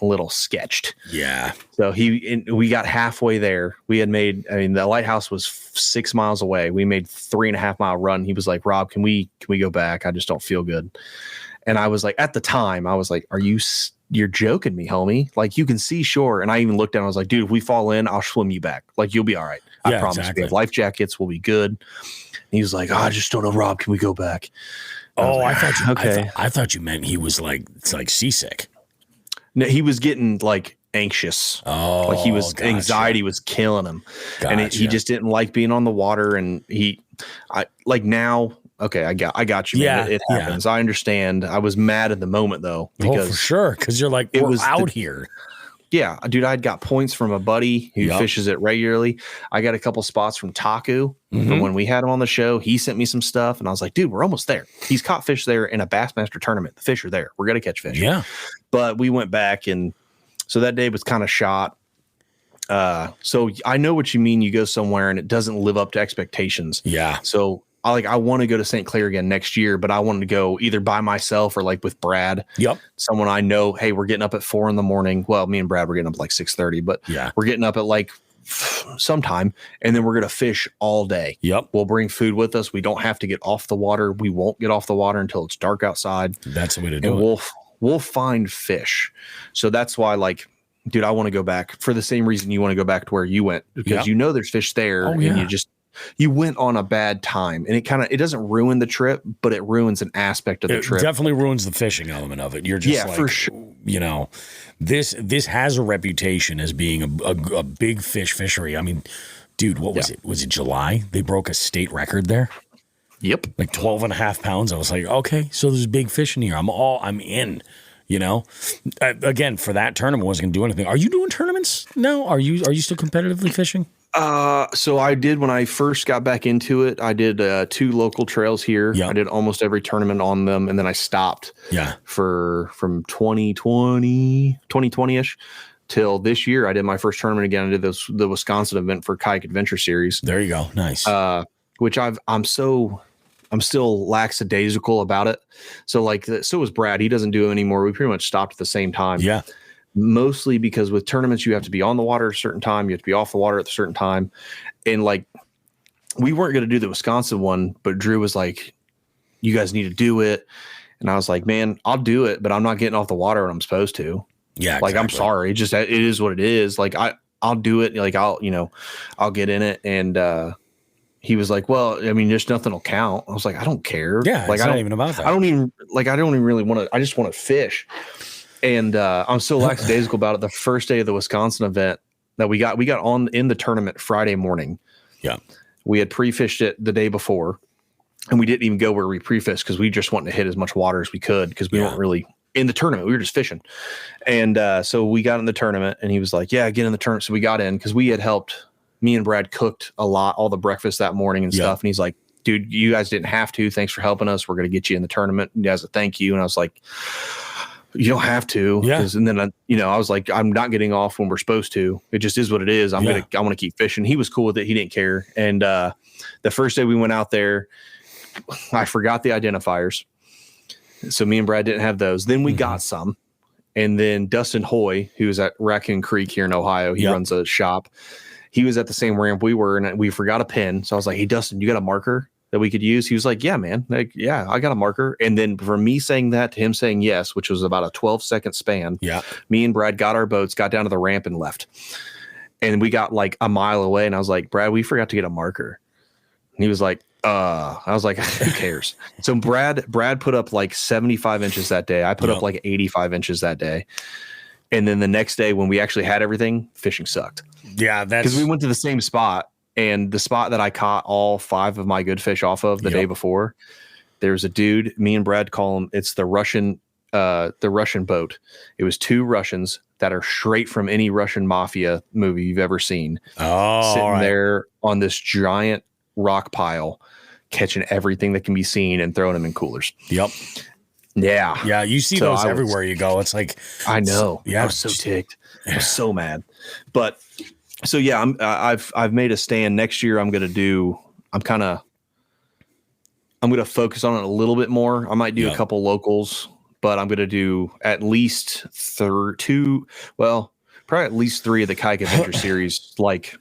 a little sketched. Yeah. So we got halfway there. We had made, the lighthouse was 6 miles away. We made 3.5 mile run. He was like, Rob, can we go back? I just don't feel good. And I was like, at the time, I was like, you're joking me, homie. Like you can see shore. And I even looked down. I was like, dude, if we fall in, I'll swim you back. Like you'll be all right. I promise. Exactly. We have life jackets. We'll be good. And he was like, I just don't know, Rob. Can we go back? I thought you meant he was like seasick. No, he was getting like anxious. Oh, like he was anxiety was killing him, and he just didn't like being on the water. And I got you. Yeah, man. It happens. I understand. I was mad at the moment though because for sure, because you're like we're out here. Yeah, dude, I'd got points from a buddy who fishes it regularly. I got a couple spots from Taku from when we had him on the show. He sent me some stuff, and I was like, dude, we're almost there. He's caught fish there in a Bassmaster tournament. The fish are there. We're going to catch fish. Yeah. But we went back, and so that day was kind of shot. So I know what you mean. You go somewhere, and it doesn't live up to expectations. Yeah. So I want to go to St. Clair again next year, but I wanted to go either by myself or like with Brad. Yep. Someone I know, hey, we're getting up at 4 a.m. Well, me and Brad were getting up at like 6:30, but we're getting up at like sometime, and then we're going to fish all day. Yep. We'll bring food with us. We don't have to get off the water. We won't get off the water until it's dark outside. That's the way to do it. And we'll find fish. So that's why, like, dude, I want to go back for the same reason you want to go back to where you went, because you know there's fish there, and you went on a bad time, and it doesn't ruin the trip, but it ruins an aspect of the trip. It definitely ruins the fishing element of it. You're just like, for sure. You know, this has a reputation as being a big fish fishery. I mean, dude, what was it? Was it July? They broke a state record there. Yep. Like 12.5 pounds. I was like, okay, so there's big fish in here. I'm in, you know, again, for that tournament, I wasn't going to do anything. Are you doing tournaments now? Are you still competitively fishing? So I did when I first got back into it. I did 2 local trails here. Yep. I did almost every tournament on them, and then I stopped. From 2020-ish till this year. I did my first tournament again. I did the Wisconsin event for Kayak Adventure Series. There you go. Nice. Which I'm still lackadaisical about it. So like, so was Brad. He doesn't do it anymore. We pretty much stopped at the same time. Yeah. Mostly because with tournaments, you have to be on the water at a certain time. You have to be off the water at a certain time. And like, we weren't going to do the Wisconsin one, but Drew was like, you guys need to do it. And I was like, man, I'll do it, but I'm not getting off the water when I'm supposed to. Yeah. Like, exactly. I'm sorry. It is what it is. Like I'll do it. Like I'll get in it. And, he was like, well, I mean, just nothing will count. I was like, I don't care. Yeah. Like, it's not even about that. I don't even really want to, I just want to fish. And I'm so lackadaisical about it. The first day of the Wisconsin event that we got on in the tournament Friday morning. Yeah. We had pre-fished it the day before, and we didn't even go where we pre-fished because we just wanted to hit as much water as we could because we weren't really in the tournament. We were just fishing. And so we got in the tournament, and he was like, yeah, get in the tournament. So we got in because we had helped. Me and Brad cooked a lot, all the breakfast that morning and stuff. And he's like, dude, you guys didn't have to. Thanks for helping us. We're going to get you in the tournament as a thank you. And I was like, you don't have to. Yeah. And then, I was like, I'm not getting off when we're supposed to. It just is what it is. I want to keep fishing. He was cool with it. He didn't care. And the first day we went out there, I forgot the identifiers. So me and Brad didn't have those. Then we got some. And then Dustin Hoy, who was at Raccoon Creek here in Ohio, he runs a shop. He was at the same ramp we were, and we forgot a pen. So I was like, hey, Dustin, you got a marker that we could use? He was like, yeah, man. Like, yeah, I got a marker. And then from me saying that to him saying yes, which was about a 12-second span, me and Brad got our boats, got down to the ramp and left. And we got like a mile away, and I was like, Brad, we forgot to get a marker. And he was like, I was like, who cares? So Brad put up like 75 inches that day. I put up like 85 inches that day. And then the next day when we actually had everything, fishing sucked. Yeah, that's because we went to the same spot, and the spot that I caught all 5 of my good fish off of the day before, there's a dude, me and Brad call him, it's the Russian boat. It was 2 Russians that are straight from any Russian mafia movie you've ever seen. Sitting there on this giant rock pile, catching everything that can be seen and throwing them in coolers. Yep. Yeah. You see those everywhere you go. It's like, I know. Yeah. I was so ticked. I was so mad. But so yeah, I've made a stand. Next year I'm going to focus on it a little bit more. I might do a couple locals, but I'm going to do at least probably at least 3 of the Kayak Adventure series. Like,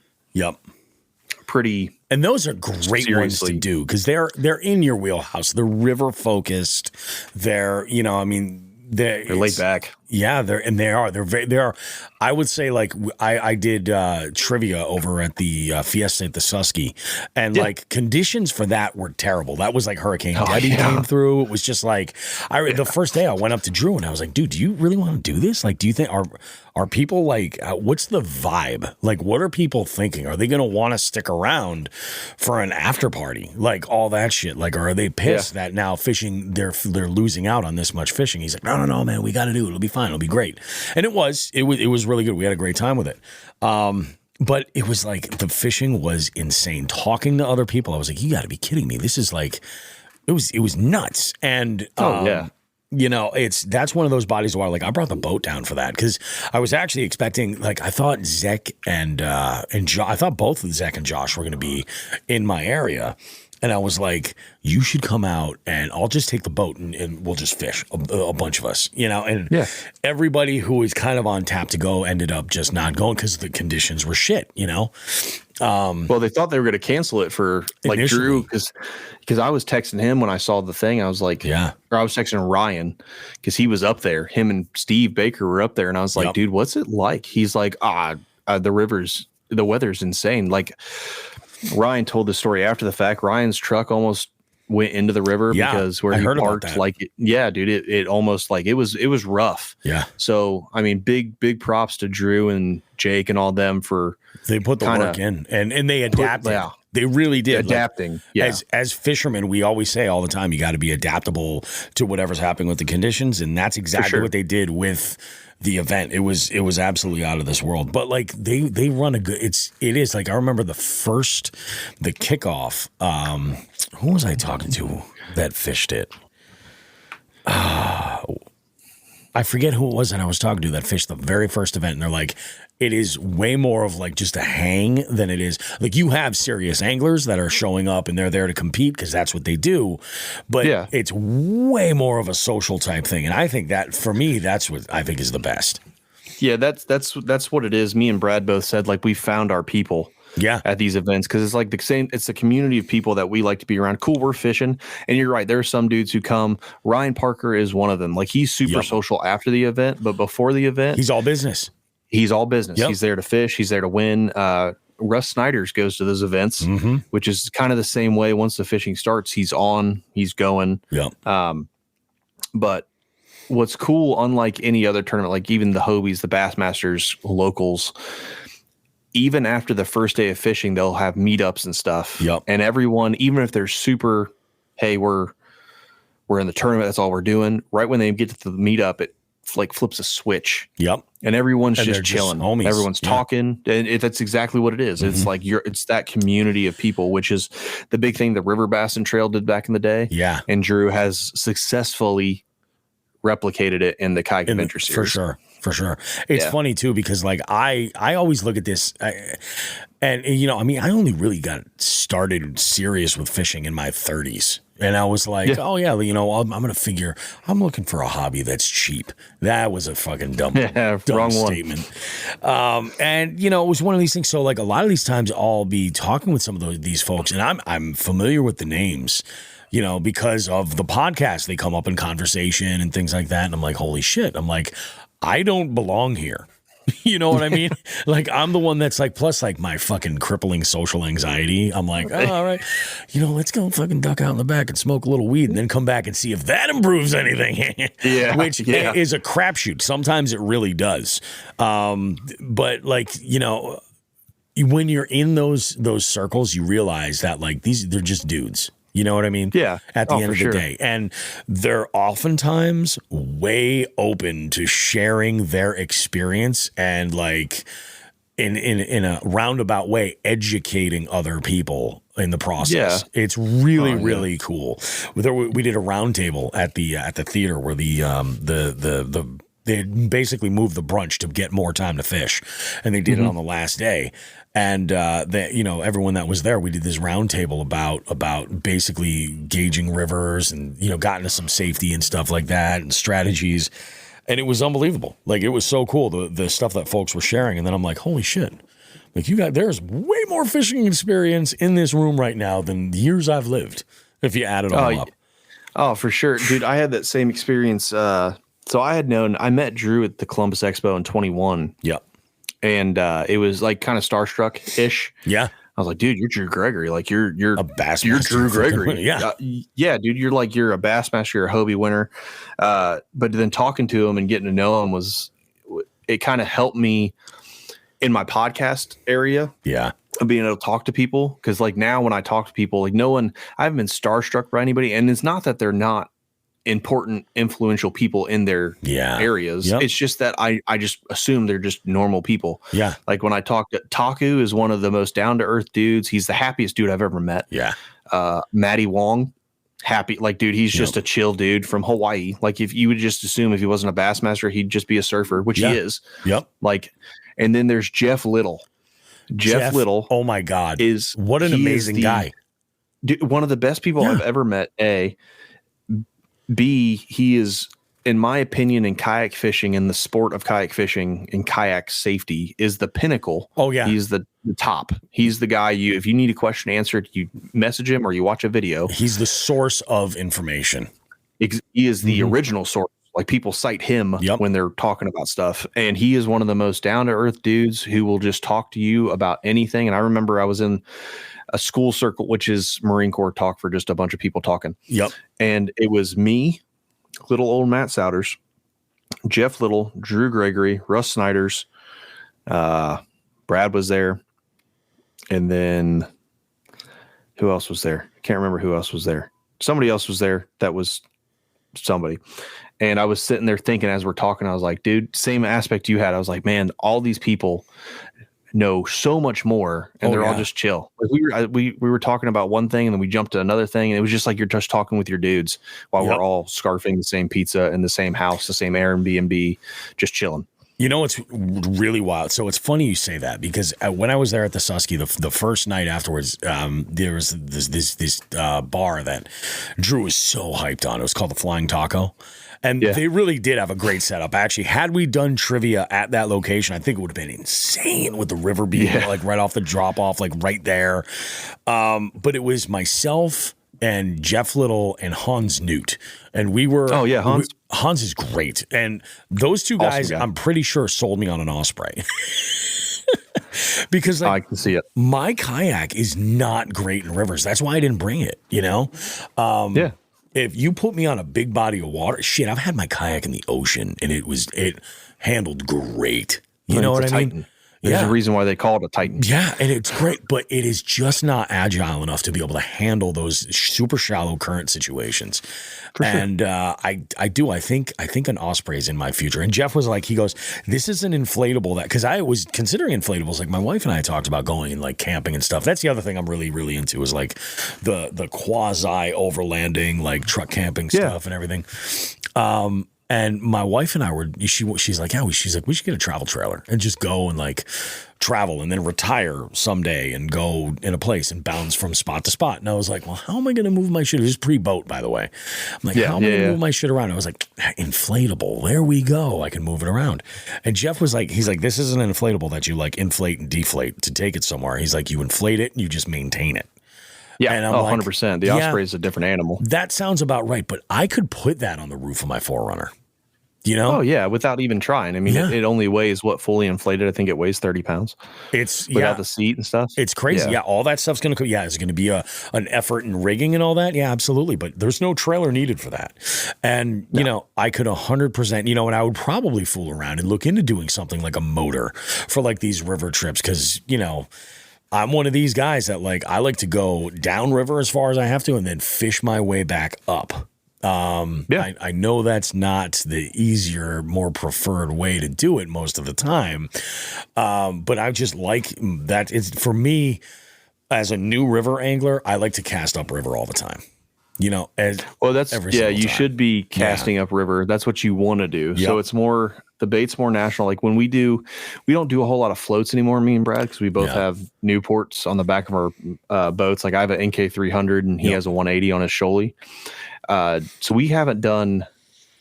pretty. And those are great ones to do because they're in your wheelhouse. They're river focused. They're, they're laid back. Yeah, they are. I would say like I did trivia over at the Fiesta at the Susky, and like conditions for that were terrible. That was like Hurricane Debbie came through. It was just like the first day I went up to Drew and I was like, dude, do you really want to do this? Like, do you think are people like what's the vibe? Like, what are people thinking? Are they going to want to stick around for an after party? Like all that shit. Like, or are they pissed that now fishing they're losing out on this much fishing? He's like, no, man, we got to do it. It'll be fine. It'll be great. And it was really good. We had a great time with it. But it was like the fishing was insane. Talking to other people, I was like, you got to be kidding me. This is like, it was nuts. And that's one of those bodies of water. Like I brought the boat down for that because I was actually expecting, like I thought Zach and I thought both of Zach and Josh were going to be in my area. And I was like, you should come out and I'll just take the boat and we'll just fish, a bunch of us, and everybody who was kind of on tap to go ended up just not going because the conditions were shit, Well, they thought they were going to cancel it for like initially. Drew because I was texting him when I saw the thing. I was like, or I was texting Ryan because he was up there. Him and Steve Baker were up there. And I was like, dude, what's it like? He's like, the weather's insane. Like, Ryan told the story after the fact. Ryan's truck almost went into the river because where he parked, it almost like it was rough. Yeah. So, I mean, big props to Drew and Jake and all them for they put the work in and they adapted. They really did. Adapting. Like, as fishermen, we always say all the time, you got to be adaptable to whatever's happening with the conditions. And that's exactly what they did with the event. It was absolutely out of this world. But like they run a good, it is like, I remember the kickoff. Who was I talking to that fished it? I forget who it was that I was talking to that fished the very first event. And they're like, it is way more of like just a hang than it is. Like you have serious anglers that are showing up and they're there to compete because that's what they do. But it's way more of a social type thing. And I think that for me, that's what I think is the best. Yeah, that's what it is. Me and Brad both said like we found our people. At these events because it's like the same. It's a community of people that we like to be around. Cool, we're fishing, and you're right. There are some dudes who come. Ryan Parker is one of them. Like he's super social after the event, but before the event, he's all business. He's all business. He's there to fish. He's there to win. Russ Snyder's goes to those events, which is kind of the same way. Once the fishing starts, he's on. He's going. But what's cool, unlike any other tournament, like even the Hobies, the Bassmasters, locals, even after the first day of fishing, they'll have meetups and stuff. Yep. And everyone, even if they're super, hey, we're in the tournament, that's all we're doing. Right when they get to the meetup, it like flips a switch. Yep. And everyone's And just they're just chilling. homies. Everyone's talking. And that's exactly what it is. It's like it's that community of people, which is the big thing the River Bassin Trail did back in the day. Yeah. And Drew has successfully replicated it in the Kayak Adventure series. For sure. It's funny too, because like I always look at this and you know, I mean, I only really got started serious with fishing in my 30s. And I was like, oh yeah, you know, I'm going to figure I'm looking for a hobby that's cheap. That was a fucking dumb wrong statement. And you know, it was one of these things. So like a lot of these times I'll be talking with some of these folks and I'm familiar with the names, you know, because of the podcast. They come up in conversation and things like that. And I'm like, holy shit. I'm like, I don't belong here. You know what I mean? Like, I'm the one that's like, plus like my fucking crippling social anxiety. I'm like, oh, all right, you know, let's go fucking duck out in the back and smoke a little weed and then come back and see if that improves anything. Which is a crapshoot. Sometimes it really does. But like, you know, when you're in those circles, you realize that like they're just dudes. You know what I mean? Yeah. At the end of the day. And they're oftentimes way open to sharing their experience and like in a roundabout way, educating other people in the process. Yeah. It's really, really cool. We did a round table at the theater where they basically moved the brunch to get more time to fish. And they did it on the last day. And you know, everyone that was there, we did this round table about basically gauging rivers and, you know, got into some safety and stuff like that and strategies. And it was unbelievable. Like, it was so cool, the stuff that folks were sharing. And then I'm like, holy shit. Like, there's way more fishing experience in this room right now than the years I've lived, if you add it all up. Oh, for sure. Dude, I had that same experience. So I met Drew at the Columbus Expo in 21. Yep. And it was like kind of starstruck-ish. Yeah. I was like, dude, you're Drew Gregory. Like you're a Bassmaster. You're Drew Gregory. Yeah. Yeah, dude. You're a Bassmaster, you're a Hobie winner. But then talking to him and getting to know him it kind of helped me in my podcast area. Yeah. Being able to talk to people. Cause like now when I talk to people, like I haven't been starstruck by anybody. And it's not that they're not important, influential people in their areas. Yep. It's just that I just assume they're just normal people. Yeah. Like when I talk to Taku is one of the most down to earth dudes. He's the happiest dude I've ever met. Yeah. Matty Wong, happy. Like, dude, he's just a chill dude from Hawaii. Like if you would just assume if he wasn't a Bassmaster, he'd just be a surfer, which he is. Yep. Like, and then there's Jeff Little. Jeff Little. Oh my God. What an amazing guy. Dude, one of the best people I've ever met. B, he is, in my opinion, in kayak fishing, in the sport of kayak fishing, in kayak safety, is the pinnacle. Oh, yeah. He's the top. He's the guy if you need a question answered, you message him or you watch a video. He's the source of information. He is the original source. Like people cite him when they're talking about stuff. And he is one of the most down-to-earth dudes who will just talk to you about anything. And I remember I was in a school circle, which is Marine Corps talk for just a bunch of people talking. Yep. And it was me, little old Matt Sowders, Jeff Little, Drew Gregory, Russ Snyders, Brad was there. And then who else was there? Can't remember who else was there. Somebody else was there. That was somebody. And I was sitting there thinking as we're talking, I was like, dude, same aspect you had. I was like, man, all these people know so much more and they're all just chill. Like we were talking about one thing and then we jumped to another thing and it was just like you're just talking with your dudes while we're all scarfing the same pizza in the same house, the same Airbnb, just chilling. You know, it's really wild. So it's funny you say that because when I was there at the Susky, the first night afterwards, there was this bar that Drew was so hyped on. It was called the Flying Taco. And they really did have a great setup. Actually, had we done trivia at that location, I think it would have been insane with the river being like right off the drop off, like right there. But it was myself and Jeff Little and Hans Newt. And we were Hans. Hans is great. And those two guys, I'm pretty sure, sold me on an Osprey. Because like, I can see it. My kayak is not great in rivers. That's why I didn't bring it, you know? if you put me on a big body of water, shit, I've had my kayak in the ocean and it handled great. You know what I mean? Titan. There's a reason why they call it a Titan. Yeah, and it's great, but it is just not agile enough to be able to handle those super shallow current situations. For sure. And I think an Osprey is in my future. And Jeff was like, he goes, this is an inflatable that, because I was considering inflatables. Like my wife and I talked about going and like camping and stuff. That's the other thing I'm really, really into is like the quasi overlanding, like truck camping stuff and everything. And my wife and I were, she's like, we should get a travel trailer and just go and like travel and then retire someday and go in a place and bounce from spot to spot. And I was like, well, how am I going to move my shit? It was pre-boat, by the way. I'm like, how am I going to move my shit around? I was like, inflatable. There we go. I can move it around. And Jeff was like, he's like, this isn't an inflatable that you like inflate and deflate to take it somewhere. He's like, you inflate it and you just maintain it. Yeah, and I'm 100%. The Osprey is a different animal. That sounds about right, but I could put that on the roof of my 4Runner. You know? Oh yeah, without even trying. I mean, it only weighs fully inflated. I think it weighs 30 pounds. It's without the seat and stuff. It's crazy. Yeah, all that stuff's gonna. Is it gonna be an effort in rigging and all that? Yeah, absolutely. But there's no trailer needed for that. And you know, I could 100%. You know, and I would probably fool around and look into doing something like a motor for like these river trips because you know. I'm one of these guys that like I like to go downriver as far as I have to and then fish my way back up. I know that's not the easier, more preferred way to do it most of the time. But I just like that. It's for me as a new river angler. I like to cast upriver all the time. You know, you should be casting upriver. That's what you want to do. Yep. So it's more, the bait's more national. Like when we don't do a whole lot of floats anymore, me and Brad, because we both have Newports on the back of our boats. Like I have an NK300 and he has a 180 on his Shoaly. So we haven't done,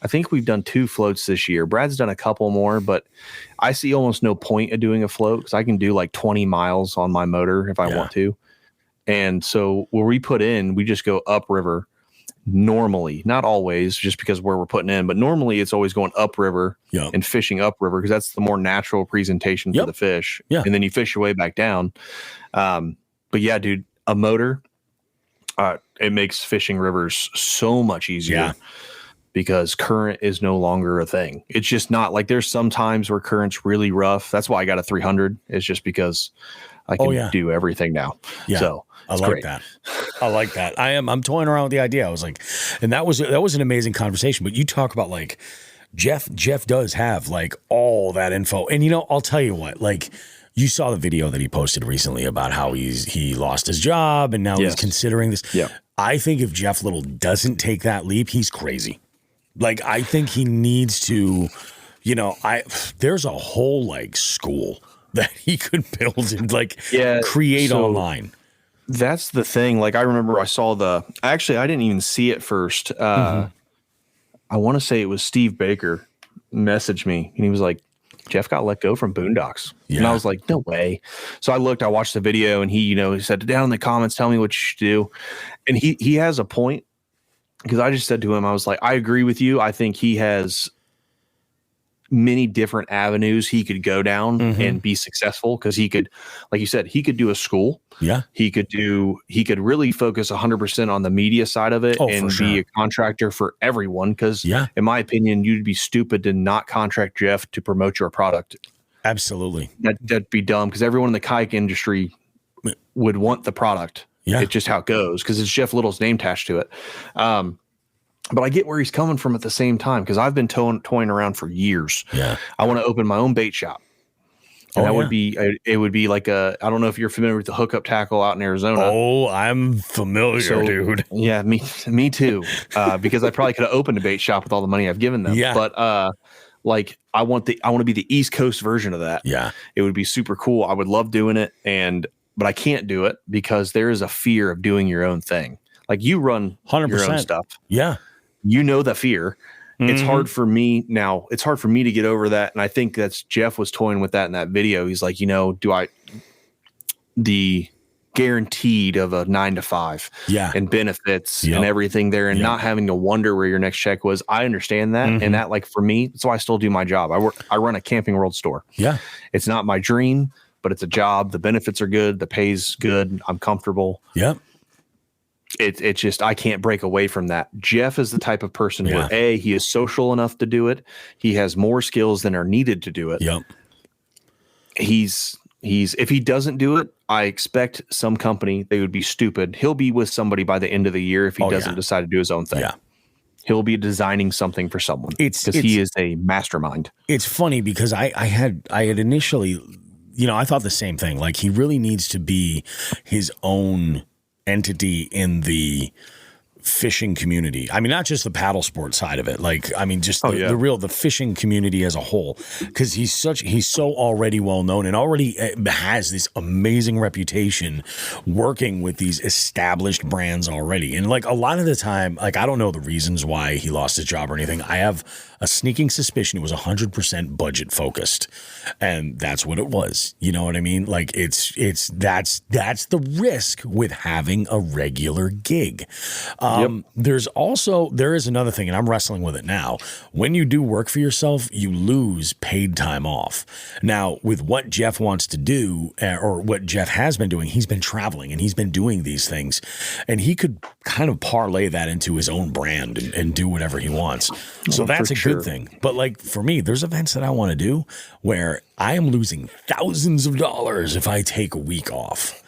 I think we've done 2 floats this year. Brad's done a couple more, but I see almost no point of doing a float because I can do like 20 miles on my motor if I want to. And so where we put in, we just go upriver normally, not always just because where we're putting in, but normally it's always going upriver and fishing upriver because that's the more natural presentation for the fish. Yeah. And then you fish your way back down. But yeah, dude, a motor, it makes fishing rivers so much easier because current is no longer a thing. It's just not like there's some times where current's really rough. That's why I got a 300 is just because I can do everything now. Yeah. So I like that. I like that. I'm toying around with the idea. I was like, and that was an amazing conversation, but you talk about like Jeff does have like all that info. And you know, I'll tell you what, like, you saw the video that he posted recently about how he lost his job and now he's considering this. Yeah. I think if Jeff Little doesn't take that leap, he's crazy. Like, I think he needs to, you know, there's a whole like school that he could build and like create online. That's the thing. Like, I remember I saw I didn't even see it first. I want to say it was Steve Baker messaged me and he was like, Jeff got let go from Boondocks. Yeah. And I was like, no way. So I watched the video and he said down in the comments, tell me what you should do. And he has a point because I just said to him, I was like, I agree with you. I think he has many different avenues he could go down and be successful because he could, like you said, he could do a school. Yeah. He could really focus 100% on the media side of it and be a contractor for everyone. Because in my opinion, you'd be stupid to not contract Jeff to promote your product. Absolutely. That'd be dumb because everyone in the kayak industry would want the product. Yeah. It's just how it goes because it's Jeff Little's name attached to it. But I get where he's coming from at the same time because I've been toying around for years. Yeah, I want to open my own bait shop. And that would be, it would be like I don't know if you're familiar with the hookup tackle out in Arizona. Oh, I'm familiar, dude. Yeah, me too. Because I probably could have opened a bait shop with all the money I've given them. Yeah. But like I want to be the East Coast version of that. Yeah. It would be super cool. I would love doing it. But I can't do it because there is a fear of doing your own thing. Like you run 100% your own stuff. Yeah. You know the fear. It's hard for me now. It's hard for me to get over that. And I think that's Jeff was toying with that in that video. He's like, the guaranteed of a 9 to 5 and benefits and everything there and not having to wonder where your next check was. I understand that. And that, like, for me, that's why I still do my job. I run a Camping World store. Yeah. It's not my dream, but it's a job. The benefits are good. The pay's good. I'm comfortable. Yep. It's just I can't break away from that. Jeff is the type of person where he is social enough to do it. He has more skills than are needed to do it. Yep. He's if he doesn't do it, I expect some company, they would be stupid. He'll be with somebody by the end of the year if he doesn't decide to do his own thing. Yeah. He'll be designing something for someone because he is a mastermind. It's funny because I had initially, I thought the same thing. Like, he really needs to be his own entity in the fishing community. I mean, not just the paddle sport side of it. Like, I mean, just the fishing community as a whole, because he's so already well known and already has this amazing reputation working with these established brands already. And like a lot of the time, like, I don't know the reasons why he lost his job or anything. I have a sneaking suspicion it was 100% budget focused, and that's what it was. You know what I mean? Like, that's the risk with having a regular gig. There is another thing, and I'm wrestling with it now. When you do work for yourself, you lose paid time off. Now, with what Jeff wants to do, or what Jeff has been doing, he's been traveling and he's been doing these things, and he could kind of parlay that into his own brand and do whatever he wants. So that's a good thing. But like, for me, there's events that I want to do where I am losing thousands of dollars if I take a week off,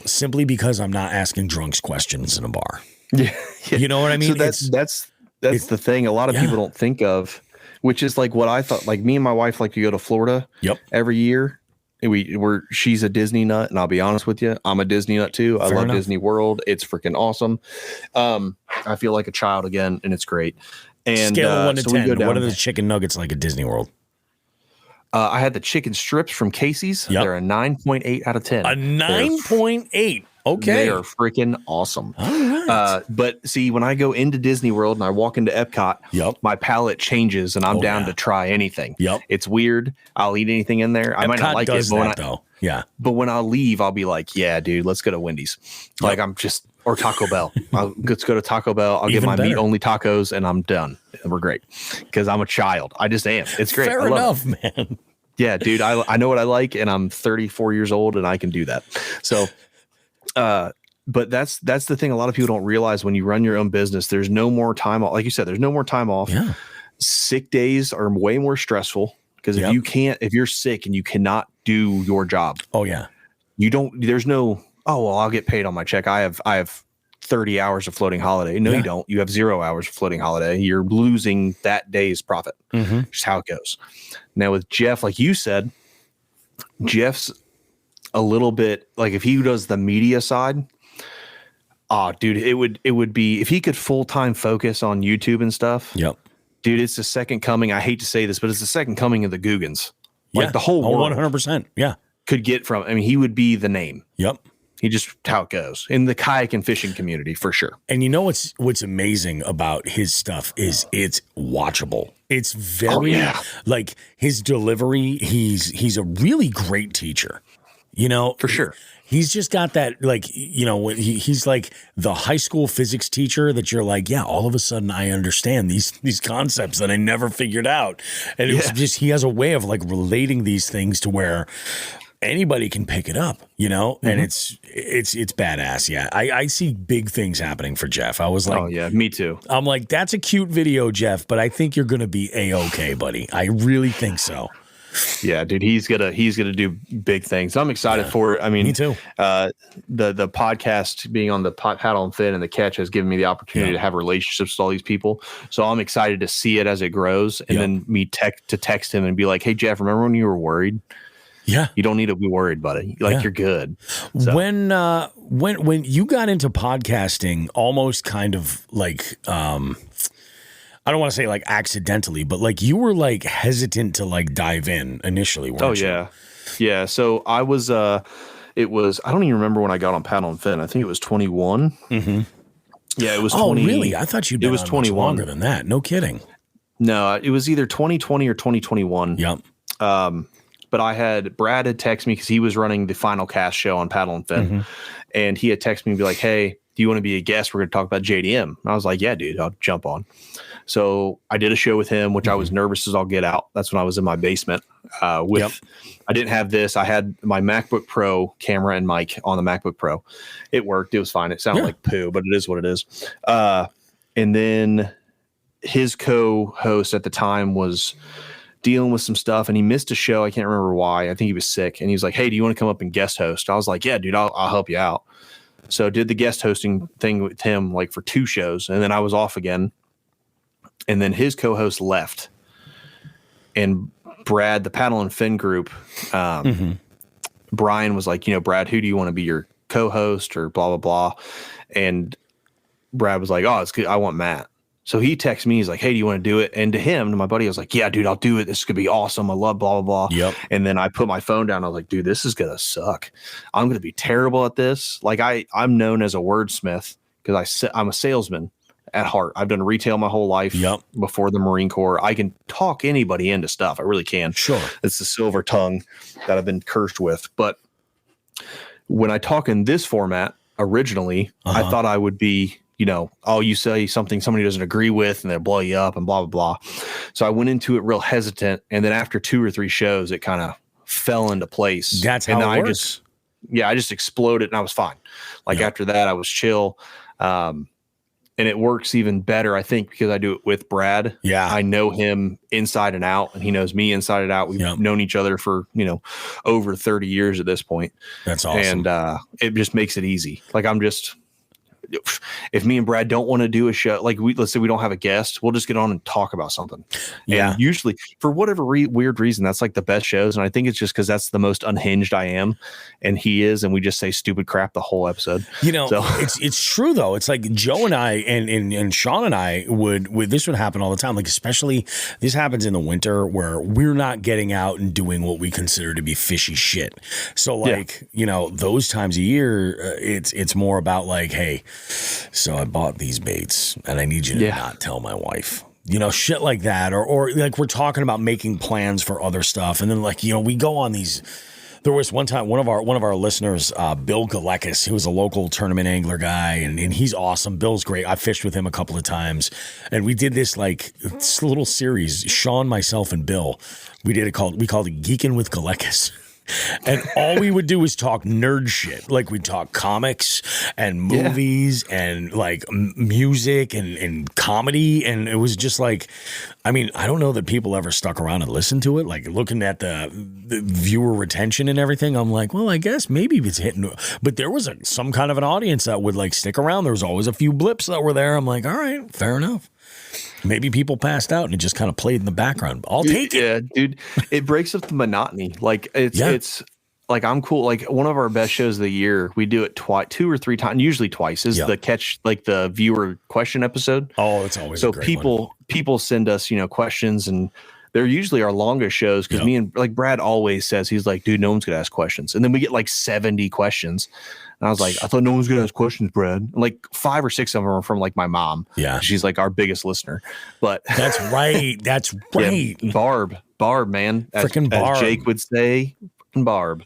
simply because I'm not asking drunks questions in a bar. Yeah. You know what I mean? So that's the thing a lot of people don't think of, which is like what I thought. Like, me and my wife like to go to Florida every year. She's a Disney nut, and I'll be honest with you, I'm a Disney nut too. I love Disney World. It's freaking awesome. I feel like a child again, and it's great. And scale of 1 to 10. What are the there. chicken nuggets like at Disney World? I had the chicken strips from Casey's. Yep. They're a 9.8 out of 10. A 9.8. Okay. They are freaking awesome. All right. But see, when I go into Disney World and I walk into Epcot, my palate changes and I'm down to try anything. Yep. It's weird. I'll eat anything in there. I might not like it, though. Yeah. But when I leave, I'll be like, yeah, dude, let's go to Wendy's. Like, or Taco Bell. Let's go to Taco Bell. I'll get my meat only tacos and I'm done. And we're great. Because I'm a child. I just am. It's great. Fair enough, man. Yeah, dude. I know what I like, and I'm 34 years old and I can do that. So but that's the thing a lot of people don't realize. When you run your own business, there's no more time off. Like you said, there's no more time off. Yeah. Sick days are way more stressful because if you're sick and you cannot do your job. Oh yeah. There's no, I'll get paid on my check. I have 30 hours of floating holiday. No, you don't. You have 0 hours of floating holiday. You're losing that day's profit. Just how it goes. Now with Jeff, like you said, Jeff's a little bit like, if he does the media side, dude, it would be, if he could full-time focus on YouTube and stuff. Yep. Dude, it's the second coming. I hate to say this, but it's the second coming of the Googans. Like the whole world 100%. Yeah. Could get from, he would be the name. Yep. He just how it goes in the kayak and fishing community for sure. And you know what's amazing about his stuff is it's watchable. It's very like his delivery. He's a really great teacher. For sure. He's just got that, like, he's like the high school physics teacher that you're like, yeah, all of a sudden I understand these concepts that I never figured out. And it's just, he has a way of like relating these things to where anybody can pick it up, and it's badass. Yeah. I see big things happening for Jeff. I was like, oh yeah, me too. I'm like, that's a cute video, Jeff, but I think you're going to be A-okay, buddy. I really think so. Yeah, dude, he's gonna do big things. I'm excited for it. I mean, me too. The podcast being on the Paddle and Fin and the Catch has given me the opportunity to have relationships with all these people. So I'm excited to see it as it grows, and then me text him and be like, "Hey, Jeff, remember when you were worried? Yeah, you don't need to be worried, buddy. Like you're good." So. When you got into podcasting, almost kind of like I don't want to say like accidentally, but like you were like hesitant to like dive in initially, weren't you? Oh, yeah. Yeah. So I was, I don't even remember when I got on Paddle and Fin. I think it was 21. Mm-hmm. Yeah, it was 20. Oh, really? I thought you'd been on 21. much longer than that. No kidding. No, it was either 2020 or 2021. Yep. But Brad had texted me because he was running the Final Cast show on Paddle and Fin. And he had texted me and be like, hey, do you want to be a guest? We're going to talk about JDM. And I was like, yeah, dude, I'll jump on. So I did a show with him, which I was nervous as all get out. That's when I was in my basement. I didn't have this. I had my MacBook Pro camera and mic on the MacBook Pro. It worked. It was fine. It sounded like poo, but it is what it is. And then his co-host at the time was dealing with some stuff, and he missed a show. I can't remember why. I think he was sick, and he was like, hey, do you want to come up and guest host? I was like, yeah, dude, I'll help you out. So did the guest hosting thing with him like for 2 shows, and then I was off again. And then his co-host left, and Brad, the Paddle and Fin group, Brian was like, Brad, who do you want to be your co-host or blah, blah, blah. And Brad was like, oh, it's good. I want Matt. So he texts me. He's like, hey, do you want to do it? And to him, to my buddy, I was like, yeah, dude, I'll do it. This could be awesome. I love blah, blah, blah. Yep. And then I put my phone down. I was like, dude, this is going to suck. I'm going to be terrible at this. Like I'm known as a wordsmith because I'm a salesman at heart. I've done retail my whole life before the Marine Corps. I can talk anybody into stuff. I really can. Sure. It's the silver tongue that I've been cursed with. But when I talk in this format originally, I thought I would be, you say something somebody doesn't agree with and they'll blow you up and blah, blah, blah. So I went into it real hesitant. And then after 2 or 3 shows, it kind of fell into place. That's how it works. I just exploded and I was fine. Like after that, I was chill. And it works even better, I think, because I do it with Brad. Yeah. I know him inside and out, and he knows me inside and out. We've known each other for, over 30 years at this point. That's awesome. And it just makes it easy. Like if me and Brad don't want to do a show, like let's say we don't have a guest, we'll just get on and talk about something. Yeah. And usually for whatever weird reason, that's like the best shows. And I think it's just because that's the most unhinged I am and he is. And we just say stupid crap the whole episode. It's true though. It's like Joe and I and Sean and I this would happen all the time. Like, especially this happens in the winter where we're not getting out and doing what we consider to be fishy shit. So those times a year, it's more about like, hey, so I bought these baits and I need you to not tell my wife, shit like that. Or like we're talking about making plans for other stuff. And then we go on these. There was one time, one of our listeners, Bill Galekis, he was a local tournament angler guy and he's awesome. Bill's great. I fished with him a couple of times and we did this little series, Sean, myself and Bill. We called it Geekin' with Galekis. And all we would do was talk nerd shit. Like we'd talk comics and movies and like music and comedy. And it was just like, I don't know that people ever stuck around and listened to it. Like looking at the viewer retention and everything, I'm like, well, I guess maybe it's hitting. But there was some kind of an audience that would like stick around. There was always a few blips that were there. I'm like, all right, fair enough. Maybe people passed out and it just kind of played in the background. I'll take it. Yeah, dude. It breaks up the monotony. Like it's like I'm cool. Like one of our best shows of the year, we do it 2 or 3 times, usually twice, is the catch, like the viewer question episode. Oh, it's always so a great one. People send us, questions, and they're usually our longest shows because me and like Brad always says, he's like, dude, no one's gonna ask questions. And then we get like 70 questions. And I was like, I thought no one's going to ask questions, Brad. And like 5 or 6 of them are from like my mom. Yeah. She's like our biggest listener. But that's right. That's right. Yeah, Barb, man. Freaking Barb. As Jake would say, Barb.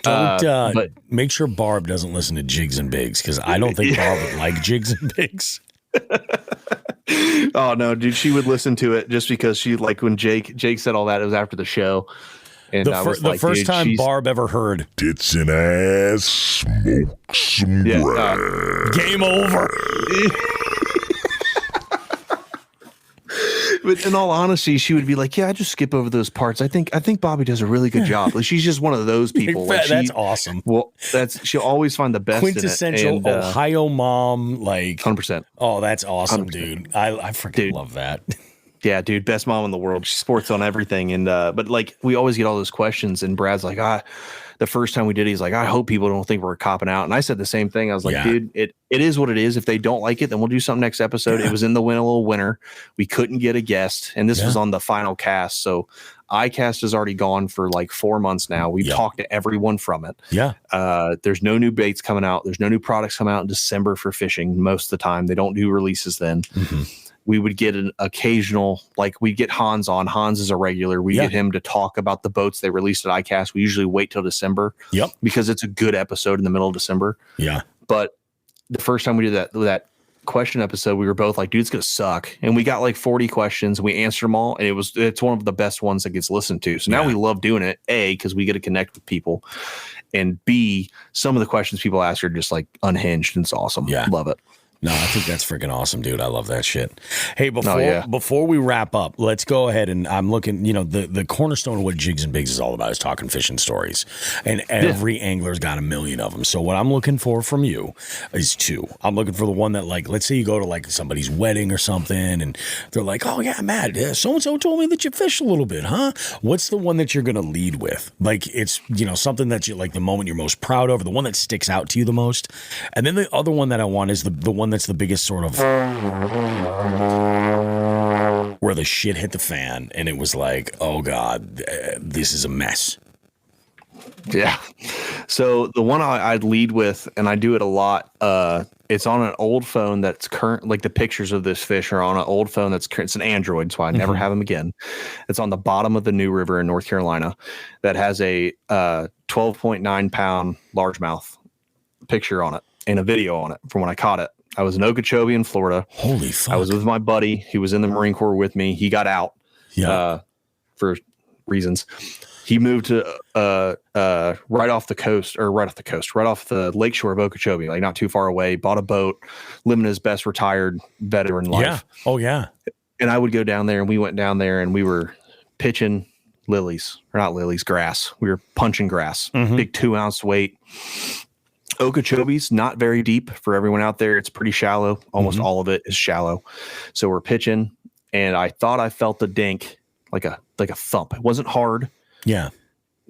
Don't but make sure Barb doesn't listen to Jigs and Bigs because I don't think Barb would like Jigs and Bigs. Oh, no, dude. She would listen to it just because she like when Jake said all that, it was after the show. And the first time Barb ever heard tits and ass, smoke some grass. Game over. But in all honesty, she would be like, "Yeah, I just skip over those parts. I think Bobby does a really good job. Like she's just one of those people. Like that's awesome. Well, she'll always find the best. Quintessential Ohio mom, like 100%. Oh, that's awesome, 100%. Dude. I freaking love that. Yeah, dude, best mom in the world. She sports on everything. And but like we always get all those questions, and Brad's like, the first time we did it, he's like, I hope people don't think we're copping out. And I said the same thing. I was like, dude, it is what it is. If they don't like it, then we'll do something next episode. It was in the little winter. We couldn't get a guest, and this was on the final cast. So iCast is already gone for like 4 months now. We've talked to everyone from it. Yeah. There's no new baits coming out. There's no new products coming out in December for fishing most of the time. They don't do releases then. Mm-hmm. We would get an occasional, like we'd get Hans on. Hans is a regular. We get him to talk about the boats they released at iCast. We usually wait till December because it's a good episode in the middle of December. Yeah. But the first time we did that question episode, we were both like, dude, it's gonna suck. And we got like 40 questions, and we answered them all, and it's one of the best ones that gets listened to. So now we love doing it, A, because we get to connect with people, and B, some of the questions people ask are just like unhinged, and it's awesome. Yeah. Love it. No, I think that's freaking awesome, dude. I love that shit. Hey, before we wrap up, let's go ahead and I'm looking, the cornerstone of what Jigs and Bigs is all about is talking fishing stories. And every angler's got a million of them. So what I'm looking for from you is two. I'm looking for the one that, like, let's say you go to like somebody's wedding or something and they're like, oh yeah, Matt, so-and-so told me that you fish a little bit, huh? What's the one that you're going to lead with? Like, it's, something that you like the moment you're most proud of, or the one that sticks out to you the most. And then the other one that I want is the one that's the biggest sort of where the shit hit the fan and it was like, oh God, this is a mess. Yeah. So the one I'd lead with, and I do it a lot, it's on an old phone that's current, like the pictures of this fish are on an old phone it's an Android, so I never have them again. It's on the bottom of the New River in North Carolina that has a 12.9 pound largemouth picture on it and a video on it from when I caught it. I was in Okeechobee in Florida. Holy fuck. I was with my buddy. He was in the Marine Corps with me. He got out for reasons. He moved to right off the lakeshore of Okeechobee, like not too far away, bought a boat, living his best retired veteran life. Yeah. Oh, yeah. And I would go down there, and we went down there, and we were pitching grass. We were punching grass, big 2-ounce weight. Okeechobee's not very deep for everyone out there. It's pretty shallow. Almost all of it is shallow. So we're pitching, and I thought I felt a dink, like a thump. It wasn't hard. Yeah.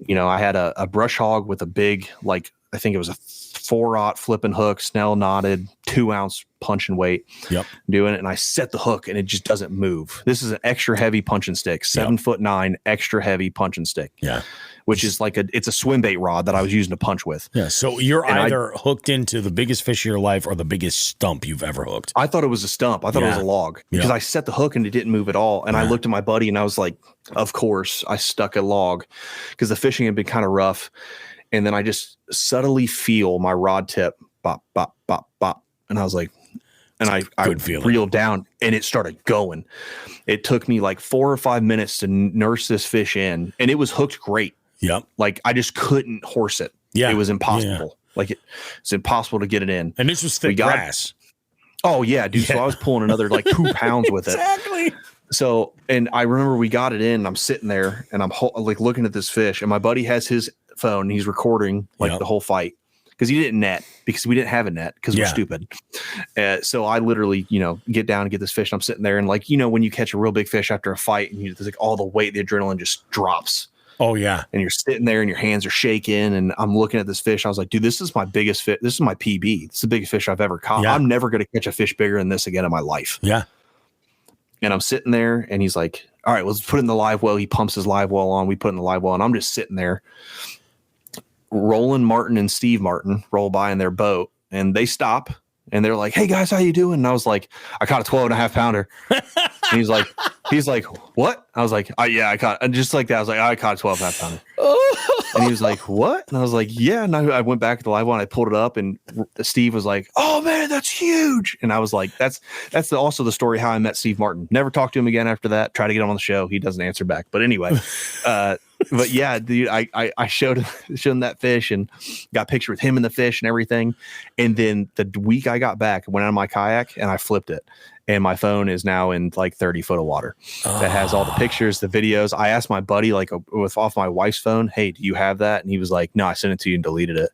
I had a brush hog with a big, like, I think it was a 4-aught flipping hook, snell knotted, 2-ounce punching weight. Yep. Doing it, and I set the hook, and it just doesn't move. This is an extra heavy punching stick, 7'9", extra heavy punching stick. Yeah. Which is like it's a swim bait rod that I was using to punch with. Yeah. So you're either hooked into the biggest fish of your life or the biggest stump you've ever hooked. I thought it was a stump. I thought it was a log because I set the hook and it didn't move at all. And I looked at my buddy and I was like, of course I stuck a log because the fishing had been kind of rough. And then I just subtly feel my rod tip bop, bop, bop, bop. And I was like, and I reeled down and it started going. It took me like 4 or 5 minutes to nurse this fish in, and it was hooked great. Yep. Like I just couldn't horse it. Yeah. It was impossible. Yeah. Like it's impossible to get it in. And this was thick grass. Oh yeah, dude. Yeah. So I was pulling another like 2 pounds with it. Exactly. So, and I remember we got it in and I'm sitting there and I'm like looking at this fish, and my buddy has his phone and he's recording like the whole fight because he didn't net because we didn't have a net because we're stupid. So I literally, get down and get this fish, and I'm sitting there and like, when you catch a real big fish after a fight and there's like all the weight, the adrenaline just drops. Oh yeah. And you're sitting there and your hands are shaking, and I'm looking at this fish. I was like, dude, this is my biggest fish. This is my PB. This is the biggest fish I've ever caught. Yeah. I'm never going to catch a fish bigger than this again in my life. Yeah. And I'm sitting there and he's like, all right, let's put it in the live well. He pumps his live well on. We put it in the live well, and I'm just sitting there. Roland Martin and Steve Martin roll by in their boat, and they stop and they're like, hey guys, how you doing? And I was like, I caught a 12.5 pounder. And he's like, what? I was like, yeah, I caught, and just like that. I was like, I caught a 12.5 pounder. And he was like, what? And I was like, yeah. And I went back to the live one. I pulled it up, and Steve was like, oh man, that's huge. And I was like, that's also the story how I met Steve Martin. Never talked to him again after that. Try to get him on the show. He doesn't answer back. But anyway, but yeah, dude, I showed him that fish and got a picture with him and the fish and everything. And then the week I got back, I went out of my kayak and I flipped it. And my phone is now in like 30 foot of water that has all the pictures, the videos. I asked my buddy, like off my wife's phone, hey, do you have that? And he was like, no, I sent it to you and deleted it.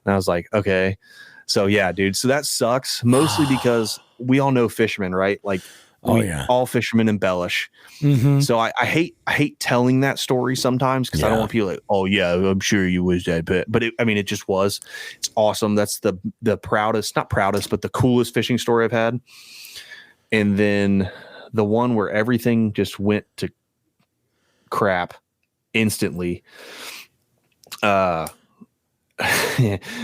And I was like, okay. So yeah, dude. So that sucks mostly because we all know fishermen, right? Like all fishermen embellish. Mm-hmm. So I hate telling that story sometimes because I don't want people like, oh yeah, I'm sure you was that bit. But it just was. It's awesome. That's the proudest, not proudest, but the coolest fishing story I've had. And then the one where everything just went to crap instantly. I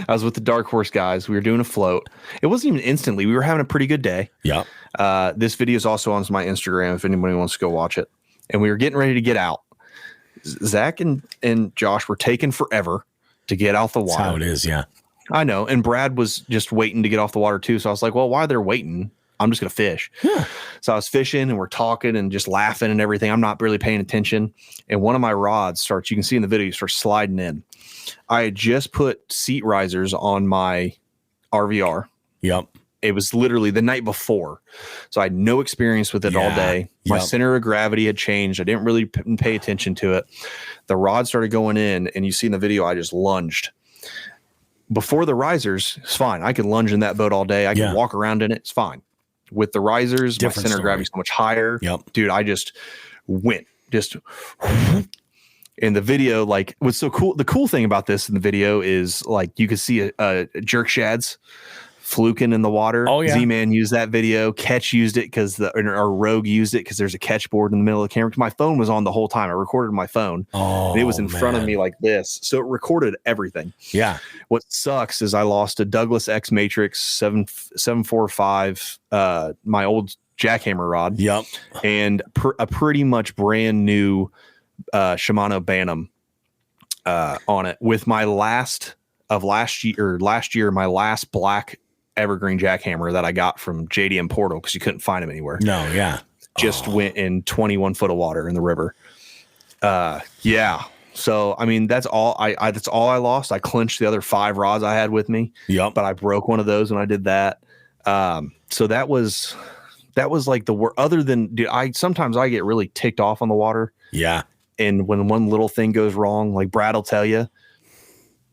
was with the Dark Horse guys. We were doing a float. It wasn't even instantly. We were having a pretty good day. Yeah. This video is also on my Instagram if anybody wants to go watch it. And we were getting ready to get out. Zach and Josh were taking forever to get out the water. That's how it is, yeah. I know. And Brad was just waiting to get off the water too. So I was like, well, while they're waiting, I'm just going to fish. Yeah. So I was fishing and we're talking and just laughing and everything. I'm not really paying attention. And one of my rods starts, you can see in the video, starts sliding in. I had just put seat risers on my RVR. Yep. It was literally the night before. So I had no experience with it all day. My center of gravity had changed. I didn't really pay attention to it. The rod started going in, and you see in the video, I just lunged. Before the risers, it's fine. I can lunge in that boat all day. I can walk around in it. It's fine. With the risers, my center of gravity is so much higher. Dude, I just went. In the video, like, what's so cool, the cool thing about this in the video is, like, you can see a jerk shads fluking in the water. Oh, yeah. Z-Man used that video. Catch used it or Rogue used it because there's a catch board in the middle of the camera. My phone was on the whole time. I recorded my phone. And it was in front of me like this. So it recorded everything. Yeah. What sucks is I lost a Douglas X Matrix 745, my old jackhammer rod. Yep. And a pretty much brand new Shimano Bantam on it with my last year, my last black evergreen jackhammer that I got from JDM Portal because you couldn't find them anywhere. No, yeah. Just went in 21 foot of water in the river. Yeah. So I mean that's all that's all I lost. I clinched the other 5 rods I had with me. Yep. But I broke one of those when I did that. So that was like the worst. Other than, dude, sometimes I get really ticked off on the water. Yeah. And when one little thing goes wrong, like Brad will tell you,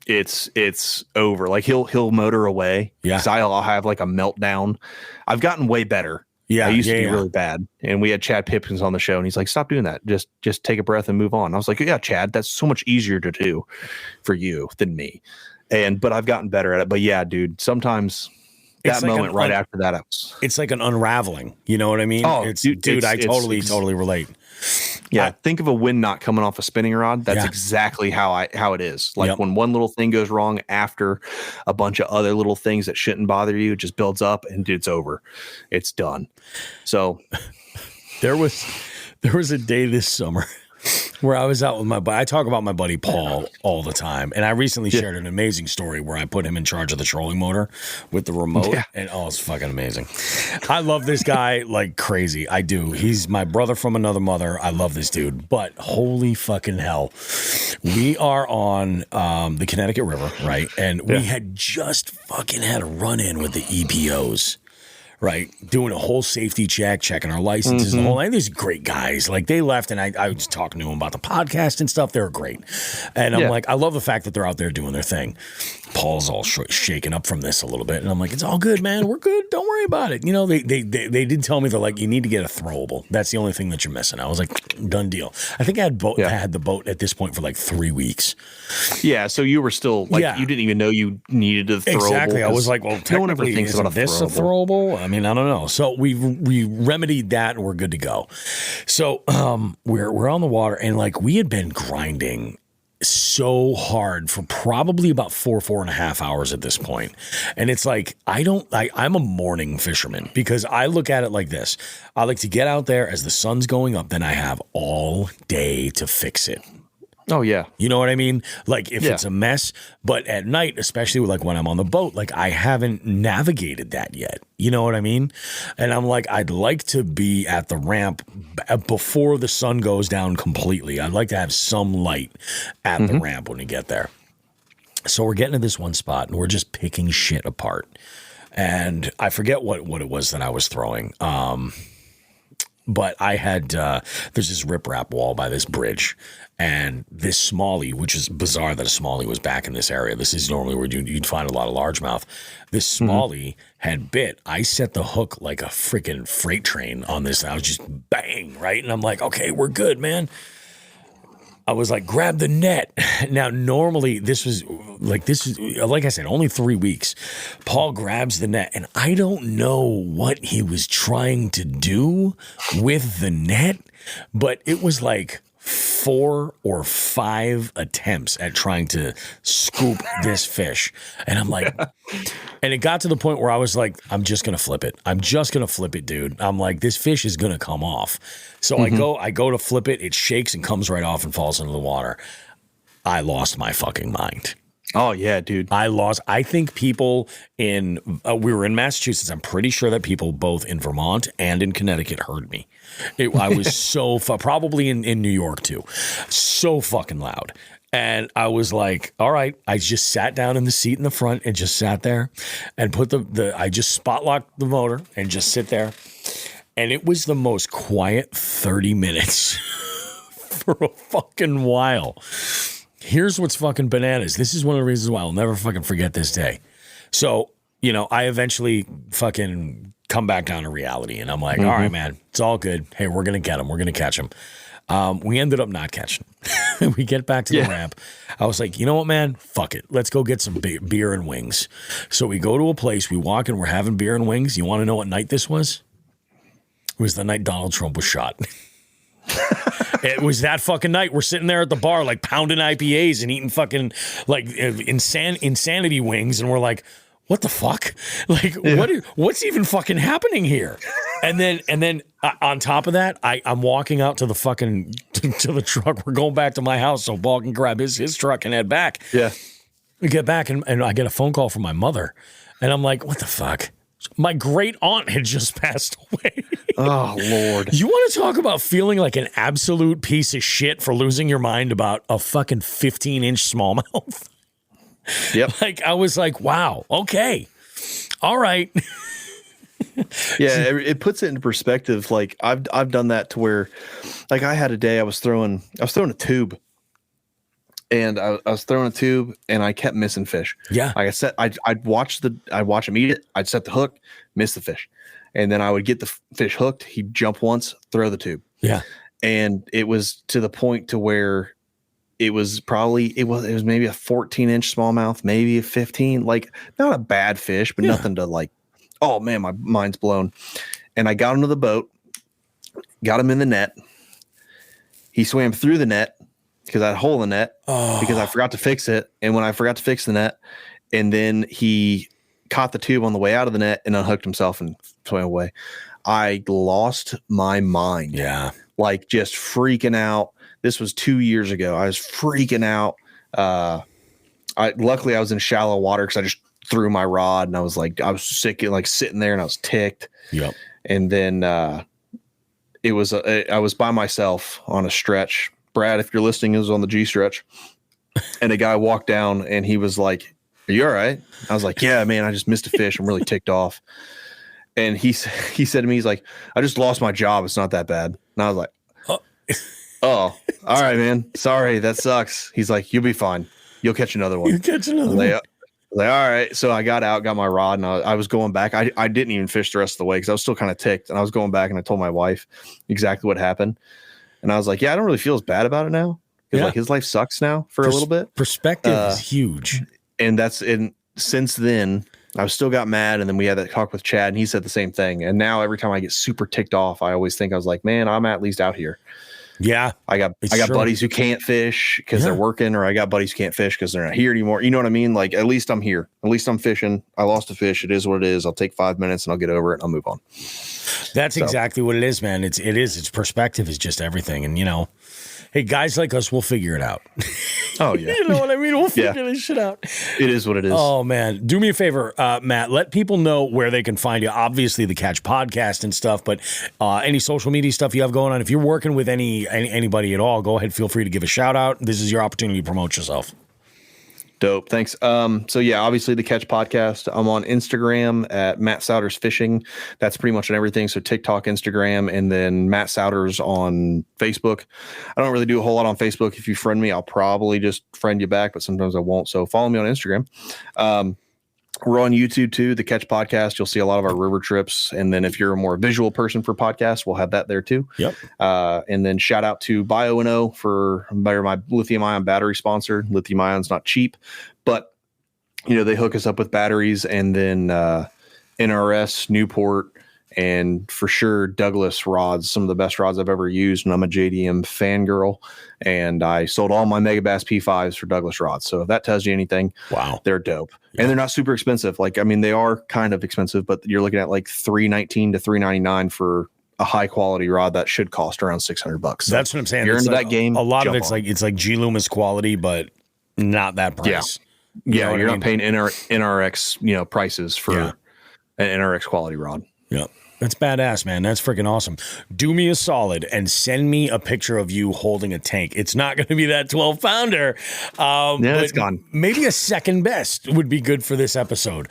it's over. Like he'll motor away. Yeah. Because I'll have like a meltdown. I've gotten way better. Yeah. I used to be really bad. And we had Chad Pipkins on the show and he's like, stop doing that. Just take a breath and move on. I was like, yeah, Chad, that's so much easier to do for you than me. But I've gotten better at it. But yeah, dude, sometimes that moment right after that, it's like an unraveling. You know what I mean? Oh, dude, I totally relate. Yeah, think of a wind knot coming off a spinning rod. That's exactly how it is. Like when one little thing goes wrong after a bunch of other little things that shouldn't bother you, it just builds up and it's over. It's done. So there was a day this summer where I was out with my buddy. I talk about my buddy Paul all the time. And I recently shared an amazing story where I put him in charge of the trolling motor with the remote. Yeah. And it's fucking amazing. I love this guy like crazy. I do. He's my brother from another mother. I love this dude. But holy fucking hell. We are on the Connecticut River, right? And we had just fucking had a run-in with the EPOs. Right, doing a whole safety check, checking our licenses, the whole thing. These great guys. Like they left, and I was talking to them about the podcast and stuff. They were great, and I'm like, I love the fact that they're out there doing their thing. Paul's all shaken up from this a little bit, and I'm like, it's all good, man. We're good. Don't worry about it. You know, they did tell me they're like, you need to get a throwable. That's the only thing that you're missing. I was like, done deal. I think I had the boat at this point for like 3 weeks. Yeah, so you were still like you didn't even know you needed a throwable. Exactly. I was like, well, no one ever thinks about this a throwable. I mean, I don't know. So we remedied that and we're good to go. So we're on the water and like we had been grinding so hard for probably about 4.5 hours at this point. And it's like, I'm a morning fisherman because I look at it like this. I like to get out there as the sun's going up, then I have all day to fix it. Oh, yeah. You know what I mean? Like if it's a mess, but at night, especially like when I'm on the boat, like I haven't navigated that yet. You know what I mean? And I'm like, I'd like to be at the ramp before the sun goes down completely. I'd like to have some light at the ramp when we get there. So we're getting to this one spot and we're just picking shit apart. And I forget what it was that I was throwing. But I had, there's this riprap wall by this bridge and this smallie, which is bizarre that a smallie was back in this area. This is normally where you'd find a lot of largemouth. This smallie had bit. I set the hook like a freaking freight train on this. I was just bang, right? And I'm like, okay, we're good, man. I was like, grab the net. Now, normally this is like I said, only 3 weeks. Paul grabs the net and I don't know what he was trying to do with the net, but it was like 4 or 5 attempts at trying to scoop this fish. And I'm like, and it got to the point where I was like, I'm just going to flip it. I'm just going to flip it, dude. I'm like, this fish is going to come off. So I go to flip it. It shakes and comes right off and falls into the water. I lost my fucking mind. Oh yeah, dude. I think people we were in Massachusetts. I'm pretty sure that people both in Vermont and in Connecticut heard me. I was probably in New York too. So fucking loud. And I was like, all right, I just sat down in the seat in the front and just sat there and put I just spot locked the motor and just sit there. And it was the most quiet 30 minutes for a fucking while. Here's what's fucking bananas. This is one of the reasons why I'll never fucking forget this day. So, I eventually fucking come back down to reality. And I'm like, all right, man, it's all good. Hey, we're going to get him. We're going to catch him. We ended up not catching him. We get back to the ramp. I was like, you know what, man? Fuck it. Let's go get some beer and wings. So we go to a place. We walk in. We're having beer and wings. You want to know what night this was? It was the night Donald Trump was shot. It was that fucking night. We're sitting there at the bar, like pounding IPAs and eating fucking like insanity wings, and we're like, "What the fuck? Like, what's even fucking happening here?" And then on top of that, I'm walking out to the fucking to the truck. We're going back to my house so Paul can grab his truck and head back. Yeah, we get back and I get a phone call from my mother, and I'm like, "What the fuck?" My great aunt had just passed away. Oh, Lord. You want to talk about feeling like an absolute piece of shit for losing your mind about a fucking 15-inch smallmouth? Yep. Like, I was like, wow, okay. All right. Yeah, it puts it into perspective. Like, I've done that to where, like, I had a day I was throwing a tube. And I was throwing a tube, and I kept missing fish. Yeah, like I said, I'd watch him eat it. I'd set the hook, miss the fish, and then I would get the fish hooked. He'd jump once, throw the tube. Yeah, and it was to the point to where it was maybe a 14-inch smallmouth, maybe a 15. Like, not a bad fish, but nothing to like. Oh man, my mind's blown. And I got him to the boat, got him in the net. He swam through the net. Because I had a hole in the net because I forgot to fix it. And when I forgot to fix the net, and then he caught the tube on the way out of the net and unhooked himself and swam away. I lost my mind. Yeah. Like, just freaking out. This was 2 years ago. I was freaking out. Luckily I was in shallow water because I just threw my rod, and I was sick, like sitting there, and I was ticked. Yep. And then I was by myself on a stretch. Brad, if you're listening, it was on the G stretch, and a guy walked down, and he was like, "Are you all right?" I was like, "Yeah, man, I just missed a fish. I'm really ticked off." And he said to me, he's like, "I just lost my job. It's not that bad." And I was like, "Oh, all right, man. Sorry, that sucks." He's like, "You'll be fine. You'll catch another one." You catch another one. Like, all right. So I got out, got my rod, and I was going back. I didn't even fish the rest of the way because I was still kind of ticked, and I was going back, and I told my wife exactly what happened. And I was like, yeah, I don't really feel as bad about it now. Because like, his life sucks now for a little bit. Perspective is huge. And since then, I've still got mad. And then we had that talk with Chad, and he said the same thing. And now every time I get super ticked off, I always think, I was like, man, I'm at least out here. Yeah. I got buddies who can't fish because they're working, or I got buddies who can't fish because they're not here anymore. You know what I mean? Like, at least I'm here. At least I'm fishing. I lost a fish. It is what it is. I'll take 5 minutes and I'll get over it and I'll move on. That's exactly what it is, man. It's perspective is just everything. And, hey, guys like us, we'll figure it out. Oh, yeah. You know what I mean? We'll figure this shit out. It is what it is. Oh, man. Do me a favor, Matt. Let people know where they can find you. Obviously, the Catch Podcast and stuff, but any social media stuff you have going on. If you're working with anybody at all, go ahead. Feel free to give a shout out. This is your opportunity to promote yourself. Dope. Thanks. So yeah, obviously the Catch Podcast. I'm on Instagram at Matt Sowders Fishing. That's pretty much on everything. So TikTok, Instagram, and then Matt Sowders on Facebook. I don't really do a whole lot on Facebook. If you friend me, I'll probably just friend you back, but sometimes I won't. So follow me on Instagram. We're on YouTube too, the Catch Podcast. You'll see a lot of our river trips. And then if you're a more visual person for podcasts, we'll have that there too. Yep. And then shout out to BioNO for my lithium ion battery sponsor. Lithium ion's not cheap, but they hook us up with batteries, and then NRS, Newport, and for sure Douglas rods, some of the best rods I've ever used. And I'm a JDM fangirl, and I sold all my Megabass P5s for Douglas rods. So if that tells you anything, wow, they're dope. Yeah. And they're not super expensive. Like, I mean, they are kind of expensive, but you're looking at like $319 to $399 for a high quality rod that should cost around $600. So that's what I'm saying. You're it's into like, that game. A lot of it's like G Loomis quality, but not that price. Yeah, you're not paying NRX, prices for an NRX quality rod. Yeah. That's badass, man. That's freaking awesome. Do me a solid and send me a picture of you holding a tank. It's not going to be that 12-pounder. It's gone. Maybe a second best would be good for this episode.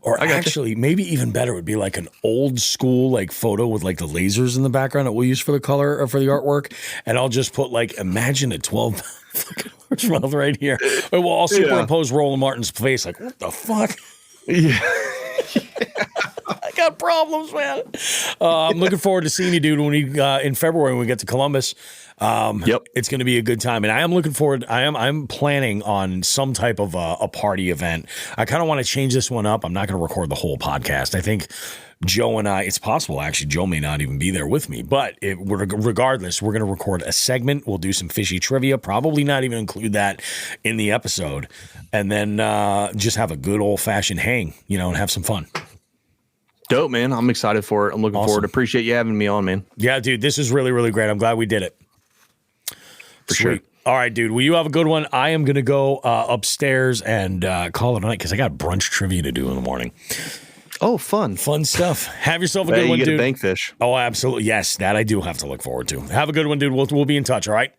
Or actually, maybe even better would be like an old school like photo with like the lasers in the background that we'll use for the color or for the artwork. And I'll just put like, imagine a 12 fucking largemouth right here. We'll all superimpose Roland Martin's face. Like, what the fuck? Yeah. I got problems, man. I'm looking forward to seeing you, dude, when we in February when we get to Columbus. It's going to be a good time, and I am looking forward. I'm planning on some type of a party event. I kind of want to change this one up. I'm not going to record the whole podcast. I think Joe and I. It's possible actually. Joe may not even be there with me, but regardless, we're going to record a segment. We'll do some fishy trivia. Probably not even include that in the episode, and then just have a good old fashioned hang, and have some fun. Dope, man. I'm excited for it. I'm looking forward. Appreciate you having me on, man. Yeah, dude, this is really, really great. I'm glad we did it. For sure. All right, dude. Well, you have a good one. I am going to go upstairs and call it a night because I got brunch trivia to do in the morning. Oh, fun. Fun stuff. Have yourself a good one, you get dude. a bankfish. Oh, absolutely. Yes, that I do have to look forward to. Have a good one, dude. We'll be in touch, all right?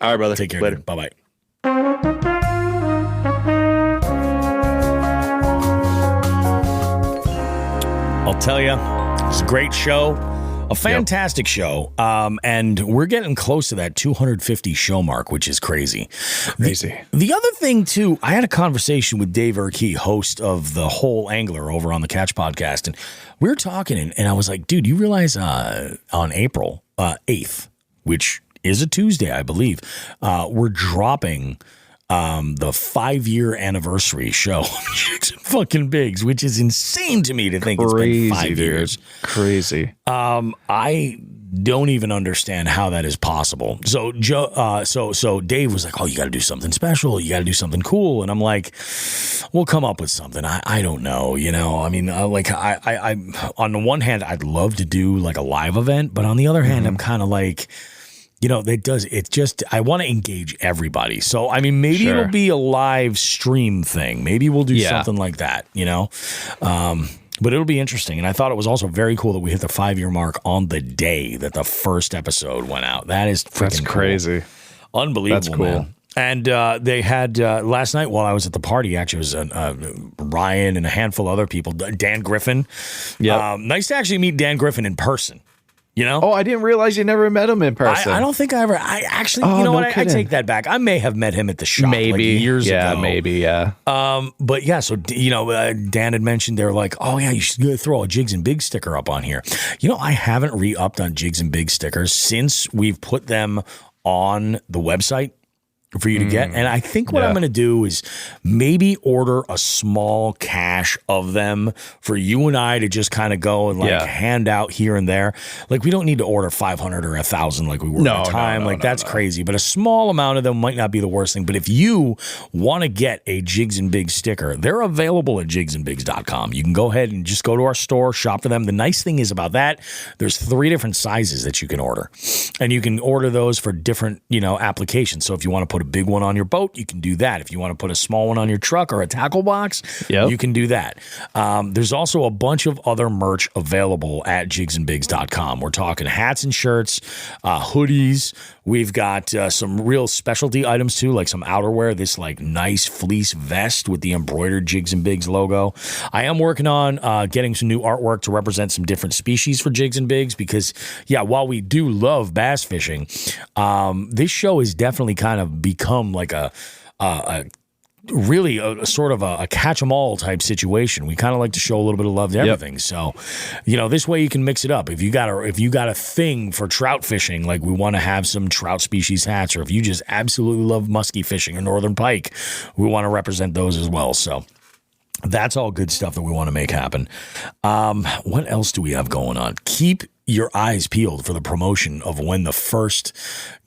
All right, brother. Take care. Later. Dude. Bye-bye. I'll tell you, it's a great show, a fantastic show, and we're getting close to that 250 show mark, which is crazy. The other thing, too, I had a conversation with Dave Urquhart, host of The Whole Angler over on the Catch Podcast, and we were talking, and I was like, dude, you realize on April 8th, which is a Tuesday, I believe, we're dropping the 5-year anniversary show, Jigs and fucking Bigs, which is insane to me to think it's been 5 years. Crazy. I don't even understand how that is possible. So Joe, so Dave was like, "Oh, you got to do something special. You got to do something cool." And I'm like, "We'll come up with something." I don't know. I mean, I on the one hand, I'd love to do like a live event, but on the other hand, I'm kind of like, I want to engage everybody. So, I mean, maybe it'll be a live stream thing. Maybe we'll do something like that, but it'll be interesting. And I thought it was also very cool that we hit the 5-year mark on the day that the first episode went out. That's crazy. Cool. Unbelievable, that's cool. man. And they had last night while I was at the party, actually, it was Ryan and a handful of other people. Dan Griffin. Yeah. Nice to actually meet Dan Griffin in person. Oh, I didn't realize you never met him in person. I don't think I ever. I actually, I take that back. I may have met him at the shop years ago. But yeah, so Dan had mentioned they're like, oh yeah, you should throw a Jigs and Bigs sticker up on here. I haven't re-upped on Jigs and Bigs stickers since we've put them on the website for you to get. And I think what I'm going to do is maybe order a small cache of them for you and I to just kind of go and hand out here and there. Like we don't need to order 500 or 1,000 like we were at the time. That's crazy. But a small amount of them might not be the worst thing. But if you want to get a Jigs and Bigs sticker, they're available at jigsandbigs.com. You can go ahead and just go to our store, shop for them. The nice thing is about that, there's 3 different sizes that you can order. And you can order those for different, applications. So if you want to put a big one on your boat, you can do that. If you want to put a small one on your truck or a tackle box, you can do that. There's also a bunch of other merch available at jigsandbigs.com. We're talking hats and shirts, hoodies. We've got some real specialty items too, like some outerwear, this like nice fleece vest with the embroidered Jigs and Bigs logo. I am working on getting some new artwork to represent some different species for Jigs and Bigs because, while we do love bass fishing, this show has definitely kind of become like a sort of a catch-em-all type situation. We kind of like to show a little bit of love to everything. So, this way you can mix it up. If you got a thing for trout fishing, like we want to have some trout species hats, or if you just absolutely love muskie fishing or northern pike, we want to represent those as well. So that's all good stuff that we want to make happen. What else do we have going on? Keep your eyes peeled for the promotion of when the first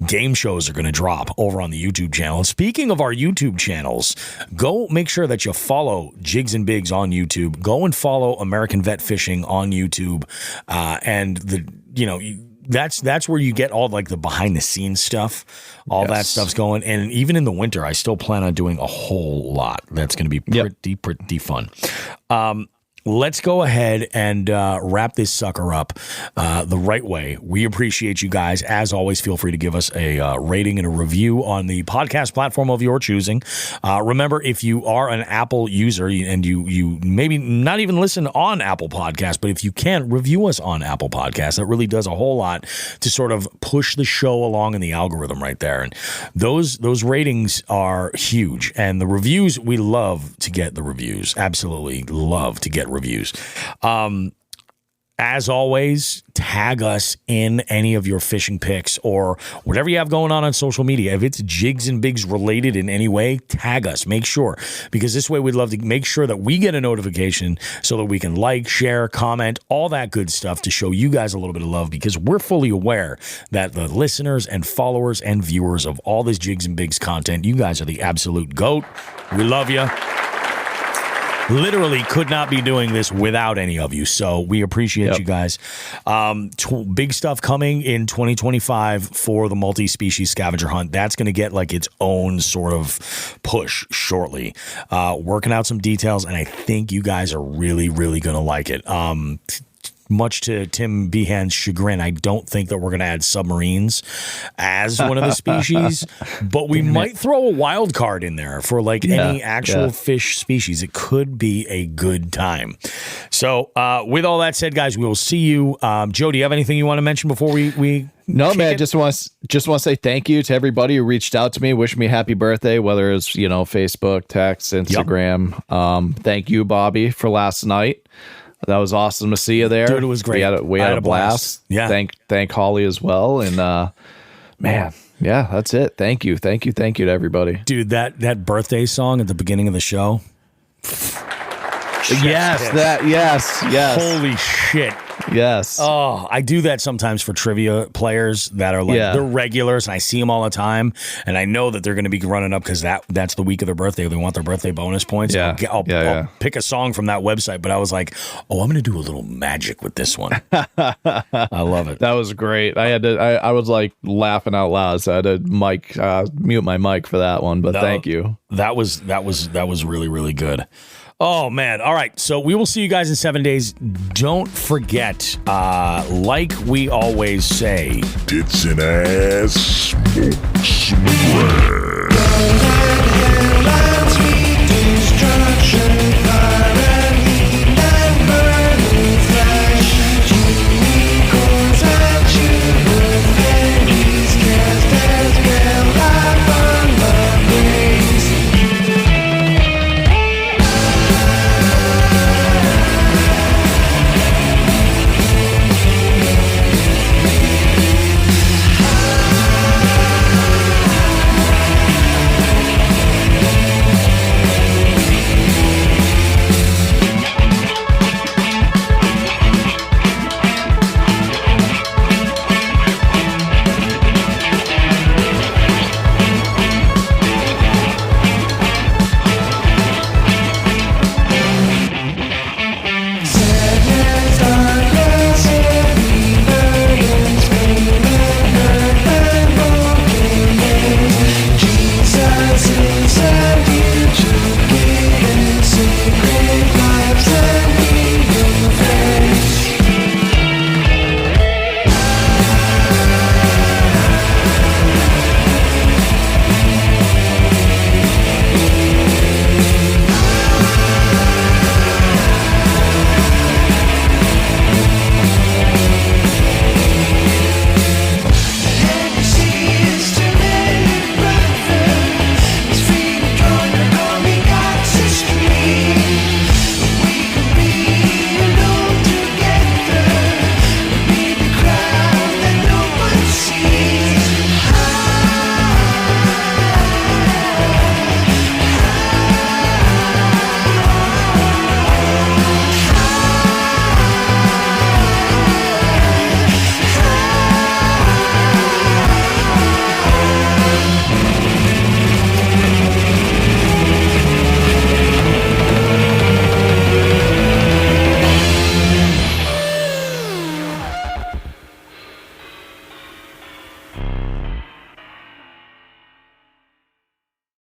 game shows are going to drop over on the YouTube channel. And speaking of our YouTube channels, go make sure that you follow Jigs and Bigs on YouTube. Go and follow American Vet Fishing on YouTube. And that's where you get all like the behind the scenes stuff, all that stuff's going. And even in the winter, I still plan on doing a whole lot. That's going to be pretty fun. Let's go ahead and wrap this sucker up the right way. We appreciate you guys. As always, feel free to give us a rating and a review on the podcast platform of your choosing. Remember, if you are an Apple user and you maybe not even listen on Apple Podcasts, but if you can, review us on Apple Podcasts. That really does a whole lot to sort of push the show along in the algorithm right there. And those ratings are huge. And the reviews, we love to get the reviews. Absolutely love to get reviews. As always, tag us in any of your fishing picks or whatever you have going on social media. If it's Jigs and Bigs related in any way, tag us. Make sure, because this way we'd love to make sure that we get a notification so that we can like, share, comment, all that good stuff to show you guys a little bit of love, because we're fully aware that the listeners and followers and viewers of all this Jigs and Bigs content, you guys are the absolute GOAT. We love you. Literally could not be doing this without any of you. So we appreciate you guys. Big stuff coming in 2025 for the multi-species scavenger hunt. That's going to get like its own sort of push shortly. Working out some details, and I think you guys are really, really going to like it. Much to Tim Behan's chagrin, I don't think that we're going to add submarines as one of the species, but we might throw a wild card in there for like any actual fish species. It could be a good time. So with all that said, guys, we will see you. Joe, do you have anything you want to mention before we No, man, just want to say thank you to everybody who reached out to me, wish me happy birthday, whether it's, Facebook, text, Instagram. Thank you, Bobby, for last night. That was awesome to see you there. Dude, it was great. We had a blast. Yeah. Thank Holly as well. And man, that's it. Thank you to everybody. Dude, that birthday song at the beginning of the show. Yes. Holy shit. Yes. Oh, I do that sometimes for trivia players that are like, they're regulars, and I see them all the time, and I know that they're going to be running up because that's the week of their birthday. They want their birthday bonus points. Yeah. I'll pick a song from that website, but I was like, I'm going to do a little magic with this one. I love it. That was great. I was like laughing out loud, so I had to mute my mic for that one, but thank you. That was really, really good. Oh, man. All right. So we will see you guys in 7 days. Don't forget, like we always say, tits and ass, smoke some grass.